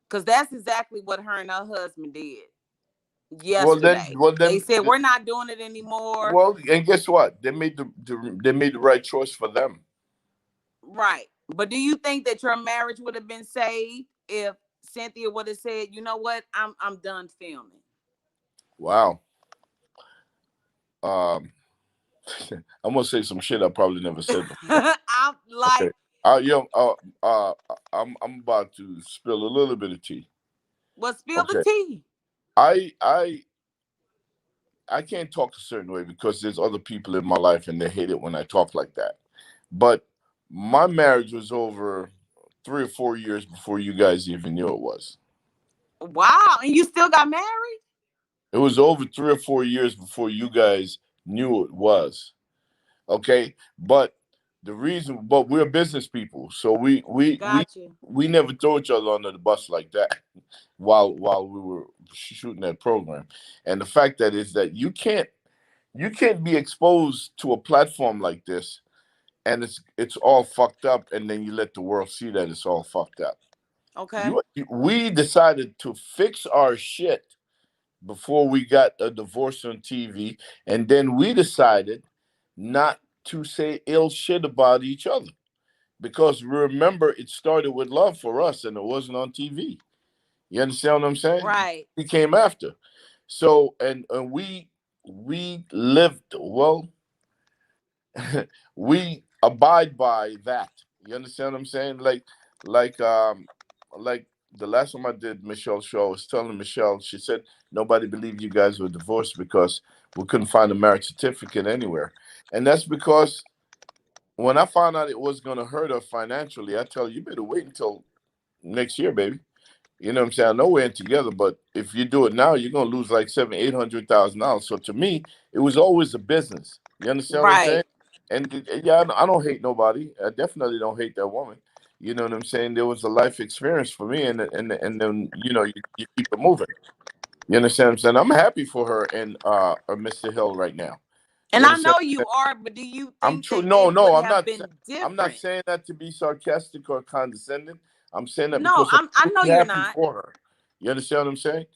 [SPEAKER 9] Because that's exactly what her and her husband did yesterday. They said, we're not doing it anymore.
[SPEAKER 3] Well, and guess what? They made the right choice for them.
[SPEAKER 9] Right. But do you think that your marriage would have been saved if Cynthia would have said, you know what, I'm done filming?
[SPEAKER 3] Wow. I'm gonna say some shit I probably never said before.
[SPEAKER 9] I'm like,
[SPEAKER 3] okay. I'm about to spill a little bit of tea.
[SPEAKER 9] well, spill the tea.
[SPEAKER 3] I can't talk a certain way because there's other people in my life and they hate it when I talk like that. But my marriage was over 3 or 4 years before you guys even knew it was.
[SPEAKER 9] Wow. And you still got married?
[SPEAKER 3] It was over 3 or 4 years before you guys knew it was. Okay. But we're business people. So we never throw each other under the bus like that while we were shooting that program. And the fact that is that you can't be exposed to a platform like this and it's all fucked up, and then you let the world see that it's all fucked up.
[SPEAKER 9] Okay.
[SPEAKER 3] We decided to fix our shit before we got a divorce on TV, and then we decided not to say ill shit about each other, because remember, it started with love for us and it wasn't on TV. You understand what I'm saying?
[SPEAKER 9] Right.
[SPEAKER 3] We came after. So and we lived well. We abide by that. You understand what I'm saying? Like the last time I did Michelle's show, I was telling Michelle, she said nobody believed you guys were divorced because we couldn't find a marriage certificate anywhere. And that's because when I found out it was gonna hurt her financially, I tell her, you better wait until next year, baby. You know what I'm saying? I know we're in together, but if you do it now, you're gonna lose like $700,000-800,000. So to me, it was always a business. You understand what I'm saying? And yeah, I don't hate nobody. I definitely don't hate that woman. You know what I'm saying? There was a life experience for me, and then you keep it moving. You understand what I'm saying? I'm happy for her and Mr. Hill right now.
[SPEAKER 9] And I know you are, but do you think
[SPEAKER 3] I'm true?
[SPEAKER 9] that
[SPEAKER 3] No,
[SPEAKER 9] it would
[SPEAKER 3] I'm
[SPEAKER 9] have
[SPEAKER 3] not.
[SPEAKER 9] been different?
[SPEAKER 3] I'm not saying that to be sarcastic or condescending. I'm saying that
[SPEAKER 9] No,
[SPEAKER 3] because
[SPEAKER 9] I know you're
[SPEAKER 3] happy
[SPEAKER 9] not.
[SPEAKER 3] for her. You understand what I'm saying?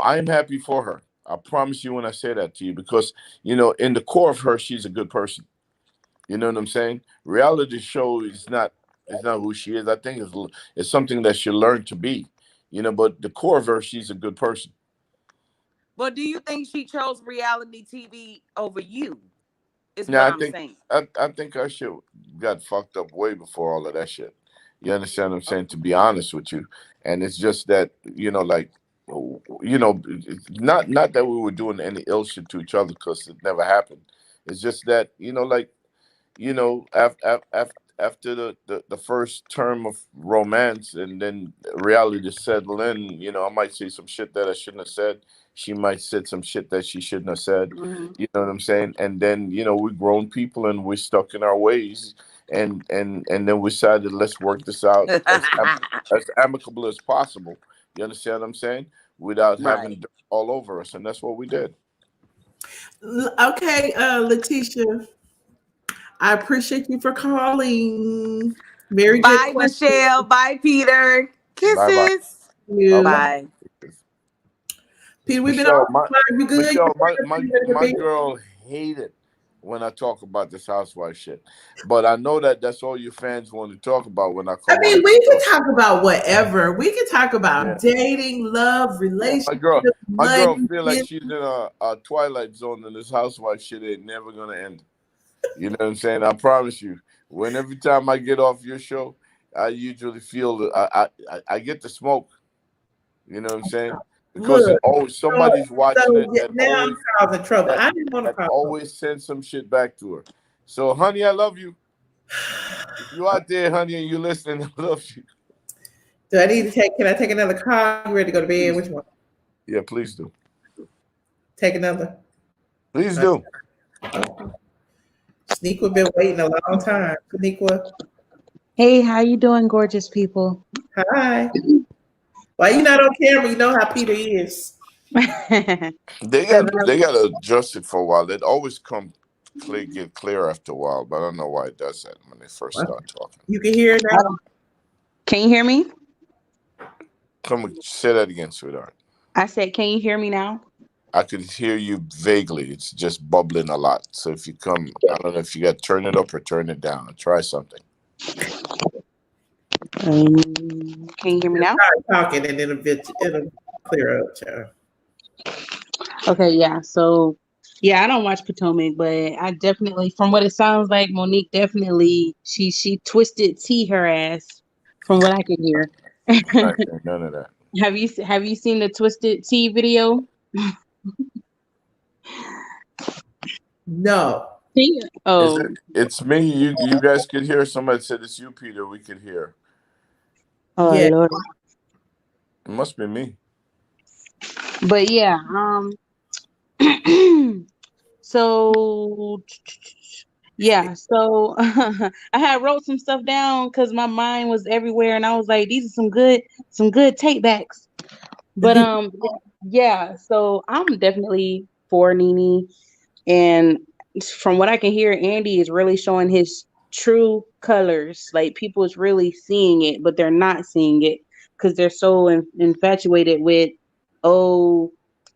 [SPEAKER 3] I'm happy for her. I promise you when I say that to you, because in the core of her, she's a good person. You know what I'm saying? Reality show is not who she is. I think it's something that she learned to be. But the core of her, she's a good person.
[SPEAKER 9] But do you think she chose reality TV over you? Is
[SPEAKER 3] Yeah,
[SPEAKER 9] what I'm saying.
[SPEAKER 3] I think our shit got fucked up way before all of that shit. You understand what I'm saying? To be honest with you, and it's just that like, not that we were doing any ill shit to each other because it never happened. It's just that like, after the first term of romance and then reality to settle in, I might say some shit that I shouldn't have said. She might said some shit that she shouldn't have said.
[SPEAKER 9] Mhm.
[SPEAKER 3] You know what I'm saying? And then, we're grown people and we're stuck in our ways. And then we decided, let's work this out as amicable as possible. You understand what I'm saying? Without
[SPEAKER 9] Right.
[SPEAKER 3] having dirt all over us. And that's what we did.
[SPEAKER 2] Okay, Letitia, I appreciate you for calling. Very good
[SPEAKER 9] Bye,
[SPEAKER 2] question.
[SPEAKER 9] Michelle. Bye, Peter.
[SPEAKER 3] Bye bye.
[SPEAKER 9] Kisses.
[SPEAKER 2] You.
[SPEAKER 3] Okay.
[SPEAKER 9] Bye.
[SPEAKER 2] Peter, we've been
[SPEAKER 3] Michelle,
[SPEAKER 2] on. You good? You
[SPEAKER 3] my
[SPEAKER 2] good?
[SPEAKER 3] girl hated when I talk about this housewife shit. But I know that that's all you fans want to talk about when I
[SPEAKER 2] I
[SPEAKER 3] come on
[SPEAKER 2] mean,
[SPEAKER 3] the
[SPEAKER 2] we
[SPEAKER 3] show.
[SPEAKER 2] can talk about whatever. We can talk
[SPEAKER 3] Yeah.
[SPEAKER 2] about dating, love,
[SPEAKER 3] Yeah,
[SPEAKER 2] relationships,
[SPEAKER 3] my girl
[SPEAKER 2] money.
[SPEAKER 3] feel like she's in a twilight zone and this housewife shit ain't never gonna end. You know what I'm saying? I promise you. When every time I get off your show, I usually feel that I get the smoke. You know what I'm saying? Because it
[SPEAKER 2] Look,
[SPEAKER 3] always somebody's watching it
[SPEAKER 2] yeah, now I'm causing trouble. I didn't want to
[SPEAKER 3] that
[SPEAKER 2] cause trouble.
[SPEAKER 3] always send some shit back to her. So, honey, I love you. If you out there, honey, and you listening, I love you.
[SPEAKER 2] Do I need to take? Can I take another call? You ready to go to bed? Which one?
[SPEAKER 3] Yeah, please do.
[SPEAKER 2] Take another.
[SPEAKER 3] Please do.
[SPEAKER 2] Sneakwa been waiting a long time. Sneakwa,
[SPEAKER 10] Hey, how you doing, gorgeous people?
[SPEAKER 2] hi. Why you not on camera? You know how Peter is.
[SPEAKER 3] They got to adjust it for a while. It always get clear after a while, but I don't know why it does that when they first start talking.
[SPEAKER 2] You can hear it now.
[SPEAKER 10] Can you hear me?
[SPEAKER 3] Say that again, sweetheart.
[SPEAKER 10] I said, can you hear me now?
[SPEAKER 3] I could hear you vaguely. It's just bubbling a lot. So if you come, I don't know if you got to turn it up or turn it down. Try something.
[SPEAKER 10] Can you hear me now?
[SPEAKER 2] Start talking and it'll clear up, child.
[SPEAKER 10] Okay, yeah. So, yeah, I don't watch Potomac, but I definitely, from what it sounds like, Monique definitely she twisted T her ass, from what I can hear.
[SPEAKER 3] None of that.
[SPEAKER 10] Have you seen the Twisted T video?
[SPEAKER 2] No.
[SPEAKER 10] Oh,
[SPEAKER 3] It's me. You guys could hear. Somebody said it's you, Peter. We could hear.
[SPEAKER 10] oh
[SPEAKER 2] Yeah.
[SPEAKER 10] Lord.
[SPEAKER 3] It must be me.
[SPEAKER 10] But yeah, so yeah, so I had wrote some stuff down because my mind was everywhere, and I was like, these are some good take backs. But yeah, so I'm definitely for Nene, and from what I can hear, Andy is really showing his true colors. Like, people is really seeing it, but they're not seeing it because they're so infatuated with, oh,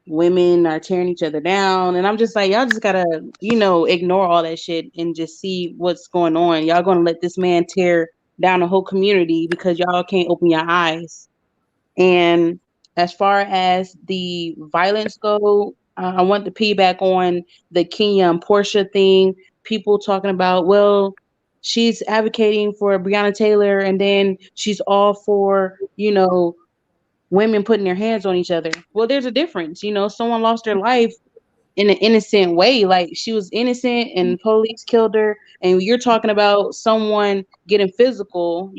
[SPEAKER 10] women are tearing each other down. And I'm just like, y'all just gotta, ignore all that shit and just see what's going on. Y'all gonna let this man tear down the whole community because y'all can't open your eyes. And as far as the violence go, I want to piggyback on the Kenya and Portia thing. People talking about, well, she's advocating for Breonna Taylor, and then she's all for, women putting their hands on each other. Well, there's a difference. Someone lost their life in an innocent way. Like, she was innocent and police killed her. And you're talking about someone getting physical,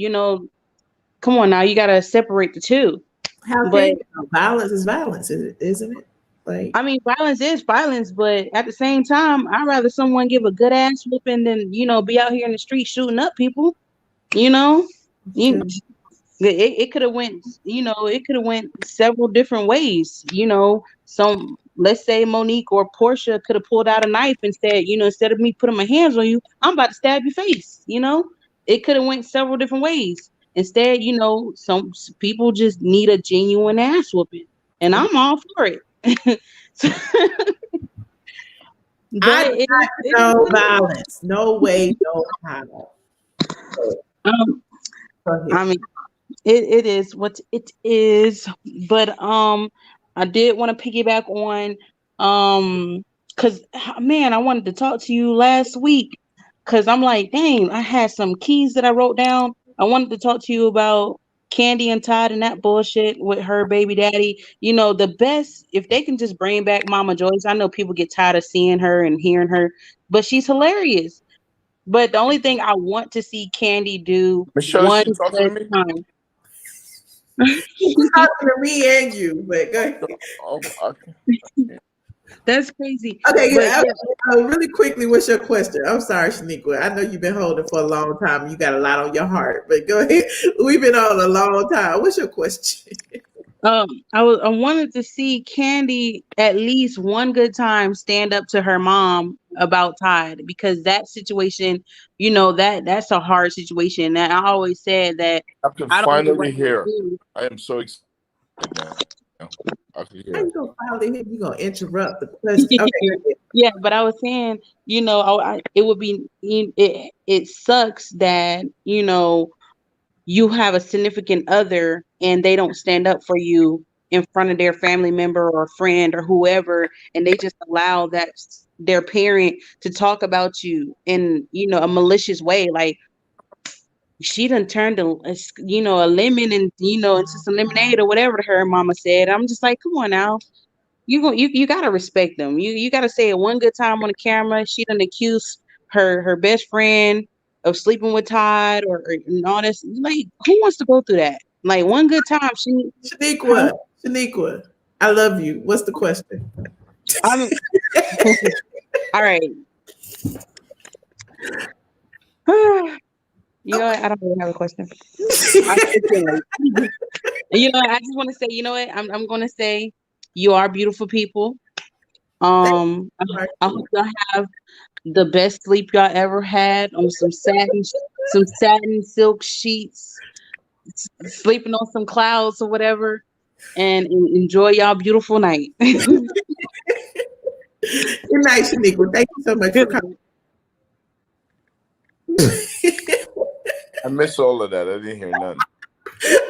[SPEAKER 10] come on now, you got to separate the two.
[SPEAKER 2] How
[SPEAKER 10] But
[SPEAKER 2] can violence is violence, isn't it? Like,
[SPEAKER 10] I mean, violence is violence, but at the same time, I'd rather someone give a good ass whooping than, be out here in the street shooting up people. You, it could have went, it could have went several different ways. Let's say Monique or Portia could have pulled out a knife and said, instead of me putting my hands on you, I'm about to stab your face. It could have went several different ways. Instead, some people just need a genuine ass whooping, and I'm all for it. But
[SPEAKER 2] no violence, no way, no how.
[SPEAKER 10] I mean, it is what it is. But I did want to piggyback on because man, I wanted to talk to you last week because I'm like, dang, I had some keys that I wrote down. I wanted to talk to you about Candy and Todd and that bullshit with her baby daddy. You know, the best if they can just bring back Mama Joyce. I know people get tired of seeing her and hearing her, but she's hilarious. But the only thing I want to see Candy do
[SPEAKER 3] Michelle,
[SPEAKER 10] one
[SPEAKER 3] she talking to
[SPEAKER 10] good
[SPEAKER 3] me?
[SPEAKER 10] time.
[SPEAKER 2] She's talking to me and you, but go ahead.
[SPEAKER 3] Oh, okay.
[SPEAKER 10] That's crazy.
[SPEAKER 2] Okay,
[SPEAKER 10] But
[SPEAKER 2] yeah,
[SPEAKER 10] yeah,
[SPEAKER 2] really quickly, what's your question? I'm sorry, Shaniqua. I know you've been holding for a long time. You got a lot on your heart, but go ahead. We've been on a long time. What's your question?
[SPEAKER 10] I wanted to see Candy at least one good time stand up to her mom about Todd because that situation, you know, that's a hard situation. And I always said that
[SPEAKER 3] I can
[SPEAKER 10] I don't know what
[SPEAKER 3] finally
[SPEAKER 10] they
[SPEAKER 3] hear.
[SPEAKER 10] do.
[SPEAKER 3] I am so excited now. I can
[SPEAKER 2] How
[SPEAKER 3] hear.
[SPEAKER 2] you gonna finally hit? You gonna interrupt the question? Okay, go ahead.
[SPEAKER 10] Yeah, but I was saying, you know, it would be it sucks that, you know, you have a significant other and they don't stand up for you in front of their family member or friend or whoever, and they just allow that their parent to talk about you in, you know, a malicious way. Like she done turned you know, a lemon and, you know, into some lemonade or whatever her mama said. I'm just like, come on now. You gotta respect them. You gotta say it one good time on the camera. She done accused her best friend of sleeping with Todd and all this. Like, who wants to go through that? Like one good time. Huh?
[SPEAKER 2] Shaniqua, I love you. What's the question?
[SPEAKER 10] I'm all right. You know what? I don't really have a question. You know what? I just want to say, you know what? I'm gonna say you are beautiful people. I hope y'all have the best sleep y'all ever had on some satin silk sheets, sleeping on some clouds or whatever, and enjoy y'all beautiful night.
[SPEAKER 2] Good night, Shaniqua. Thank you so much for coming.
[SPEAKER 3] I missed all of that. I didn't hear nothing.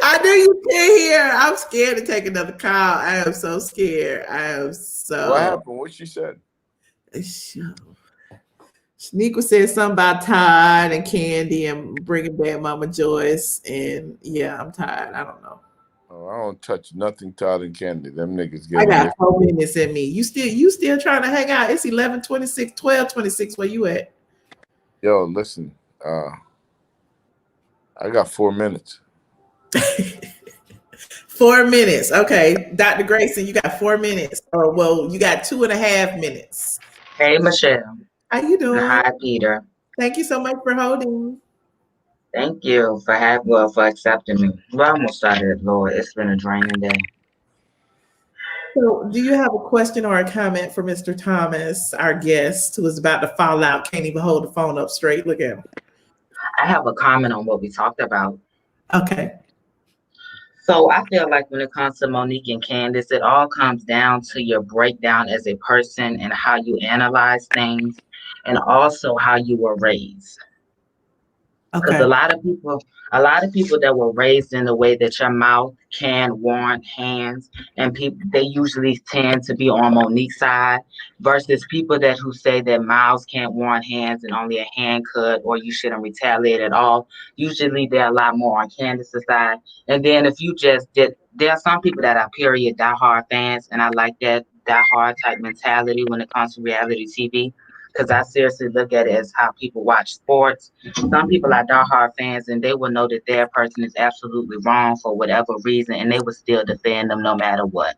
[SPEAKER 2] I knew you can't hear. I'm scared to take another call. I am so scared.
[SPEAKER 3] What happened? What she said?
[SPEAKER 2] Shaniqua said something about Todd and Candy and bringing back Mama Joyce. And yeah, I'm tired. I don't know.
[SPEAKER 3] Oh, I don't touch nothing Todd and Candy. Them niggas
[SPEAKER 2] I
[SPEAKER 3] getting
[SPEAKER 2] got
[SPEAKER 3] their
[SPEAKER 2] 4 minutes in me. You still trying to hang out? It's 11:26, 12:26. Where you at?
[SPEAKER 3] Yo, listen. I got 4 minutes.
[SPEAKER 2] 4 minutes. Okay. Dr. Grayson, you got 4 minutes. Or well, you got 2.5 minutes.
[SPEAKER 11] Hey, Michelle.
[SPEAKER 2] How you doing?
[SPEAKER 11] Hi, Peter.
[SPEAKER 2] Thank you so much for holding.
[SPEAKER 11] Thank you for for accepting me. We're almost started, Lord. It's been a draining day.
[SPEAKER 2] So, do you have a question or a comment for Mr. Thomas, our guest, who is about to fall out, can't even hold the phone up straight? Look at him.
[SPEAKER 11] I have a comment on what we talked about.
[SPEAKER 2] Okay.
[SPEAKER 11] So I feel like when it comes to Monique and Candace, it all comes down to your breakdown as a person and how you analyze things and also how you were raised. Because
[SPEAKER 2] Okay.
[SPEAKER 11] a lot of people that were raised in the way that your mouth can warrant hands, and people they usually tend to be on Monique's side, versus people that who say that mouths can't warrant hands and only a hand could, or you shouldn't retaliate at all. Usually they're a lot more on Candace's side. And then if you just did, there are some people that are period diehard fans, and I like that diehard type mentality when it comes to reality TV. Because I seriously look at it as how people watch sports. Some people are diehard fans and they will know that their person is absolutely wrong for whatever reason and they will still defend them no matter what.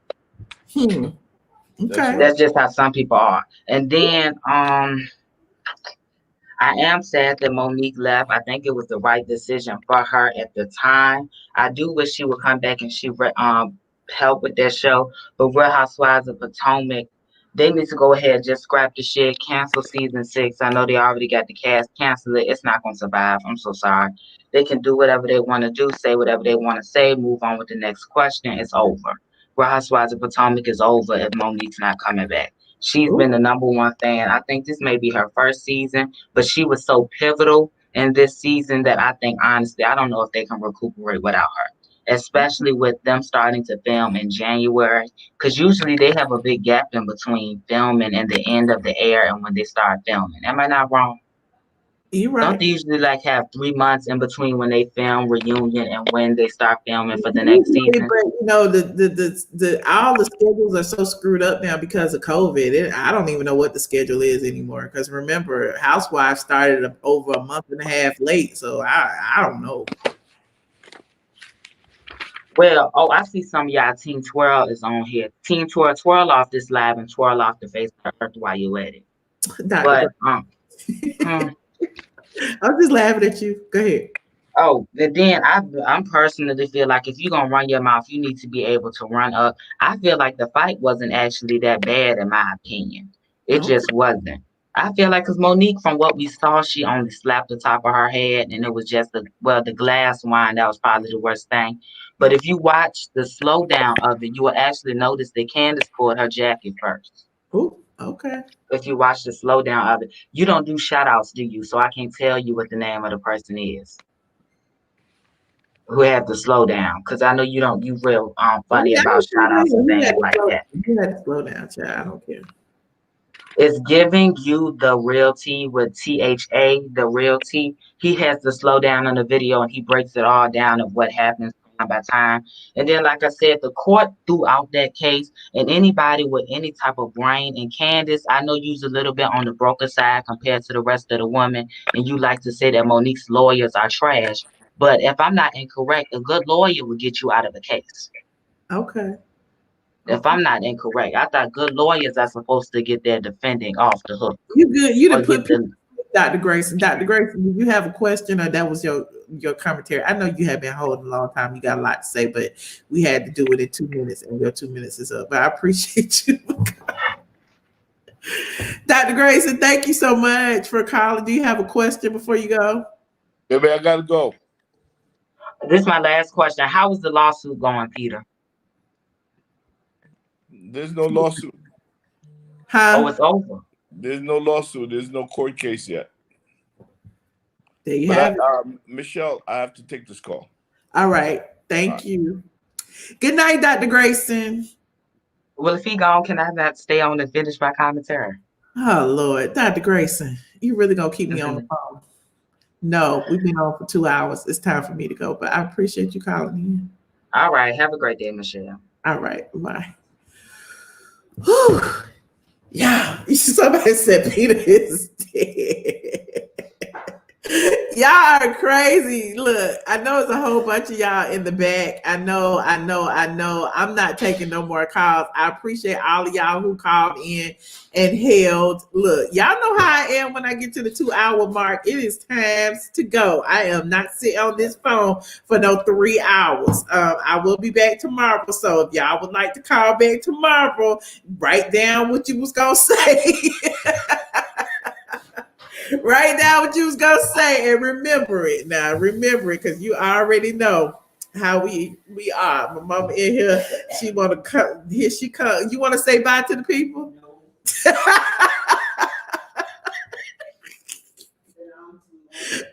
[SPEAKER 2] Okay.
[SPEAKER 11] That's just how some people are. And then I am sad that Monique left. I think it was the right decision for her at the time. I do wish she would come back and she help with that show. But Real Housewives of Potomac, they need to go ahead and just scrap the shit, cancel season 6. I know they already got the cast, cancel it. It's not going to survive. I'm so sorry. They can do whatever they want to do, say whatever they want to say, move on with the next question. It's over. Real Housewives of Potomac is over if Monique's not coming back. She's been the #1 fan. I think this may be her first season, but she was so pivotal in this season that I think, honestly, I don't know if they can recuperate without her. especially with them starting to film in January, because usually they have a big gap in between filming and the end of the air and when they start filming. Am I not wrong?
[SPEAKER 2] You're
[SPEAKER 11] Don't
[SPEAKER 2] right.
[SPEAKER 11] they usually like have 3 months in between when they film Reunion and when they start filming for the next season?
[SPEAKER 2] But you know, the all the schedules are so screwed up now because of COVID. I don't even know what the schedule is anymore. Because remember, Housewives started over a month and a half late, so I don't know.
[SPEAKER 11] Well, I see some of y'all Team Twirl is on here. Team Twirl, twirl off this live and twirl off the face of the earth while you at it.
[SPEAKER 2] Dr.
[SPEAKER 11] But
[SPEAKER 2] I'm just laughing at you. Go ahead.
[SPEAKER 11] Oh, and then I'm personally feel like if you're gonna run your mouth, you need to be able to run up. I feel like the fight wasn't actually that bad, in my opinion. It just wasn't. I feel like because Monique, from what we saw, she only slapped the top of her head, and it was just the glass wine that was probably the worst thing. But if you watch the slowdown of it, you will actually notice that Candace pulled her jacket first.
[SPEAKER 2] Ooh, okay.
[SPEAKER 11] If you watch the slowdown of it, you don't do shout outs, do you? So I can't tell you what the name of the person is who had to slow down, because I know you real funny about shout outs and things like that.
[SPEAKER 2] You had to slow down, child. I don't care.
[SPEAKER 11] It's giving you the real tea with THA, the real tea. He has to slow down on the video and he breaks it all down of what happens time by time. And then, like I said, the court threw out that case, and anybody with any type of brain, and Candace, I know you's a little bit on the broker side compared to the rest of the women, and you like to say that Monique's lawyers are trash. But if I'm not incorrect, a good lawyer would get you out of a case.
[SPEAKER 2] Okay.
[SPEAKER 11] If I'm not incorrect, I thought good lawyers are supposed to get their defending off the hook.
[SPEAKER 2] You good? You done put Dr. Grayson. Dr. Grayson, did you have a question, or that was your commentary? I know you have been holding a long time. You got a lot to say, but we had to do it in 2 minutes, and your 2 minutes is up. But I appreciate you. Dr. Grayson, thank you so much for calling. Do you have a question before you go?
[SPEAKER 3] Baby, I gotta go.
[SPEAKER 11] This is my last question. How is the lawsuit going, Peter?
[SPEAKER 3] There's no lawsuit.
[SPEAKER 2] Huh?
[SPEAKER 11] Oh, it's over.
[SPEAKER 3] There's no lawsuit. There's no court case yet.
[SPEAKER 2] There you have it.
[SPEAKER 3] Michelle, I have to take this call.
[SPEAKER 2] All right. Thank you. Good night, Dr. Grayson.
[SPEAKER 11] Well, if he gone, can I not stay on and finish my commentary?
[SPEAKER 2] Oh, Lord. Dr. Grayson, you really going to keep me on the phone? No, we've been on for 2 hours. It's time for me to go, but I appreciate you calling in.
[SPEAKER 11] All right. Have a great day, Michelle.
[SPEAKER 2] All right. Bye. Whew. Yeah. Somebody said Peter is dead. Y'all are crazy. Look, I know it's a whole bunch of y'all in the back. I know. I'm not taking no more calls. I appreciate all of y'all who called in and held. Look, y'all know how I am when I get to the 2 hour mark. It is time to go. I am not sitting on this phone for no 3 hours. I will be back tomorrow. So if y'all would like to call back tomorrow, write down what you was going to say. Write down what you was gonna say and remember it. Now remember it, because you already know how we are. My mama in here, she wanna come. Here she comes. You wanna say bye to the people?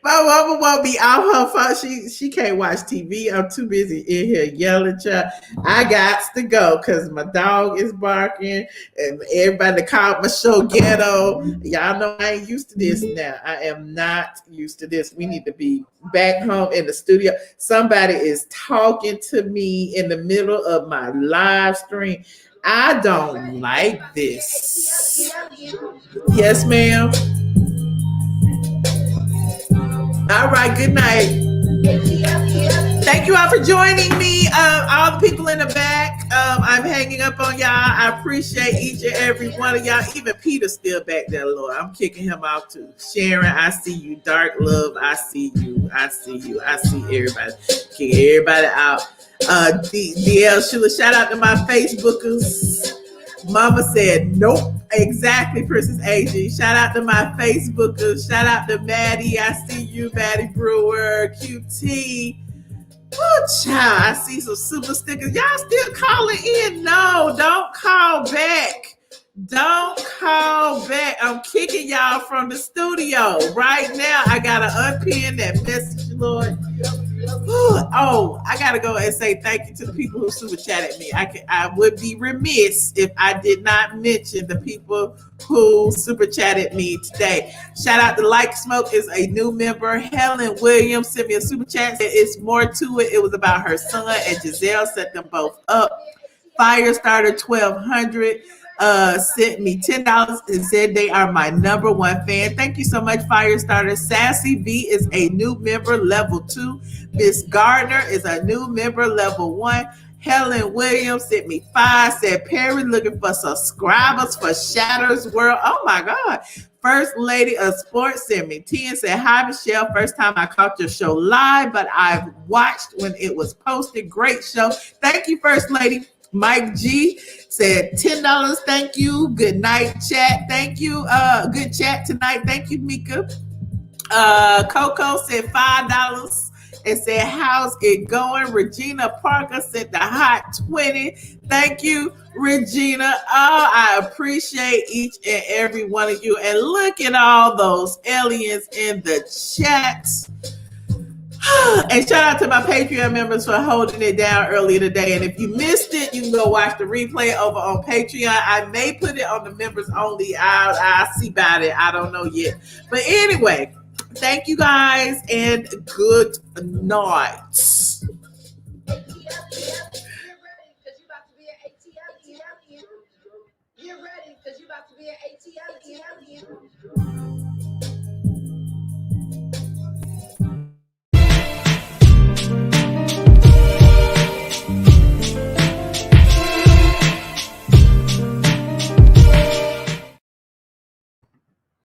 [SPEAKER 2] My mama won't be off her phone. She can't watch TV. I'm too busy in here yelling. Child. I got to go because my dog is barking and everybody called my show ghetto. Y'all know I ain't used to this now. I am not used to this. We need to be back home in the studio. Somebody is talking to me in the middle of my live stream. I don't like this. Yes, ma'am. All right, good night. Thank you all for joining me. All the people in the back, I'm hanging up on y'all. I appreciate each and every one of y'all. Even Peter's still back there, Lord. I'm kicking him out too. Sharon, I see you. Dark Love, I see you. I see you. I see everybody. Kick everybody out. DL Shula, shout out to my Facebookers. Mama said, nope. Exactly, Princess AG. Shout out to my Facebookers. Shout out to Maddie. I see you, Maddie Brewer. QT. Oh, child. I see some super stickers. Y'all still calling in? No, don't call back. Don't call back. I'm kicking y'all from the studio right now. I got to unpin that message, Lord. Oh, I gotta go and say thank you to the people who super chatted me. I would be remiss if I did not mention the people who super chatted me today. Shout out to Like Smoke is a new member. Helen Williams sent me a super chat. It's more to it. It was about her son and Giselle set them both up. Firestarter 1200 sent me $10 and said they are my number one fan. Thank you so much, Firestarter. Sassy V is a new member, level 2. Miss Gardner is a new member, level 1. Helen Williams sent me 5, said Perry looking for subscribers for Shatter's World. Oh my God. First Lady of Sports sent me 10, said, hi, Michelle. First time I caught your show live, but I've watched when it was posted. Great show. Thank you, First Lady. Mike G said $10. Thank you. Good night, chat. Thank you. Good chat tonight. Thank you, Mika. Coco said $5 and said, how's it going? Regina Parker said the hot 20. Thank you, Regina. Oh, I appreciate each and every one of you. And look at all those aliens in the chat. And shout out to my Patreon members for holding it down earlier today. And if you missed it, you can go watch the replay over on Patreon. I may put it on the members only. I'll see about it. I don't know yet. But anyway, thank you guys and good night.